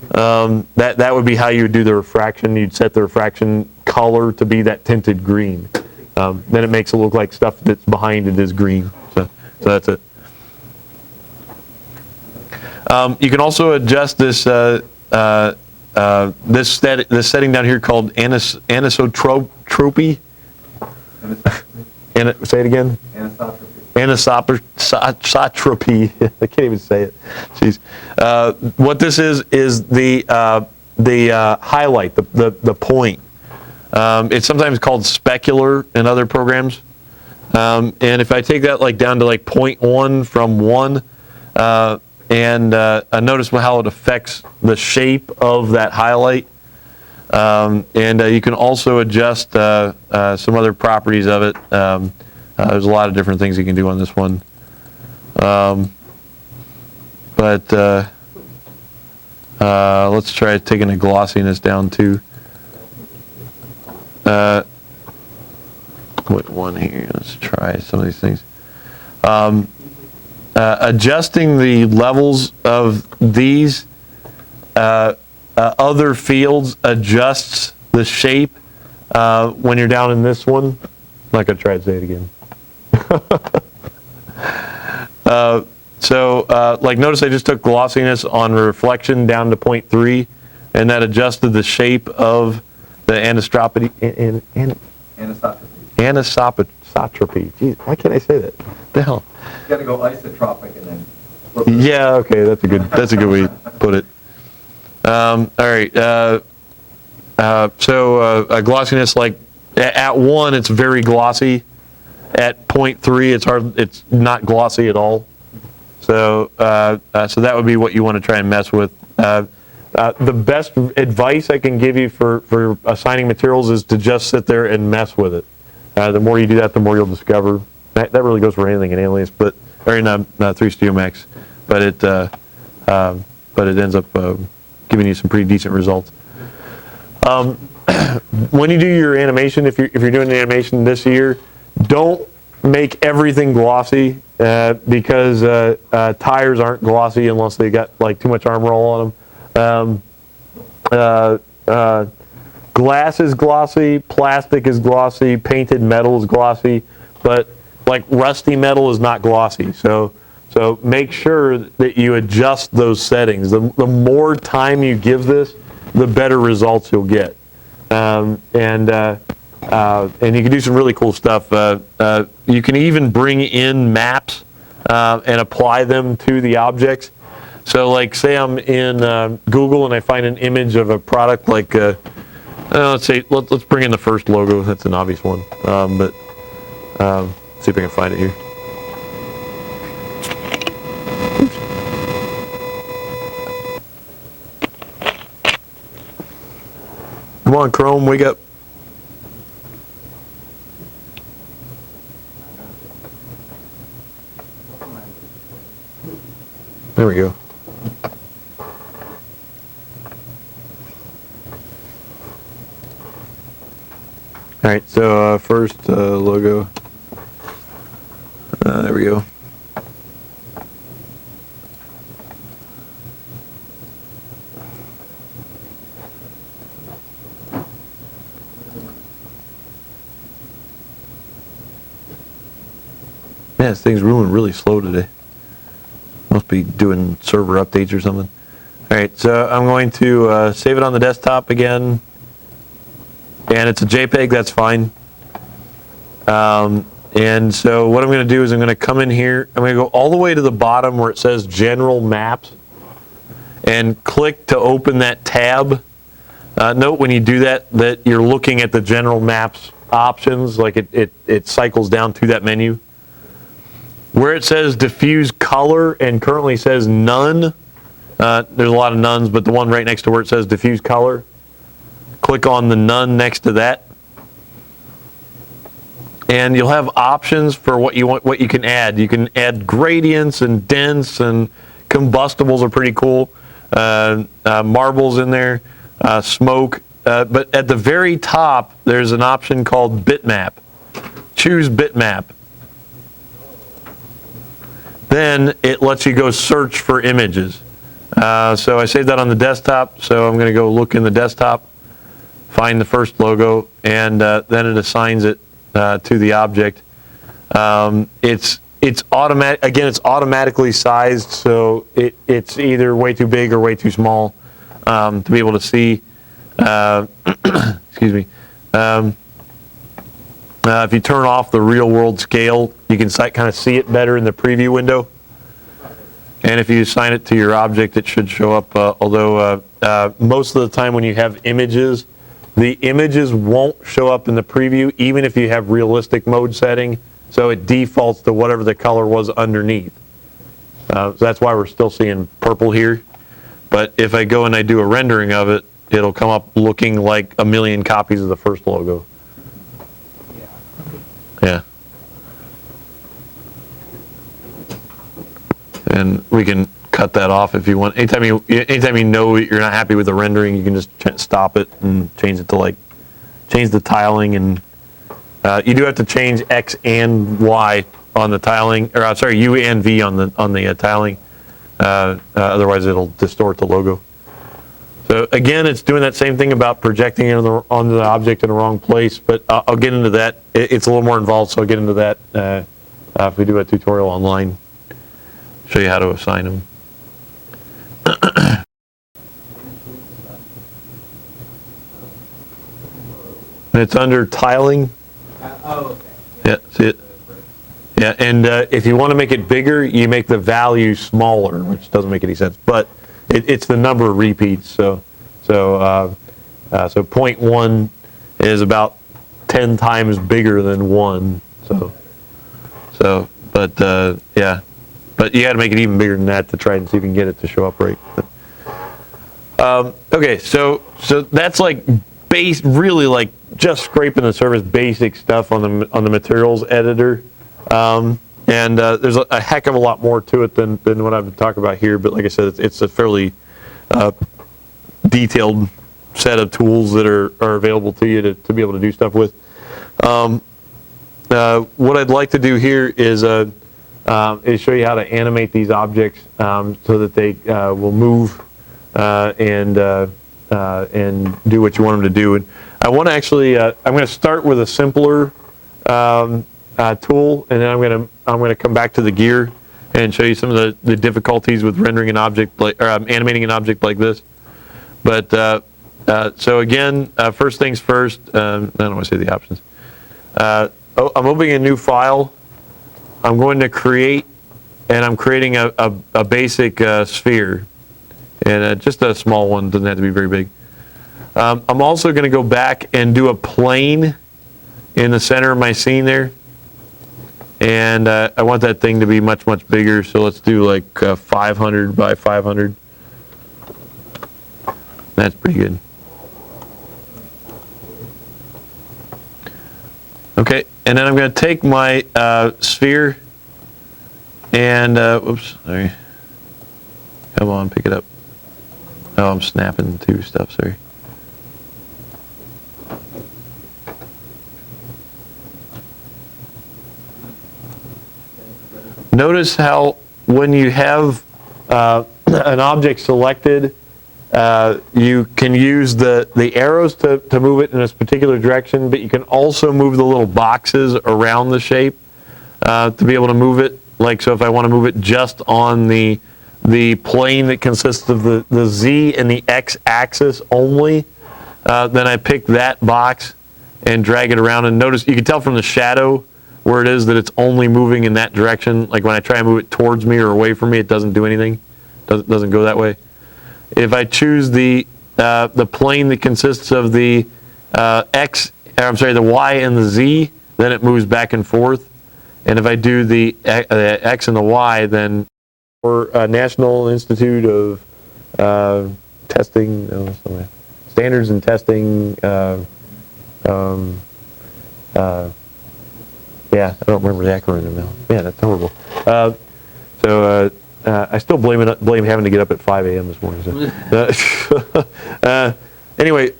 That would be how you would do the refraction. You'd set the refraction color to be that tinted green. Then it makes it look like stuff that's behind it is green. So that's it. You can also adjust this this setting down here called anisotropy. Say it again. Anisotropy. I can't even say it. Jeez. What this is the highlight, the point. It's sometimes called specular in other programs. And if I take that like down to like 0.1 from 1, notice how it affects the shape of that highlight. You can also adjust some other properties of it. There's a lot of different things you can do on this one. Let's try taking the glossiness down too. What one here? Let's try some of these things. Adjusting the levels of these other fields adjusts the shape when you're down in this one. I'm not going to try to say it again. Like notice I just took glossiness on reflection down to 0.3, and that adjusted the shape of the anisotropy. Anisotropy. Jeez, why can't I say that? The hell. You gotta go isotropic and then. Yeah. Okay. That's a good way to put it. All right. Glossiness, like at 1, it's very glossy. At 0.3, it's not glossy at all. So that would be what you want to try and mess with. The best advice I can give you for assigning materials is to just sit there and mess with it. The more you do that, the more you'll discover. That really goes for anything in Alias, or in 3Studio Max. But it ends up giving you some pretty decent results. When you do your animation, if you're doing an animation this year, don't make everything glossy because tires aren't glossy unless they got like too much armor all on them. Glass is glossy, plastic is glossy, painted metal is glossy, but like rusty metal is not glossy. So make sure that you adjust those settings. The more time you give this, the better results you'll get. And you can do some really cool stuff. You can even bring in maps and apply them to the objects. So like say I'm in Google and I find an image of a product like, let's bring in the FIRST logo. That's an obvious one. See if I can find it here. Oops. Come on, Chrome, wake up. There we go. All right, so FIRST logo. There we go. Yeah, this thing's moving really slow today. Must be doing server updates or something. All right, so I'm going to save it on the desktop again. And it's a JPEG, that's fine. And so what I'm going to do is I'm going to come in here. I'm going to go all the way to the bottom where it says General Maps and click to open that tab. Note when you do that you're looking at the General Maps options, like it cycles down to that menu. Where it says diffuse color and currently says none, there's a lot of nones, but the one right next to where it says diffuse color, click on the none next to that. And you'll have options for what you want, what you can add. You can add gradients and dents, and combustibles are pretty cool. Marbles in there, smoke. But at the very top, there's an option called bitmap. Choose bitmap. Then it lets you go search for images. So I saved that on the desktop, so I'm going to go look in the desktop, find the FIRST logo, and then it assigns it to the object. It's automatic. Again, it's automatically sized, so it's either way too big or way too small to be able to see. Excuse me. If you turn off the real world scale, you can kind of see it better in the preview window. And if you assign it to your object, it should show up. Although most of the time when you have images, the images won't show up in the preview, even if you have realistic mode setting. So it defaults to whatever the color was underneath. So that's why we're still seeing purple here. But if I go and I do a rendering of it, it'll come up looking like a million copies of the FIRST logo. Yeah. And we can cut that off if you want. Anytime you know you're not happy with the rendering, you can just stop it and change it to change the tiling, and you do have to change X and Y on the tiling, or sorry, U and V on the tiling. Otherwise, it'll distort the logo. So again, it's doing that same thing about projecting it on the object in the wrong place, but I'll get into that. It's a little more involved, so I'll get into that if we do a tutorial online. Show you how to assign them. And it's under tiling. Oh, okay. Yeah, see it? Yeah, and if you want to make it bigger, you make the value smaller, which doesn't make any sense. But it's the number of repeats. So 0.1 is about 10 times bigger than 1. Yeah, but you got to make it even bigger than that to try and see if you can get it to show up right. Okay, so that's like really like just scraping the surface, basic stuff on the materials editor. There's a heck of a lot more to it than what I've been talking about here. But like I said, it's a fairly detailed set of tools that are available to you to be able to do stuff with. What I'd like to do here is show you how to animate these objects so that they will move and do what you want them to do. And I want to actually, I'm going to start with a simpler tool, and then I'm going to come back to the gear and show you some of the difficulties with rendering an object animating an object like this. But so again, first things first. I don't want to say the options. I'm opening a new file. I'm going to create, and I'm creating a basic sphere, and just a small one. Doesn't have to be very big. I'm also going to go back and do a plane in the center of my scene there. And I want that thing to be much, much bigger. So let's do like 500 by 500. That's pretty good. Okay, and then I'm going to take my sphere and, whoops, sorry. Come on, pick it up. Oh, I'm snapping to stuff, sorry. Notice how when you have an object selected, you can use the arrows to move it in this particular direction, but you can also move the little boxes around the shape to be able to move it. Like, so if I want to move it just on the plane that consists of the Z and the X axis only, then I pick that box and drag it around. And notice, you can tell from the shadow where it is that it's only moving in that direction. Like when I try and move it towards me or away from me, it doesn't do anything. Doesn't go that way. If I choose the plane that consists of the the Y and the Z, then it moves back and forth. And if I do the X and the Y, then for National Institute of Testing, Standards and Testing, yeah, I don't remember the acronym now. Yeah, that's horrible. I still blame having to get up at 5 a.m. this morning. So. Anyway,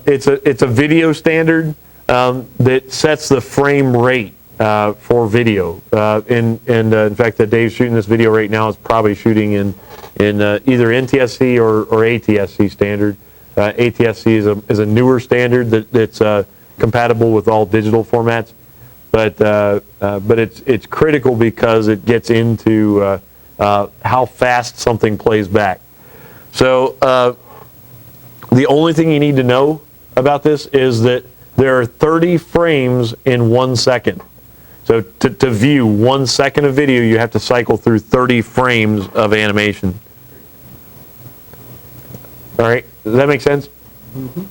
it's a video standard that sets the frame rate for video. In fact, Dave's shooting this video right now is probably shooting in either NTSC or ATSC standard. ATSC is a newer standard that's compatible with all digital formats. But it's critical because it gets into how fast something plays back. So the only thing you need to know about this is that there are 30 frames in 1 second. So to view 1 second of video, you have to cycle through 30 frames of animation. All right, does that make sense? Mm-hmm.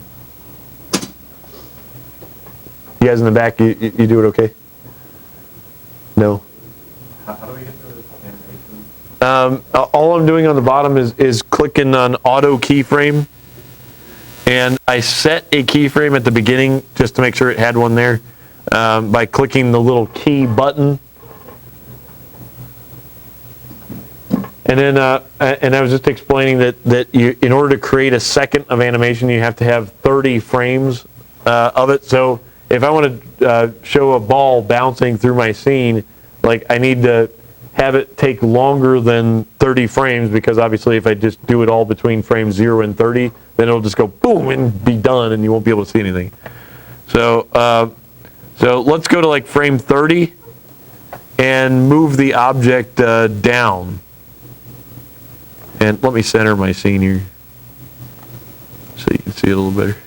You guys in the back, you do it okay? No? How do we get to this All I'm doing on the bottom is clicking on auto keyframe, and I set a keyframe at the beginning just to make sure it had one there by clicking the little key button. And then and I was just explaining that you, in order to create a second of animation, you have to have 30 frames of it. So if I want to show a ball bouncing through my scene, like I need to have it take longer than 30 frames, because obviously if I just do it all between frames 0 and 30, then it'll just go boom and be done, and you won't be able to see anything. So so let's go to like frame 30 and move the object down. And let me center my scene here so you can see it a little better.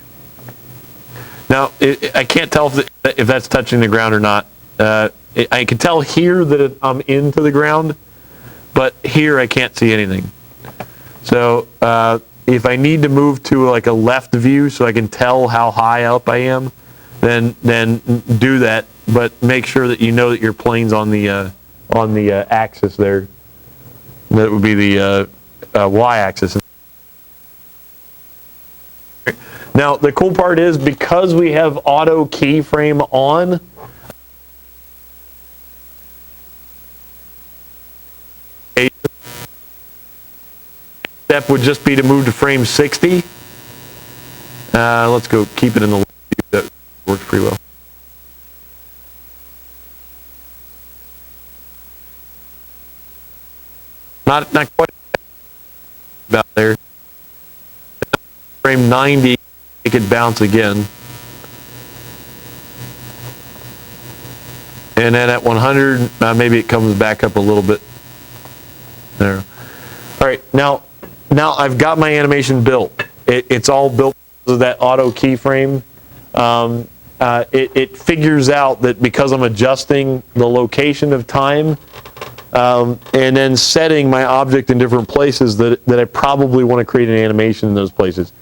Now, I can't tell if that's touching the ground or not. I can tell here that I'm into the ground, but here I can't see anything. So if I need to move to like a left view so I can tell how high up I am, then do that. But make sure that you know that your plane's on the axis there. That would be the y-axis. Now the cool part is, because we have auto keyframe on, step would just be to move to frame 60. Let's go keep it in the left view. That works pretty well. Not quite about there. Frame 90, it could bounce again. And then at 100, maybe it comes back up a little bit. There. All right, now I've got my animation built. It's all built with that auto keyframe. It figures out that because I'm adjusting the location of time, and then setting my object in different places, that I probably want to create an animation in those places.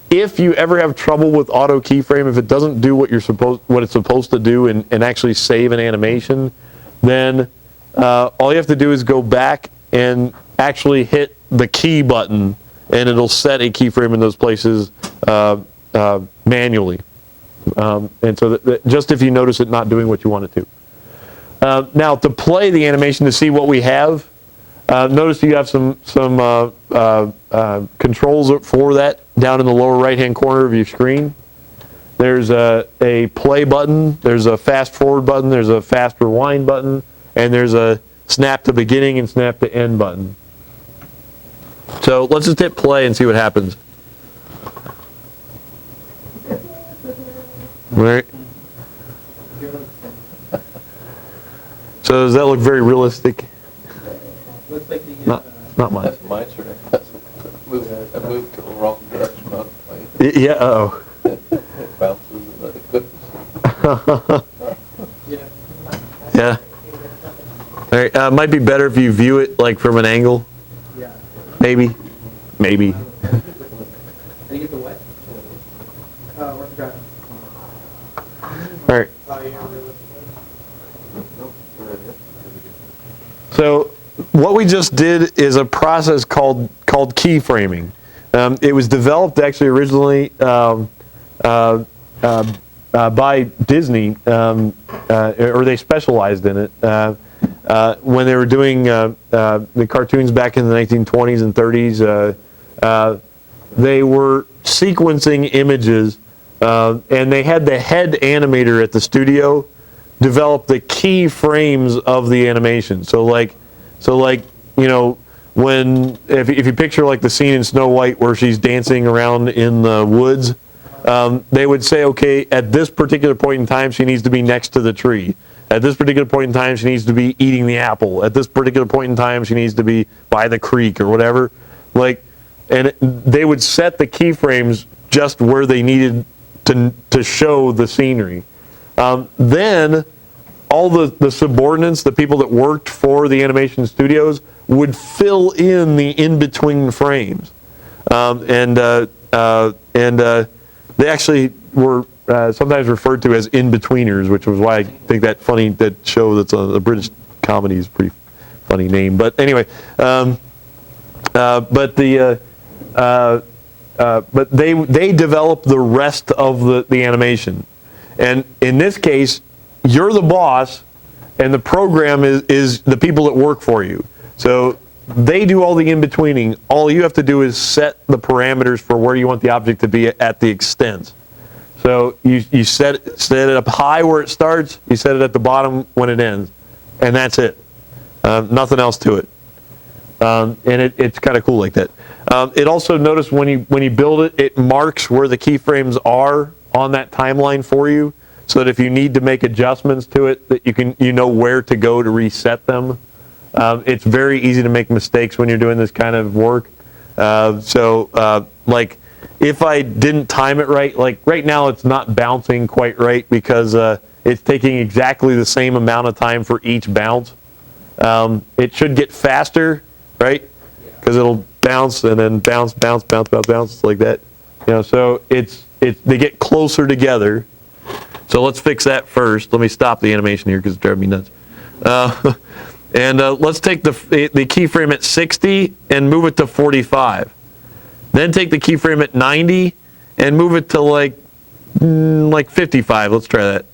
If you ever have trouble with auto keyframe, if it doesn't do what it's supposed to do and actually save an animation, then all you have to do is go back and actually hit the key button, and it'll set a keyframe in those places manually. And so just if you notice it not doing what you want it to. Now to play the animation to see what we have, notice you have some controls for that down in the lower right hand corner of your screen. There's a play button, there's a fast forward button, there's a fast rewind button, and there's a snap to beginning and snap to end button. So let's just hit play and see what happens. All right. So does that look very realistic? Looks like the, Not much. That's my turn. I moved to the wrong direction on the plane. Yeah, uh-oh. It bounces and let it go. Yeah. All right, might be better if you view it like from an angle. yeah. Maybe. Did you get the what? Where's the ground? All right. Oh, yeah, really. So what we just did is a process called keyframing. It was developed actually originally by Disney, or they specialized in it when they were doing the cartoons back in the 1920s and 30s. They were sequencing images, and they had the head animator at the studio develop the key frames of the animation. So like you know, when if you picture like the scene in Snow White where she's dancing around in the woods, they would say, okay, at this particular point in time, she needs to be next to the tree. At this particular point in time, she needs to be eating the apple. At this particular point in time, she needs to be by the creek or whatever. Like, and they would set the keyframes just where they needed to show the scenery. Then all the subordinates, the people that worked for the animation studios, would fill in the in-between frames. They actually were sometimes referred to as in-betweeners, which was why I think that show that's on the British comedy is pretty funny name, but anyway, but they develop the rest of the animation. And in this case, you're the boss, and the program is the people that work for you. So they do all the in-betweening. All you have to do is set the parameters for where you want the object to be at the extents. So you set it up high where it starts, you set it at the bottom when it ends, and that's it. Nothing else to it. And it's kind of cool like that. It also, notice when you build it, it marks where the keyframes are on that timeline for you, so that if you need to make adjustments to it, that you know where to go to reset them. It's very easy to make mistakes when you're doing this kind of work. Like if I didn't time it right, like right now it's not bouncing quite right because it's taking exactly the same amount of time for each bounce. It should get faster, right? Because it'll bounce and then bounce, bounce, bounce, bounce, bounce, like that. You know, so they get closer together. So let's fix that first. Let me stop the animation here because it's driving me nuts. Let's take the keyframe at 60 and move it to 45. Then take the keyframe at 90 and move it to like 55. Let's try that.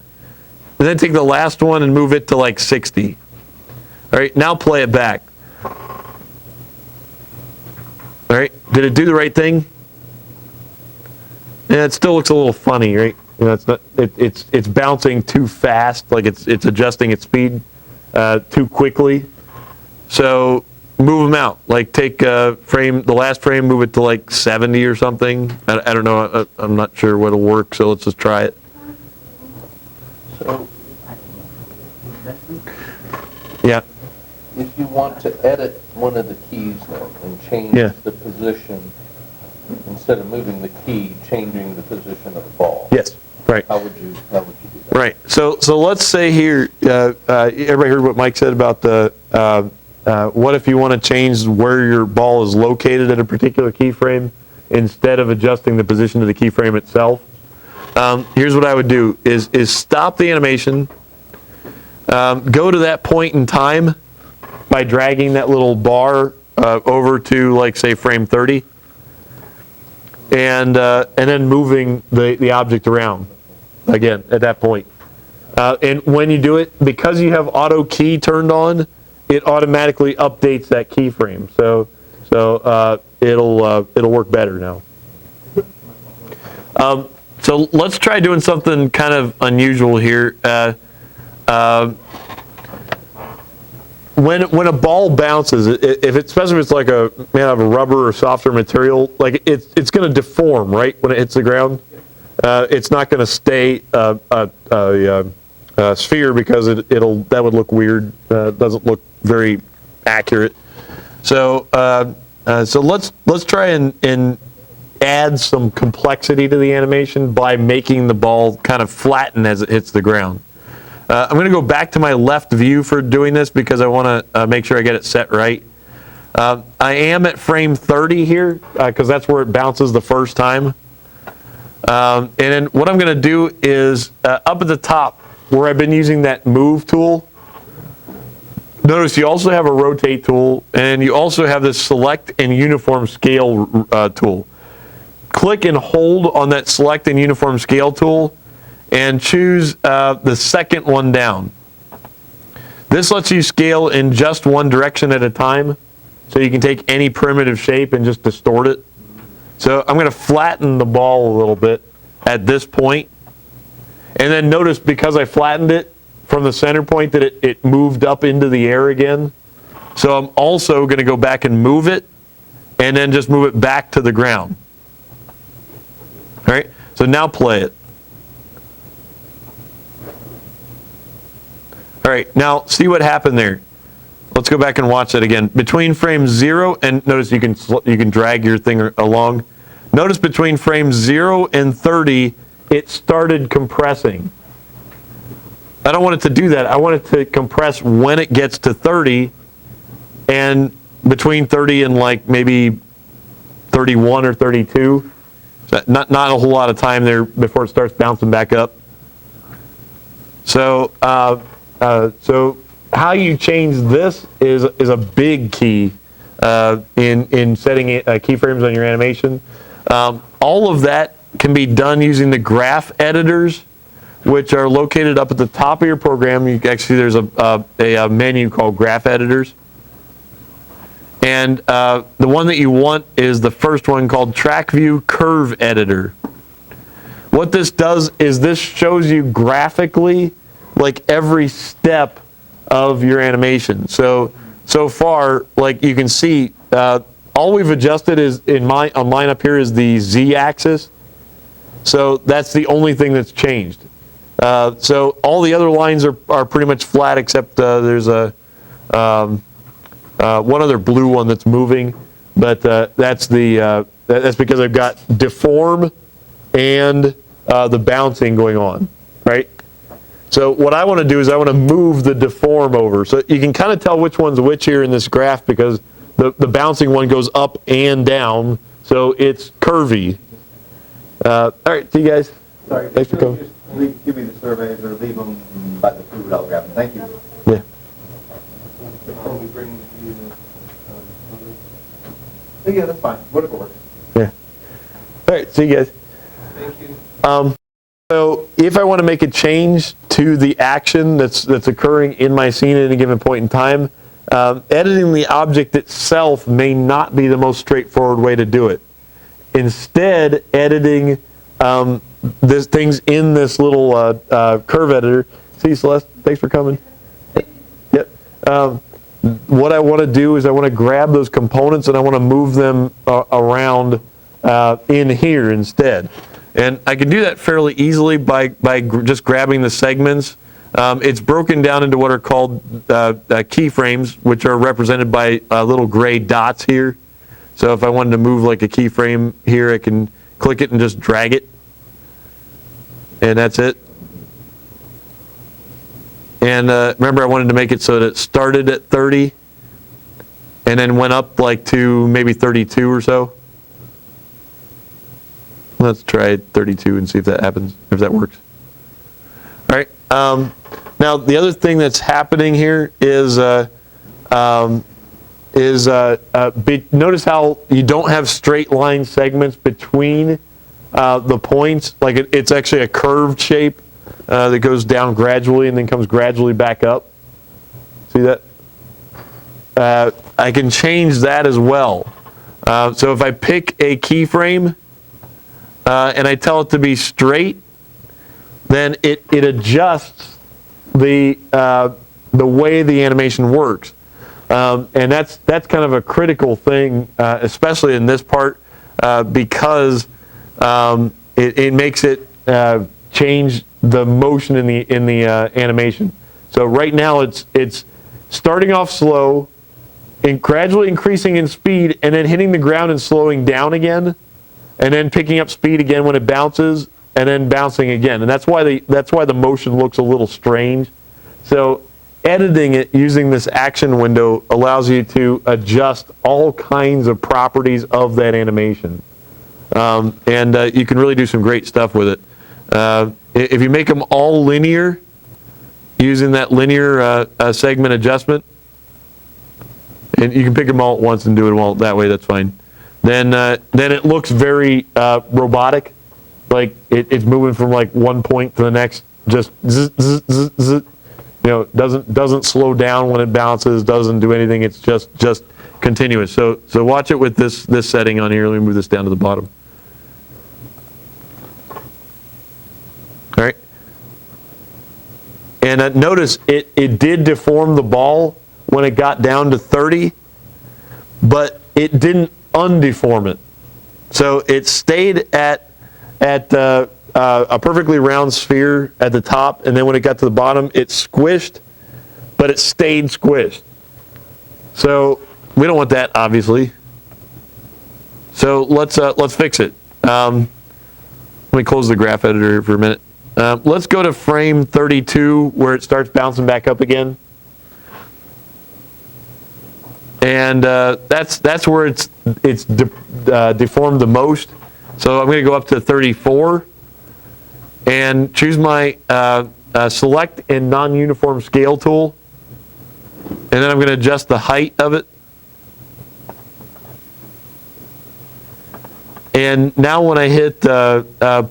And then take the last one and move it to like 60. All right, now play it back. All right, did it do the right thing? Yeah, it still looks a little funny, right? You know, it's not. It's bouncing too fast, like it's adjusting its speed too quickly. So move them out. Like take the last frame, move it to like 70 or something. I don't know. I'm not sure what'll work. So let's just try it. So, Yeah. if you want to edit one of the keys though, and change Yeah. the position, instead of moving the key, changing the position of the ball. Yes. Right. How would you do that? Right. So let's say here, everybody heard what Mike said about the. What if you want to change where your ball is located at a particular keyframe instead of adjusting the position of the keyframe itself? Here's what I would do: is stop the animation, go to that point in time by dragging that little bar over to, like, say, frame 30, and then moving the object around again at that point. And when you do it, because you have auto key turned on, it automatically updates that keyframe. So it'll work better now. So let's try doing something kind of unusual here. When a ball bounces, especially if it's like made out of a rubber or softer material, like it's going to deform, right, when it hits the ground. It's not going to stay a sphere because that would look weird. Doesn't look very accurate. So let's try and add some complexity to the animation by making the ball kind of flatten as it hits the ground. I'm going to go back to my left view for doing this because I want to make sure I get it set right. I am at frame 30 here because that's where it bounces the first time. And then what I'm going to do is up at the top where I've been using that move tool, notice you also have a rotate tool and you also have this select and uniform scale tool. Click and hold on that select and uniform scale tool and choose the second one down. This lets you scale in just one direction at a time, so you can take any primitive shape and just distort it. So I'm going to flatten the ball a little bit at this point. And then notice, because I flattened it from the center point, that it moved up into the air again. So I'm also going to go back and move it, and then just move it back to the ground. All right, so now play it. All right, now see what happened there. Let's go back and watch that again. Between frame 0 and notice you can drag your thing along. Notice between frame 0 and 30, it started compressing. I don't want it to do that. I want it to compress when it gets to 30, and between 30 and like maybe 31 or 32. So not a whole lot of time there before it starts bouncing back up. So how you change this is a big key in setting keyframes on your animation. All of that can be done using the graph editors, which are located up at the top of your program. You can actually, there's a menu called graph editors. And the one that you want is the first one called Track View Curve Editor. What this does is this shows you graphically like every step of your animation. So far, like you can see, all we've adjusted is on mine up here is the Z-axis. So that's the only thing that's changed. So all the other lines are pretty much flat, except there's a one other blue one that's moving, but that's because I've got deform and the bouncing going on, right? So what I want to do is I want to move the deform over. So you can kind of tell which one's which here in this graph because the bouncing one goes up and down, so it's curvy. All right, see you guys. Sorry, Thanks for coming. just give me the surveys or leave them by the food, I'll grab them. Thank you. Yeah. Can we bring you, Oh, yeah, that's fine, whatever works. Yeah. All right, see you guys. thank you. So if I want to make a change to the action that's occurring in my scene at any given point in time, editing the object itself may not be the most straightforward way to do it. Instead, editing things in this little curve editor. See, Celeste, thanks for coming. Yep. What I want to do is I want to grab those components and I want to move them around in here instead. And I can do that fairly easily by just grabbing the segments. It's broken down into what are called keyframes, which are represented by little gray dots here. So if I wanted to move like a keyframe here, I can click it and just drag it. And that's it. And remember, I wanted to make it so that it started at 30 and then went up like to maybe 32 or so. Let's try 32 and see if that happens, if that works. All right. Now, the other thing that's happening here is notice how you don't have straight line segments between the points. Like it's actually a curved shape that goes down gradually and then comes gradually back up. See that? I can change that as well. So if I pick a keyframe and I tell it to be straight, then it adjusts the way the animation works. And that's kind of a critical thing, especially in this part, because it makes it change the motion in the animation. So right now it's starting off slow, and gradually increasing in speed, and then hitting the ground and slowing down again, and then picking up speed again when it bounces, and then bouncing again. And that's why the motion looks a little strange. So editing it using this action window allows you to adjust all kinds of properties of that animation. And you can really do some great stuff with it. If you make them all linear, using that linear segment adjustment, and you can pick them all at once and do it all that way, that's fine. Then it looks very robotic, like it's moving from like one point to the next, just zzz, zzz, zzz, zzz. You know, doesn't slow down when it bounces, doesn't do anything. It's just continuous. So watch it with this setting on here. Let me move this down to the bottom. All right. And notice it did deform the ball when it got down to 30, but it didn't undeform it. So it stayed at a perfectly round sphere at the top, and then when it got to the bottom, it squished, but it stayed squished. So we don't want that, obviously. So let's fix it. Let me close the graph editor for a minute. Let's go to frame 32 where it starts bouncing back up again. And that's where it's deformed the most. So I'm going to go up to 34 and choose my select and non-uniform scale tool. And then I'm going to adjust the height of it. And now when I hit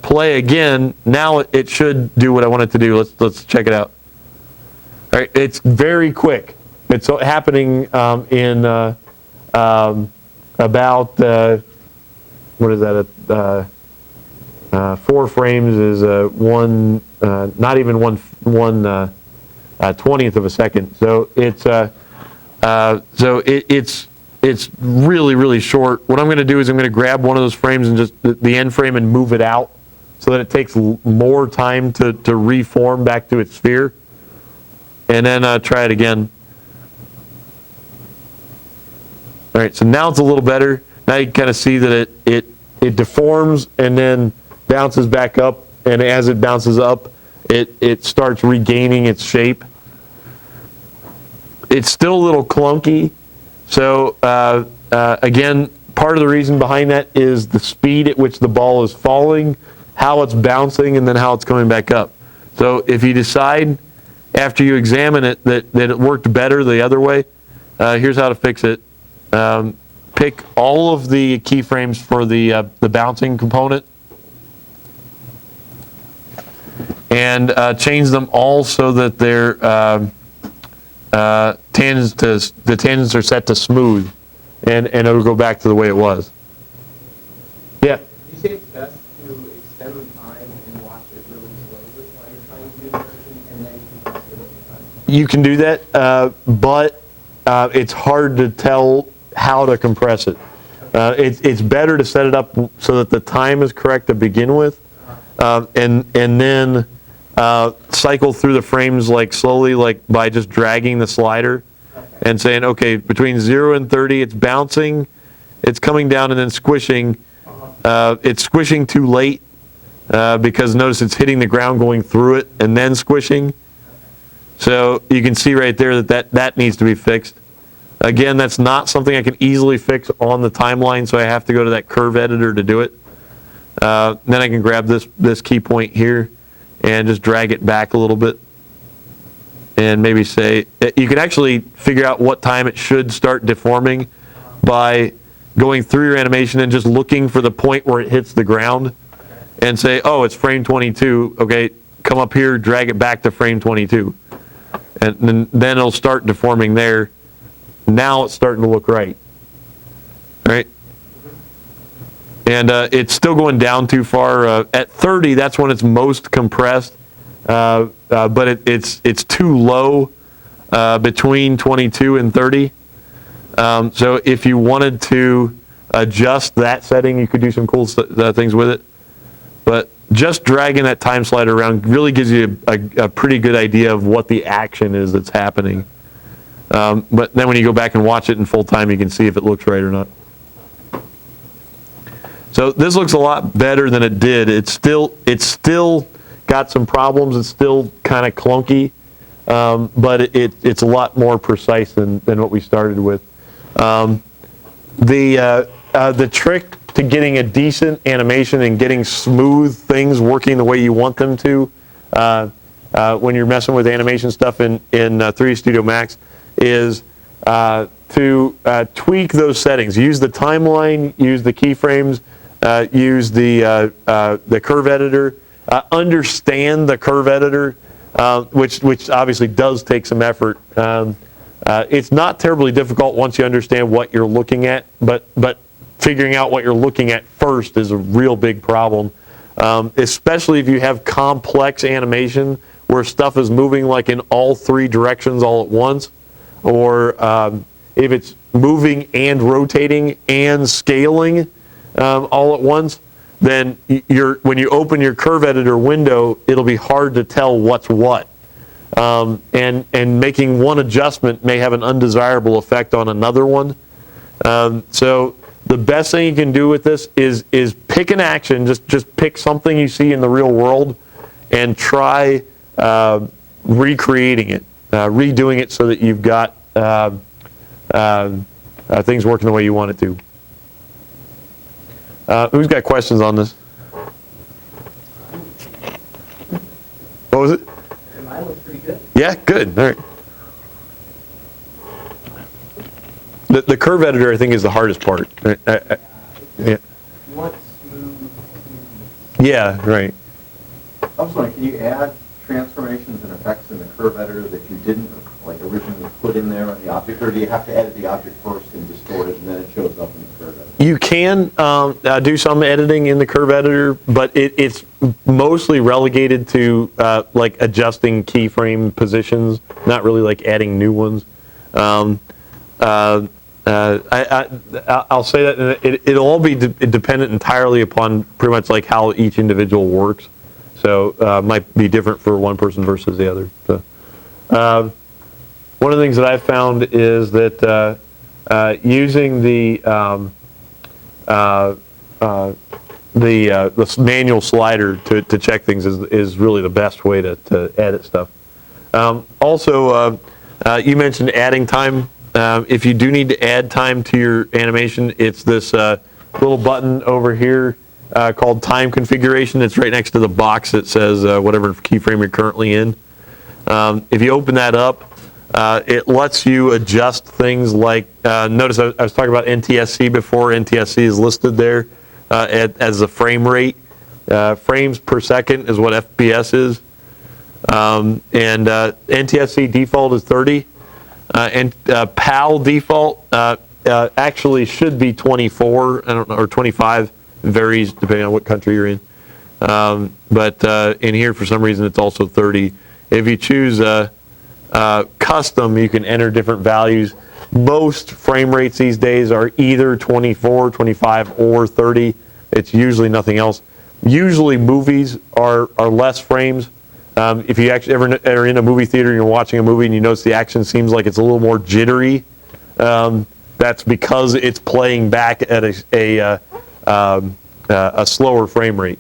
play again, now it should do what I want it to do. Let's check it out. All right, it's very quick. It's happening in about, what is that, 4 frames is not even one 20th of a second. So it's really, really short. What I'm going to do is I'm going to grab one of those frames and just the end frame and move it out so that it takes more time to reform back to its sphere. And then try it again. All right, so now it's a little better. Now you can kind of see that it deforms and then bounces back up. And as it bounces up, it starts regaining its shape. It's still a little clunky. So again, part of the reason behind that is the speed at which the ball is falling, how it's bouncing, and then how it's coming back up. So if you decide after you examine it that it worked better the other way, here's how to fix it. Pick all of the keyframes for the bouncing component and change them all so that their the tangents are set to smooth, and it'll go back to the way it was. Yeah. Did you say it's best to extend the time and watch it really slowly while you're trying to do the motion, and then compress it over time? You can do that, but it's hard to tell how to compress it. It's better to set it up so that the time is correct to begin with, and then cycle through the frames like slowly, like by just dragging the slider and saying, okay, between 0 and 30, it's bouncing, it's coming down and then squishing. It's squishing too late because notice it's hitting the ground going through it and then squishing. So you can see right there that needs to be fixed. Again, that's not something I can easily fix on the timeline, so I have to go to that curve editor to do it. Then I can grab this key point here and just drag it back a little bit. And maybe say, you can actually figure out what time it should start deforming by going through your animation and just looking for the point where it hits the ground and say, oh, it's frame 22. Okay, come up here, drag it back to frame 22. And then it'll start deforming there. Now it's starting to look right. All right? And it's still going down too far. At 30, that's when it's most compressed. But it's too low between 22 and 30. So if you wanted to adjust that setting, you could do some cool things with it. But just dragging that time slider around really gives you a pretty good idea of what the action is that's happening. But then when you go back and watch it in full time, you can see if it looks right or not. So this looks a lot better than it did. It's still got some problems. It's still kind of clunky, but it's a lot more precise than what we started with. The trick to getting a decent animation and getting smooth things working the way you want them to when you're messing with animation stuff in 3DStudio Max is to tweak those settings. Use the timeline, use the keyframes, use the curve editor, understand the curve editor, which obviously does take some effort. It's not terribly difficult once you understand what you're looking at, but figuring out what you're looking at first is a real big problem, especially if you have complex animation where stuff is moving like in all 3 directions all at once, or if it's moving and rotating and scaling all at once, then when you open your curve editor window, it'll be hard to tell what's what. And making one adjustment may have an undesirable effect on another one. So the best thing you can do with this is pick an action, just pick something you see in the real world and try recreating it, redoing it so that you've got things working the way you want it to. Who's got questions on this? What was it? Mine looks pretty good. Yeah, good. All right. The curve editor, I think, is the hardest part. Yeah. You want smooth. Yeah, right. I was wondering, can you add transformations and effects in the curve editor that you didn't like originally put in there on the object, or do you have to edit the object first and distort it and then it shows up in the curve editor? You can do some editing in the curve editor, but it's mostly relegated to like adjusting keyframe positions, not really like adding new ones. I'll say that it'll all be dependent entirely upon pretty much like how each individual works. So might be different for one person versus the other. So, one of the things that I've found is that using the manual slider to check things is really the best way to edit stuff. Also, you mentioned adding time. If you do need to add time to your animation, it's this little button over here called time configuration. It's right next to the box that says whatever keyframe you're currently in. If you open that up, it lets you adjust things like, notice I was talking about NTSC before. NTSC is listed there as a frame rate. Frames per second is what FPS is. And NTSC default is 30. And PAL default actually should be 24, I don't know, or 25. Varies depending on what country you're in. But in here, for some reason, it's also 30. If you choose custom, you can enter different values. Most frame rates these days are either 24, 25, or 30. It's usually nothing else. Usually movies are less frames. If you actually ever are in a movie theater and you're watching a movie and you notice the action seems like it's a little more jittery, that's because it's playing back at a slower frame rate,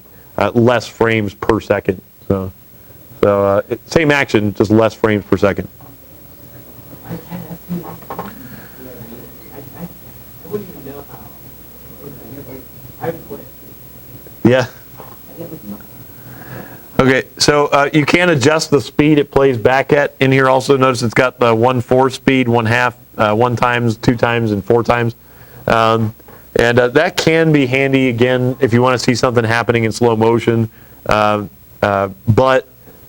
less frames per second. So same action, just less frames per second. I wouldn't even know how. I would quit. Yeah. Okay, so you can adjust the speed it plays back at. In here also, notice it's got the 1/4 speed, 1/2, 1 times, 2 times, and 4 times. And that can be handy, again, if you want to see something happening in slow motion. But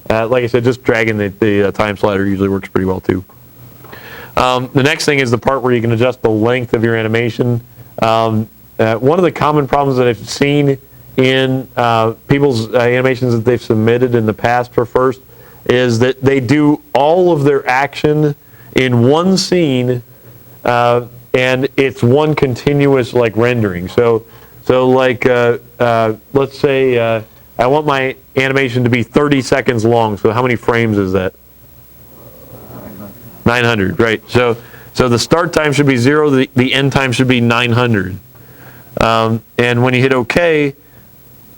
like I said, just dragging the time slider usually works pretty well too. The next thing is the part where you can adjust the length of your animation. One of the common problems that I've seen in people's animations that they've submitted in the past for FIRST is that they do all of their action in one scene, and it's one continuous like rendering. So like let's say I want my animation to be 30 seconds long. So how many frames is that? 900, right? So the start time should be 0. The end time should be 900. And when you hit OK,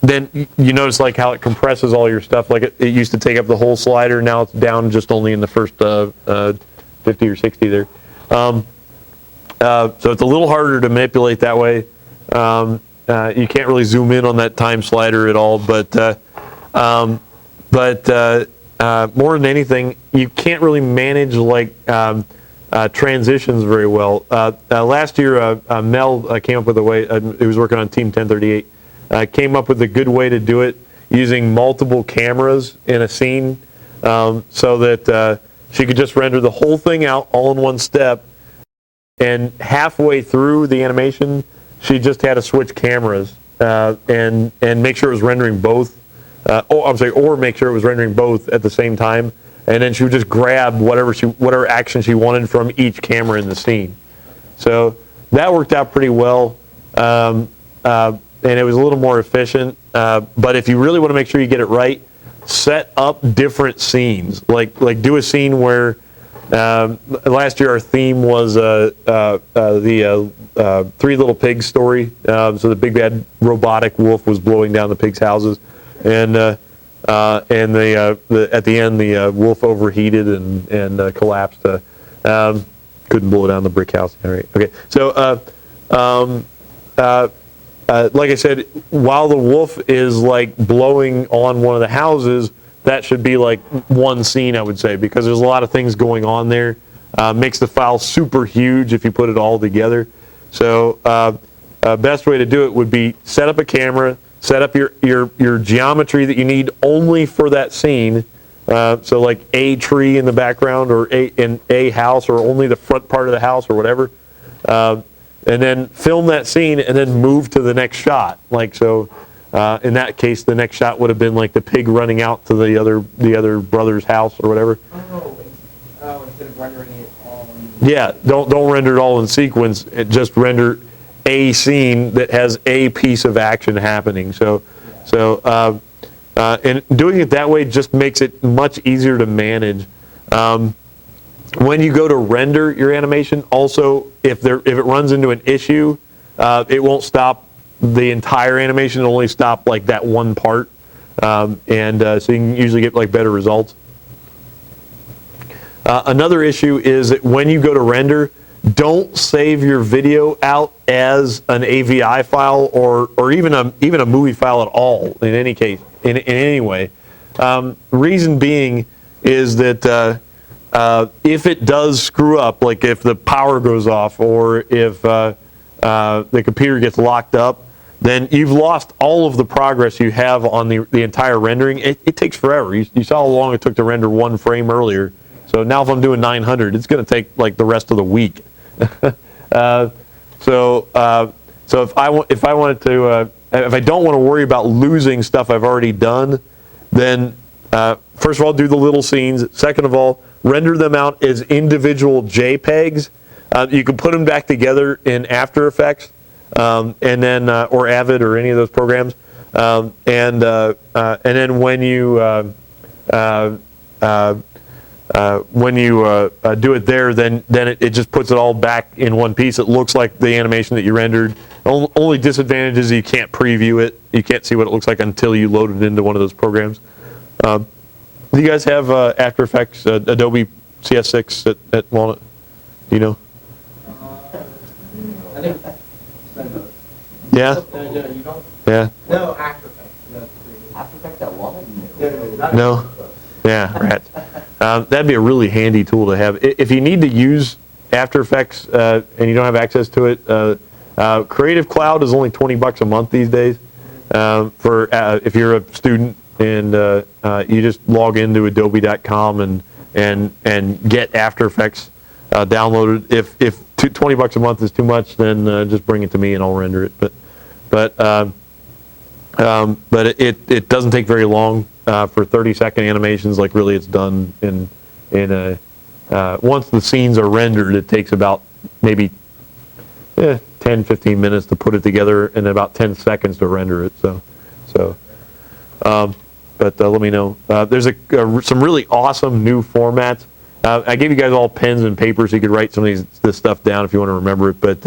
then you notice like how it compresses all your stuff. Like it used to take up the whole slider. Now it's down just only in the first 50 or 60 there. So it's a little harder to manipulate that way. You can't really zoom in on that time slider at all. But more than anything, you can't really manage like transitions very well. Last year, Mel came up with a way. He was working on Team 1038. Came up with a good way to do it using multiple cameras in a scene, so that she could just render the whole thing out all in one step. And halfway through the animation, she just had to switch cameras and make sure it was rendering both. Or make sure it was rendering both at the same time, and then she would just grab whatever action she wanted from each camera in the scene. So that worked out pretty well, and it was a little more efficient. But if you really want to make sure you get it right, set up different scenes. Like do a scene where last year our theme was the Three Little Pigs story. So the big bad robotic wolf was blowing down the pigs' houses. And at the end, the wolf overheated and collapsed. Couldn't blow down the brick house. All right. Okay. So, like I said, while the wolf is like blowing on one of the houses, that should be like one scene, I would say, because there's a lot of things going on there. makes the file super huge if you put it all together. So best way to do it would be set up a camera, set up your geometry that you need only for that scene. So like a tree in the background, or a house, or only the front part of the house, or whatever. And then film that scene and then move to the next shot. Like so, in that case, the next shot would have been like the pig running out to the other brother's house or whatever. Instead of rendering it all. Yeah, don't render it all in sequence. Just render a scene that has a piece of action happening. And doing it that way just makes it much easier to manage. When you go to render your animation, also, if it runs into an issue, it won't stop the entire animation. It'll only stop like that one part, so you can usually get like better results. Another issue is that when you go to render, don't save your video out as an AVI file or even a movie file at all. In any case, in any way. Reason being is that if it does screw up, like if the power goes off or if the computer gets locked up, then you've lost all of the progress you have on the entire rendering. It takes forever. You saw how long it took to render one frame earlier. So now if I'm doing 900, it's going to take like the rest of the week. So if I don't want to worry about losing stuff I've already done, then first of all, do the little scenes. Second of all, render them out as individual JPEGs. You can put them back together in After Effects, and then or Avid or any of those programs. And then when you do it there, then it just puts it all back in one piece. It looks like the animation that you rendered. Only disadvantage is you can't preview it. You can't see what it looks like until you load it into one of those programs. Do you guys have After Effects, Adobe CS6 at Walnut? Do you know? I think. Yeah? You don't? Yeah? No, After Effects. After Effects at Walnut? No? Yeah, rats. That'd be a really handy tool to have. If you need to use After Effects and you don't have access to it, Creative Cloud is only $20 a month these days. If you're a student and you just log into adobe.com and get After Effects downloaded. If $20 a month is too much, then just bring it to me and I'll render it. But it doesn't take very long for 30-second animations. Like really, it's done in once the scenes are rendered, it takes about maybe 10-15 minutes to put it together and about 10 seconds to render it. But let me know. There's some really awesome new formats. I gave you guys all pens and paper so you could write some of this stuff down if you want to remember it. But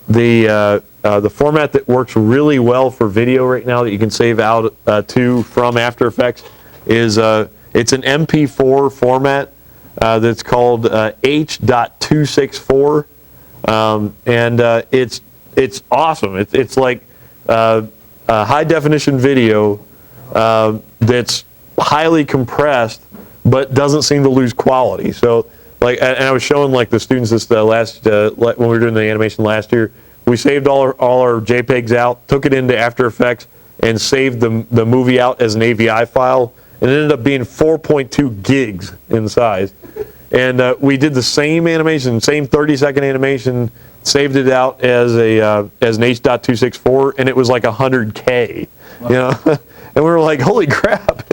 the format that works really well for video right now that you can save out to from After Effects is it's an MP4 format that's called H.264, and it's awesome. It's like high definition video that's highly compressed but doesn't seem to lose quality. So like, and I was showing like the students this when we were doing the animation last year. We saved all our JPEGs out, took it into After Effects, and saved the movie out as an AVI file, and it ended up being 4.2 gigs in size. And we did the same animation, same 30-second animation, saved it out as an H.264, and it was like 100K, you know. And we were like, holy crap!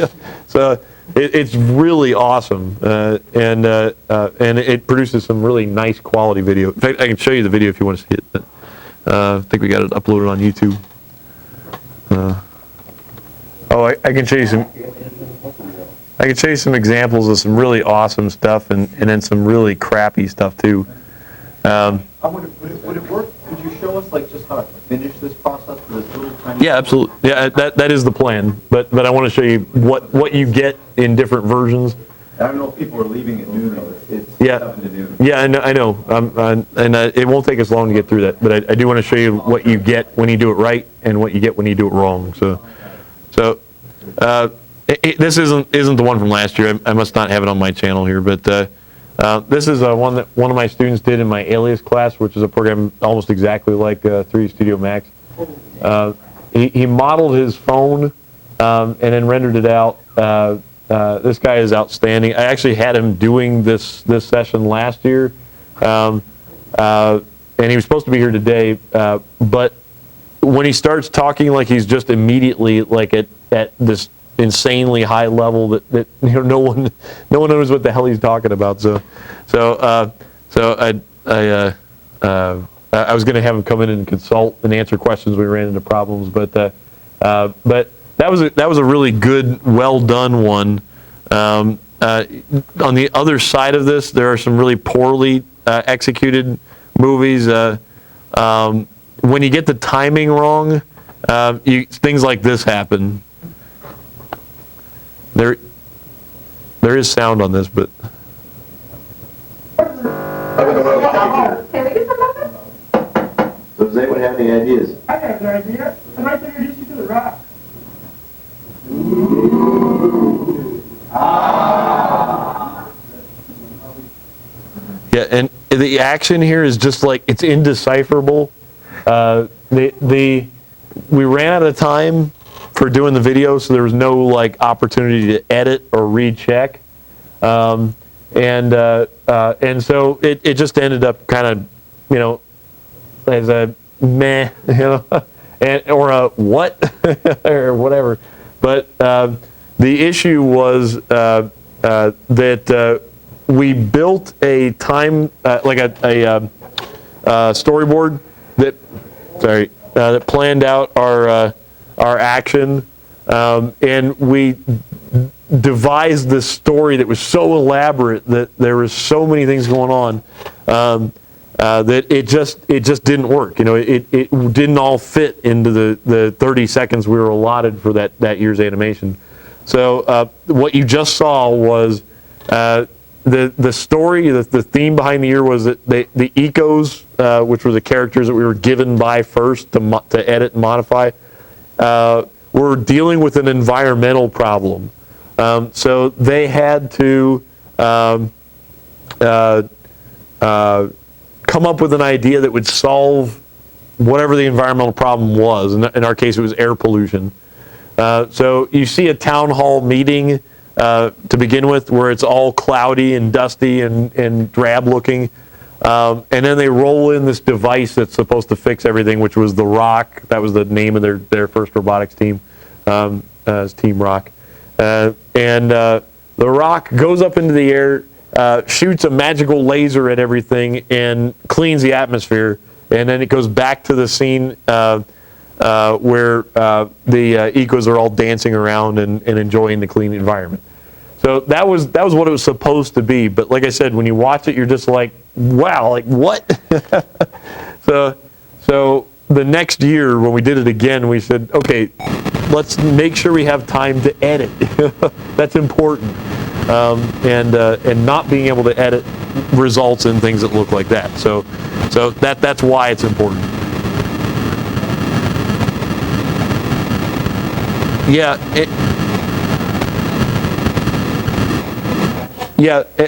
So it's really awesome, and it produces some really nice quality video. In fact, I can show you the video if you want to see it. I think we got it uploaded on YouTube. I can show you some. I can show you some examples of some really awesome stuff, and then some really crappy stuff too. Would it work? Could you show us like just how to finish this process with this little tiny? Yeah, absolutely. Yeah, that is the plan. But I want to show you what you get in different versions. I don't know if people are leaving at noon though. It's Yeah. 7 to noon. Yeah, I know. And it won't take us long to get through that. But I do want to show you what you get when you do it right and what you get when you do it wrong. This isn't the one from last year. I must not have it on my channel here, but this is one that one of my students did in my Alias class, which is a program almost exactly like 3DStudio Max. He modeled his phone and then rendered it out. This guy is outstanding. I actually had him doing this session last year, and he was supposed to be here today, but when he starts talking like he's just immediately like at this insanely high level that no one knows what the hell he's talking about. So I was going to have him come in and consult and answer questions when we ran into problems, but that was a really good, well done one. On the other side of this, there are some really poorly executed movies. When you get the timing wrong, things like this happen. There is sound on this, but So does anyone have any ideas? I have an idea. I'd like to introduce you to the Rock. yeah, and the action here is just like it's indecipherable. We ran out of time for doing the video, so there was no like opportunity to edit or recheck, and so it just ended up kind of, as a meh, or a what or whatever. But the issue was that we built a time like a storyboard that planned out our action, and we devised this story that was so elaborate that there was so many things going on that it just didn't work. It didn't all fit into the 30 seconds we were allotted for that year's animation. So what you just saw was the story, the theme behind the year was that the ecos, which were the characters that we were given by FIRST to edit and modify, were dealing with an environmental problem. So they had to come up with an idea that would solve whatever the environmental problem was. In our case, it was air pollution. So you see a town hall meeting to begin with, where it's all cloudy and dusty and drab looking. And then they roll in this device that's supposed to fix everything, which was the Rock. That was the name of their FIRST Robotics team, as Team Rock. And the Rock goes up into the air, shoots a magical laser at everything, and cleans the atmosphere. And then it goes back to the scene where the ecos are all dancing around and enjoying the clean environment. So that was what it was supposed to be. But like I said, when you watch it, you're just like, wow, like what? So the next year when we did it again, we said, okay, let's make sure we have time to edit. That's important. And not being able to edit results in things that look like that. So that's why it's important. Yeah.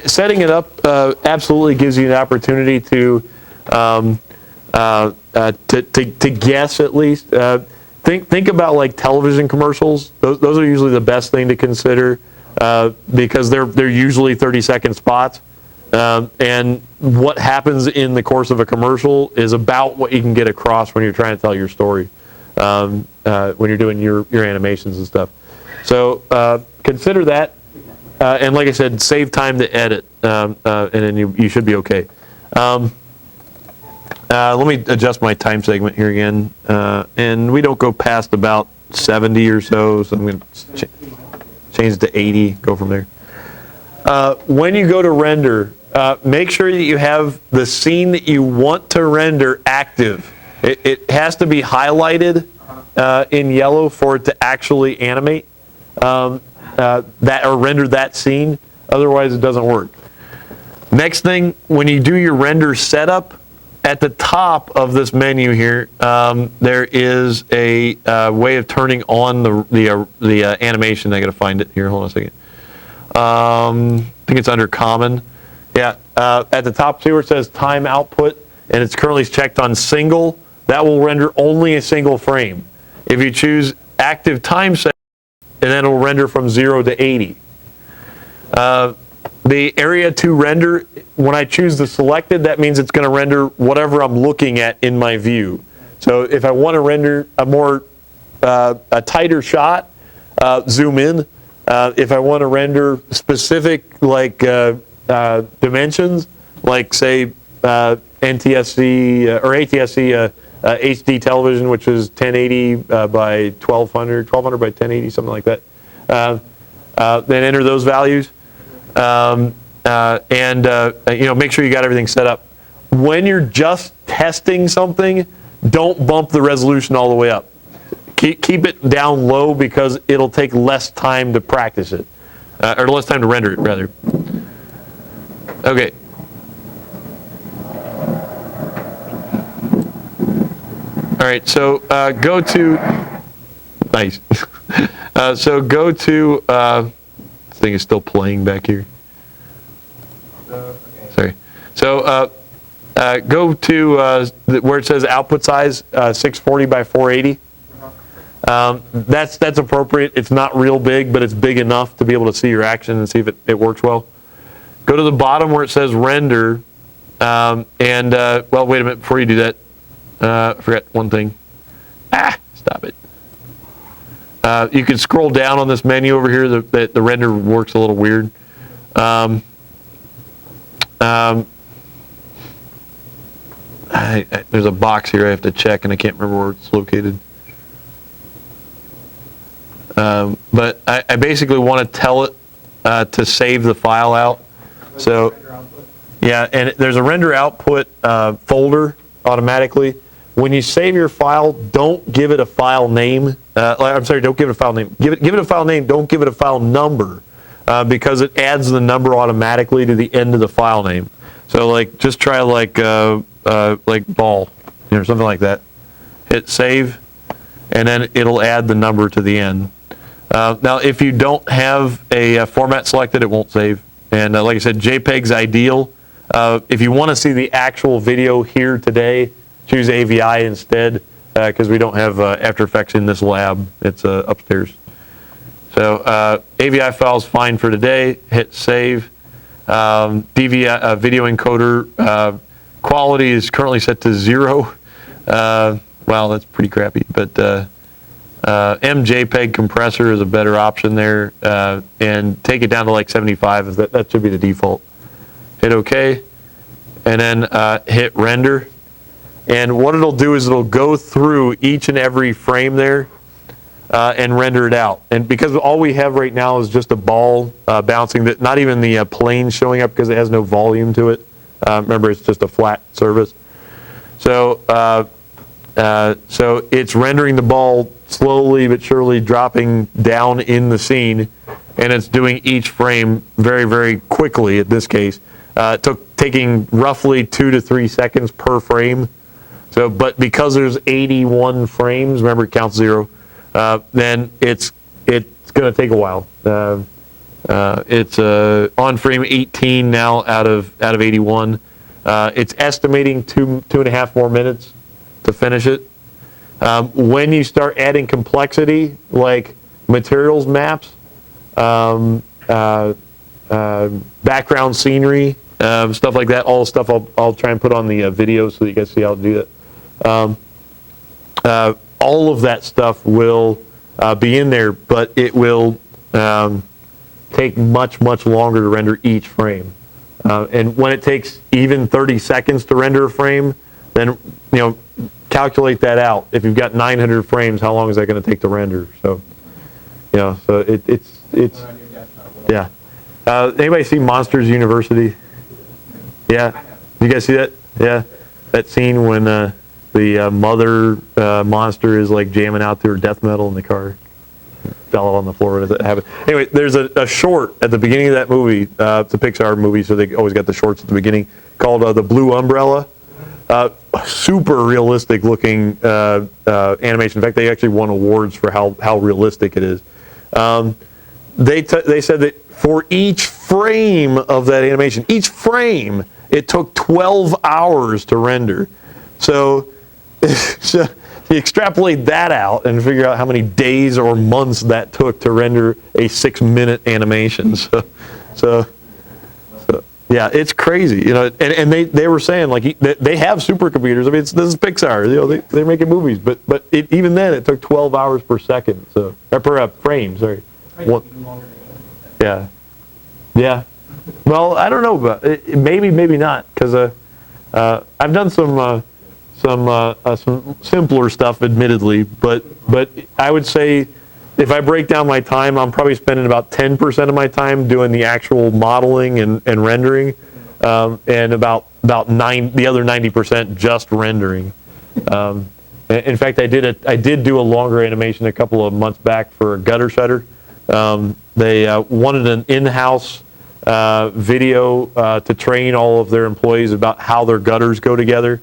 Setting it up absolutely gives you an opportunity to guess at least. Think about like television commercials. Those are usually the best thing to consider because they're usually 30-second spots. And what happens in the course of a commercial is about what you can get across when you're trying to tell your story, when you're doing your animations and stuff. So consider that. And like I said, save time to edit, and then you should be okay. Let me adjust my time segment here again. And we don't go past about 70 or so, so I'm going to change it to 80, go from there. When you go to render, make sure that you have the scene that you want to render active. It has to be highlighted in yellow for it to actually animate that or render that scene. Otherwise, it doesn't work. Next thing, when you do your render setup, at the top of this menu here, there is a way of turning on the animation. I got to find it here. Hold on a second. I think it's under common. Yeah, at the top, see where it says time output, and it's currently checked on single. That will render only a single frame. If you choose active time set, and then it'll render from 0 to 80. The area to render, when I choose the selected, that means it's going to render whatever I'm looking at in my view. So if I want to render a tighter shot, zoom in. If I want to render specific like dimensions, like say NTSC or ATSC HD television, which is 1080 by 1200 by 1080, something like that. Then enter those values. Make sure you got everything set up. When you're just testing something, don't bump the resolution all the way up. Keep it down low because it'll take less time to practice it, or less time to render it, rather. Okay. All right, so go to, nice. So go to, this thing is still playing back here. Sorry. So go to where it says output size, 640 by 480. That's appropriate. It's not real big, but it's big enough to be able to see your action and see if it works well. Go to the bottom where it says render, well, wait a minute, before you do that, I forgot one thing. Stop it. You can scroll down on this menu over here. The render works a little weird. There's a box here I have to check, and I can't remember where it's located. But I basically want to tell it to save the file out. So, yeah, and there's a render output folder automatically. When you save your file, don't give it a file name. I'm sorry, don't give it a file name. Give it a file name. Don't give it a file number because it adds the number automatically to the end of the file name. So, like, just try like ball, something like that. Hit save, and then it'll add the number to the end. Now, if you don't have a format selected, it won't save. And like I said, JPEG's ideal. If you want to see the actual video here today, choose AVI instead, because we don't have After Effects in this lab. It's upstairs. So AVI file's fine for today. Hit save. DVI video encoder quality is currently set to 0. Well, that's pretty crappy, but MJPEG compressor is a better option there, and take it down to like 75. That should be the default. Hit OK, and then hit render. And what it'll do is it'll go through each and every frame there and render it out. And because all we have right now is just a ball bouncing, not even the plane showing up because it has no volume to it. Remember, it's just a flat surface. So it's rendering the ball slowly but surely dropping down in the scene, and it's doing each frame very, very quickly in this case. Taking roughly 2 to 3 seconds per frame. So, but because there's 81 frames, remember it counts 0, then it's going to take a while. It's on frame 18 now out of 81. It's estimating 2.5 more minutes to finish it. When you start adding complexity, like materials maps, background scenery, stuff like that, all the stuff I'll try and put on the video so that you guys see how to do that. All of that stuff will be in there, but it will take much, much longer to render each frame. And when it takes even 30 seconds to render a frame, then calculate that out. If you've got 900 frames, how long is that going to take to render? So, so it's yeah. Anybody see Monsters University? Yeah. You guys see that? Yeah. That scene when the mother monster is like jamming out to her death metal in the car. Fell out on the floor. When that happened. Anyway, there's a short at the beginning of that movie. It's a Pixar movie, so they always got the shorts at the beginning, called The Blue Umbrella. super realistic looking animation. In fact, they actually won awards for how realistic it is. They said that for each frame of that animation, each frame, it took 12 hours to render. So, so you extrapolate that out and figure out how many days or months that took to render a 6-minute animation. So yeah, it's crazy, you know. And they were saying like they have supercomputers. I mean, this is Pixar, you know, they're making movies, but even then it took 12 hours per second, so or per frame. Sorry. Yeah. Well, I don't know, but maybe not, because I've done some simpler stuff, admittedly, but I would say if I break down my time, I'm probably spending about 10% of my time doing the actual modeling and rendering, and about the other 90% just rendering. In fact, I did do a longer animation a couple of months back for a gutter shutter. They wanted an in-house video to train all of their employees about how their gutters go together.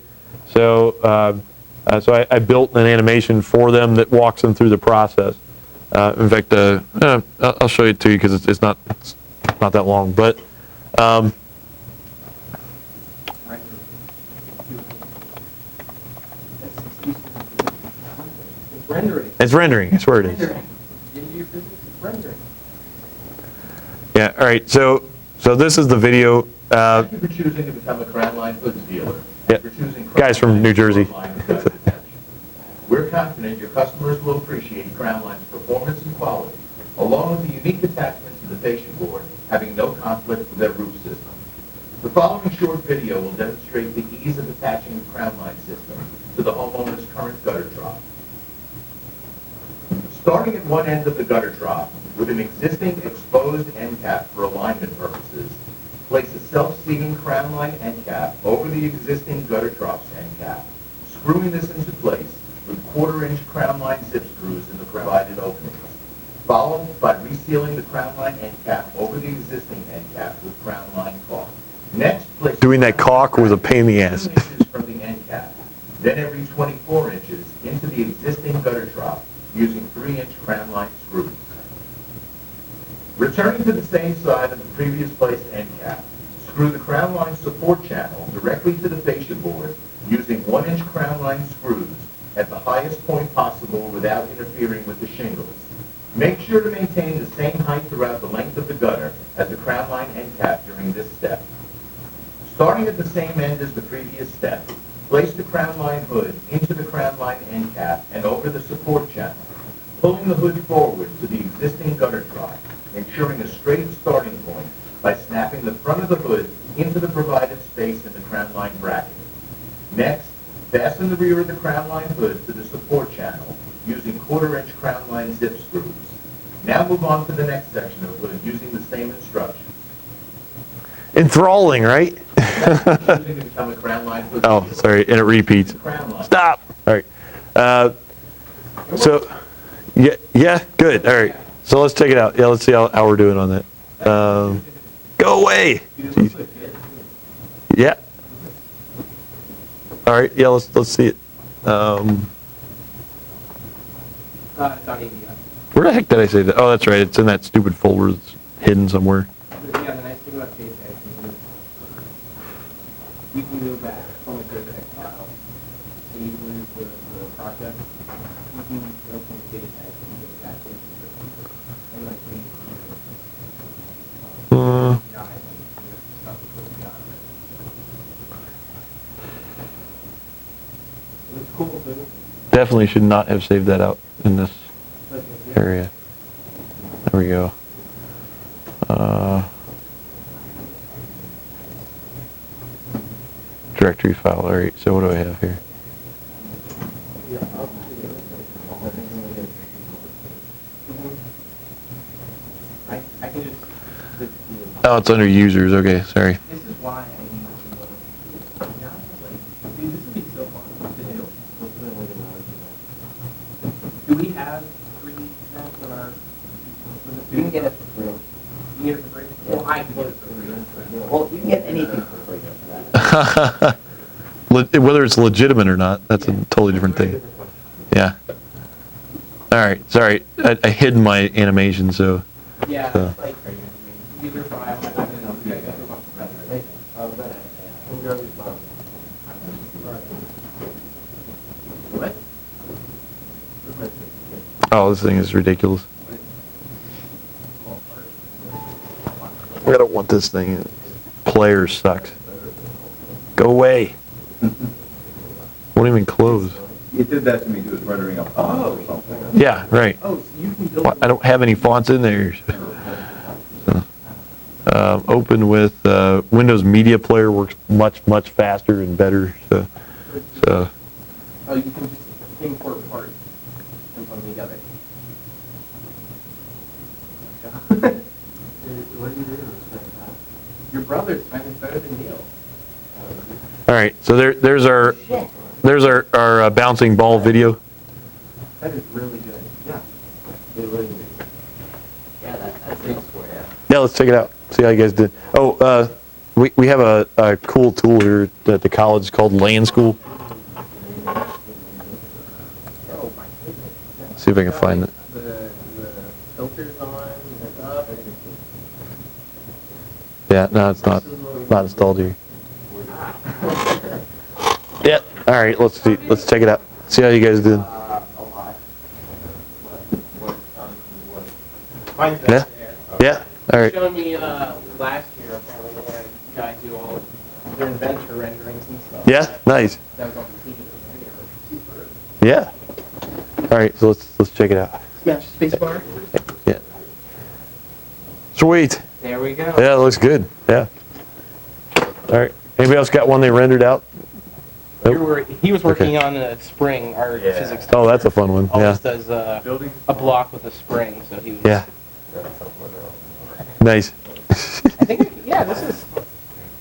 So I built an animation for them that walks them through the process. In fact, I'll show it to you because it's not that long. But it's rendering. It's where it is. Yeah. All right. So this is the video. Thank you for choosing to become a Crown Line Goods dealer. Yeah. For choosing Crown Guys from Line New Jersey. Goods. We're confident your customers will appreciate Crown Line's performance and quality, along with the unique attachment to the fascia board, having no conflict with their roof system. The following short video will demonstrate the ease of attaching the Crown Line system to the homeowner's current gutter trough. Starting at one end of the gutter trough, with an existing exposed end cap for alignment purposes, place a self-seating Crown Line end cap over the existing gutter trough's end cap, screwing this into place with 1/4-inch Crown Line zip screws in the provided openings, followed by resealing the Crown Line end cap over the existing end cap with Crown Line caulk. Next, place Doing that caulk was a pain in the ass. 2 inches from the end cap, then every 24 inches into the existing gutter trough using 3-inch Crown Line screws. Returning to the same side of the previous placed end cap, screw the Crown Line support channel directly to the fascia board using 1-inch Crown Line screws at the highest point possible without interfering with the shingles. Make sure to maintain the same height throughout the length of the gutter as the Crown Line end cap during this step. Starting at the same end as the previous step, place the Crown Line hood into the Crown Line end cap and over the support channel, pulling the hood forward to the existing gutter trough, ensuring a straight starting point by snapping the front of the hood into the provided space in the Crown Line bracket. Next, fasten the rear of the Crown Line hood to the support channel using 1/4-inch Crown Line zip screws. Now move on to the next section of hood using the same instructions. Enthralling, right? Choosing to become a Crown Line hood Oh, dealer. sorry, and it repeats. Crown Line. Stop. All right. So, yeah, good. All right. So let's check it out. Yeah, let's see how we're doing on that. Go away. Jeez. Yeah. All right. Yeah, let's see it. Where the heck did I say that? Oh, that's right. It's in that stupid folder that's hidden somewhere. Yeah, the nice thing about JPEG is you can go back from a JPEG file, and you lose the project, you can go from the JPEG and get back into the and like read stuff it's cool, but Definitely should not have saved that out in this area. There we go. Directory file. All right. So what do I have here? I can just Oh, it's under users. Okay. Sorry. this is why I need to know. Now I'm like, dude, this would be so fun to do. Do we have 3D maps on our? You can get it for free. You can get it for free? Well, I can get it for free. Well, you can get anything for free. whether it's legitimate or not, that's a totally different thing. Yeah. All right, sorry, I hid my animation, so. Yeah, So. like user file. What? Oh, this thing is ridiculous. I don't want this thing. Player sucks. Go away. Won't even close. You did that to me, too, was rendering a font or something. Yeah, right. Oh, so you can build. Well, I don't have any fonts in there. So, open with Windows Media Player works much faster and better. So Oh, you can just import parts and put them together. What are you doing? Your brother's finally better than Neil. all right, so there's our bouncing ball video. That is really good. Yeah. It was, yeah, that's it for you. Yeah, let's check it out. See how you guys did. Oh, we have a cool tool here at the college called Land School. Oh my goodness. See if I can find it. The filters on and stuff. Yeah, no, it's not installed here. Yeah. All right, let's see. Let's check it out. See how you guys did. A lot. Mine's Yeah. back there. Yeah. All right. Showed me last year apparently they had guys do all their inventor renderings and stuff. Yeah. Nice. That was on the TV. Super. Yeah. All right. So let's check it out. Smash spacebar. Yeah. Sweet. There we go. Yeah, it looks good. Yeah. All right. Anybody else got one they rendered out? Nope. He was working Okay. on a spring, our physics. Oh, that's a fun one. Yeah. Always does a block with a spring, so he was. Yeah. Nice. I think, yeah, this is.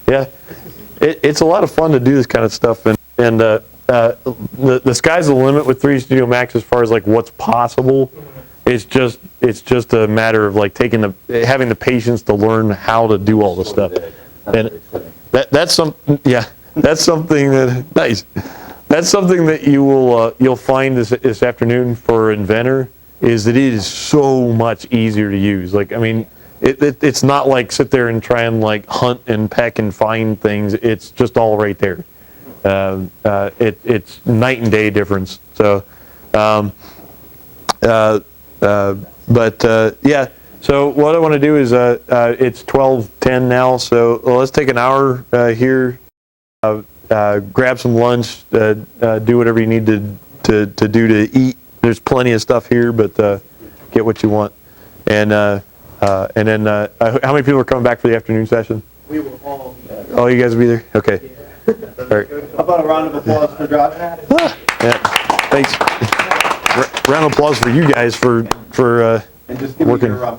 Yeah. It's a lot of fun to do this kind of stuff, and the sky's the limit with 3DStudio Max as far as like what's possible. It's just a matter of like having the patience to learn how to do all the stuff, and that's something that nice. That's something that you'll find this afternoon for Inventor is that it is so much easier to use. Like I mean, it's not like sit there and try and like hunt and peck and find things. It's just all right there. It's night and day difference. So. Yeah, so what I want to do is, it's 12:10 now, so let's take an hour here, grab some lunch, do whatever you need to do to eat. There's plenty of stuff here, but get what you want. And then, how many people are coming back for the afternoon session? We will all be there. Oh, you guys will be there? Okay. All right. How about a round of applause for Josh? Yeah, thanks. Round of applause for you guys for And just give me working. your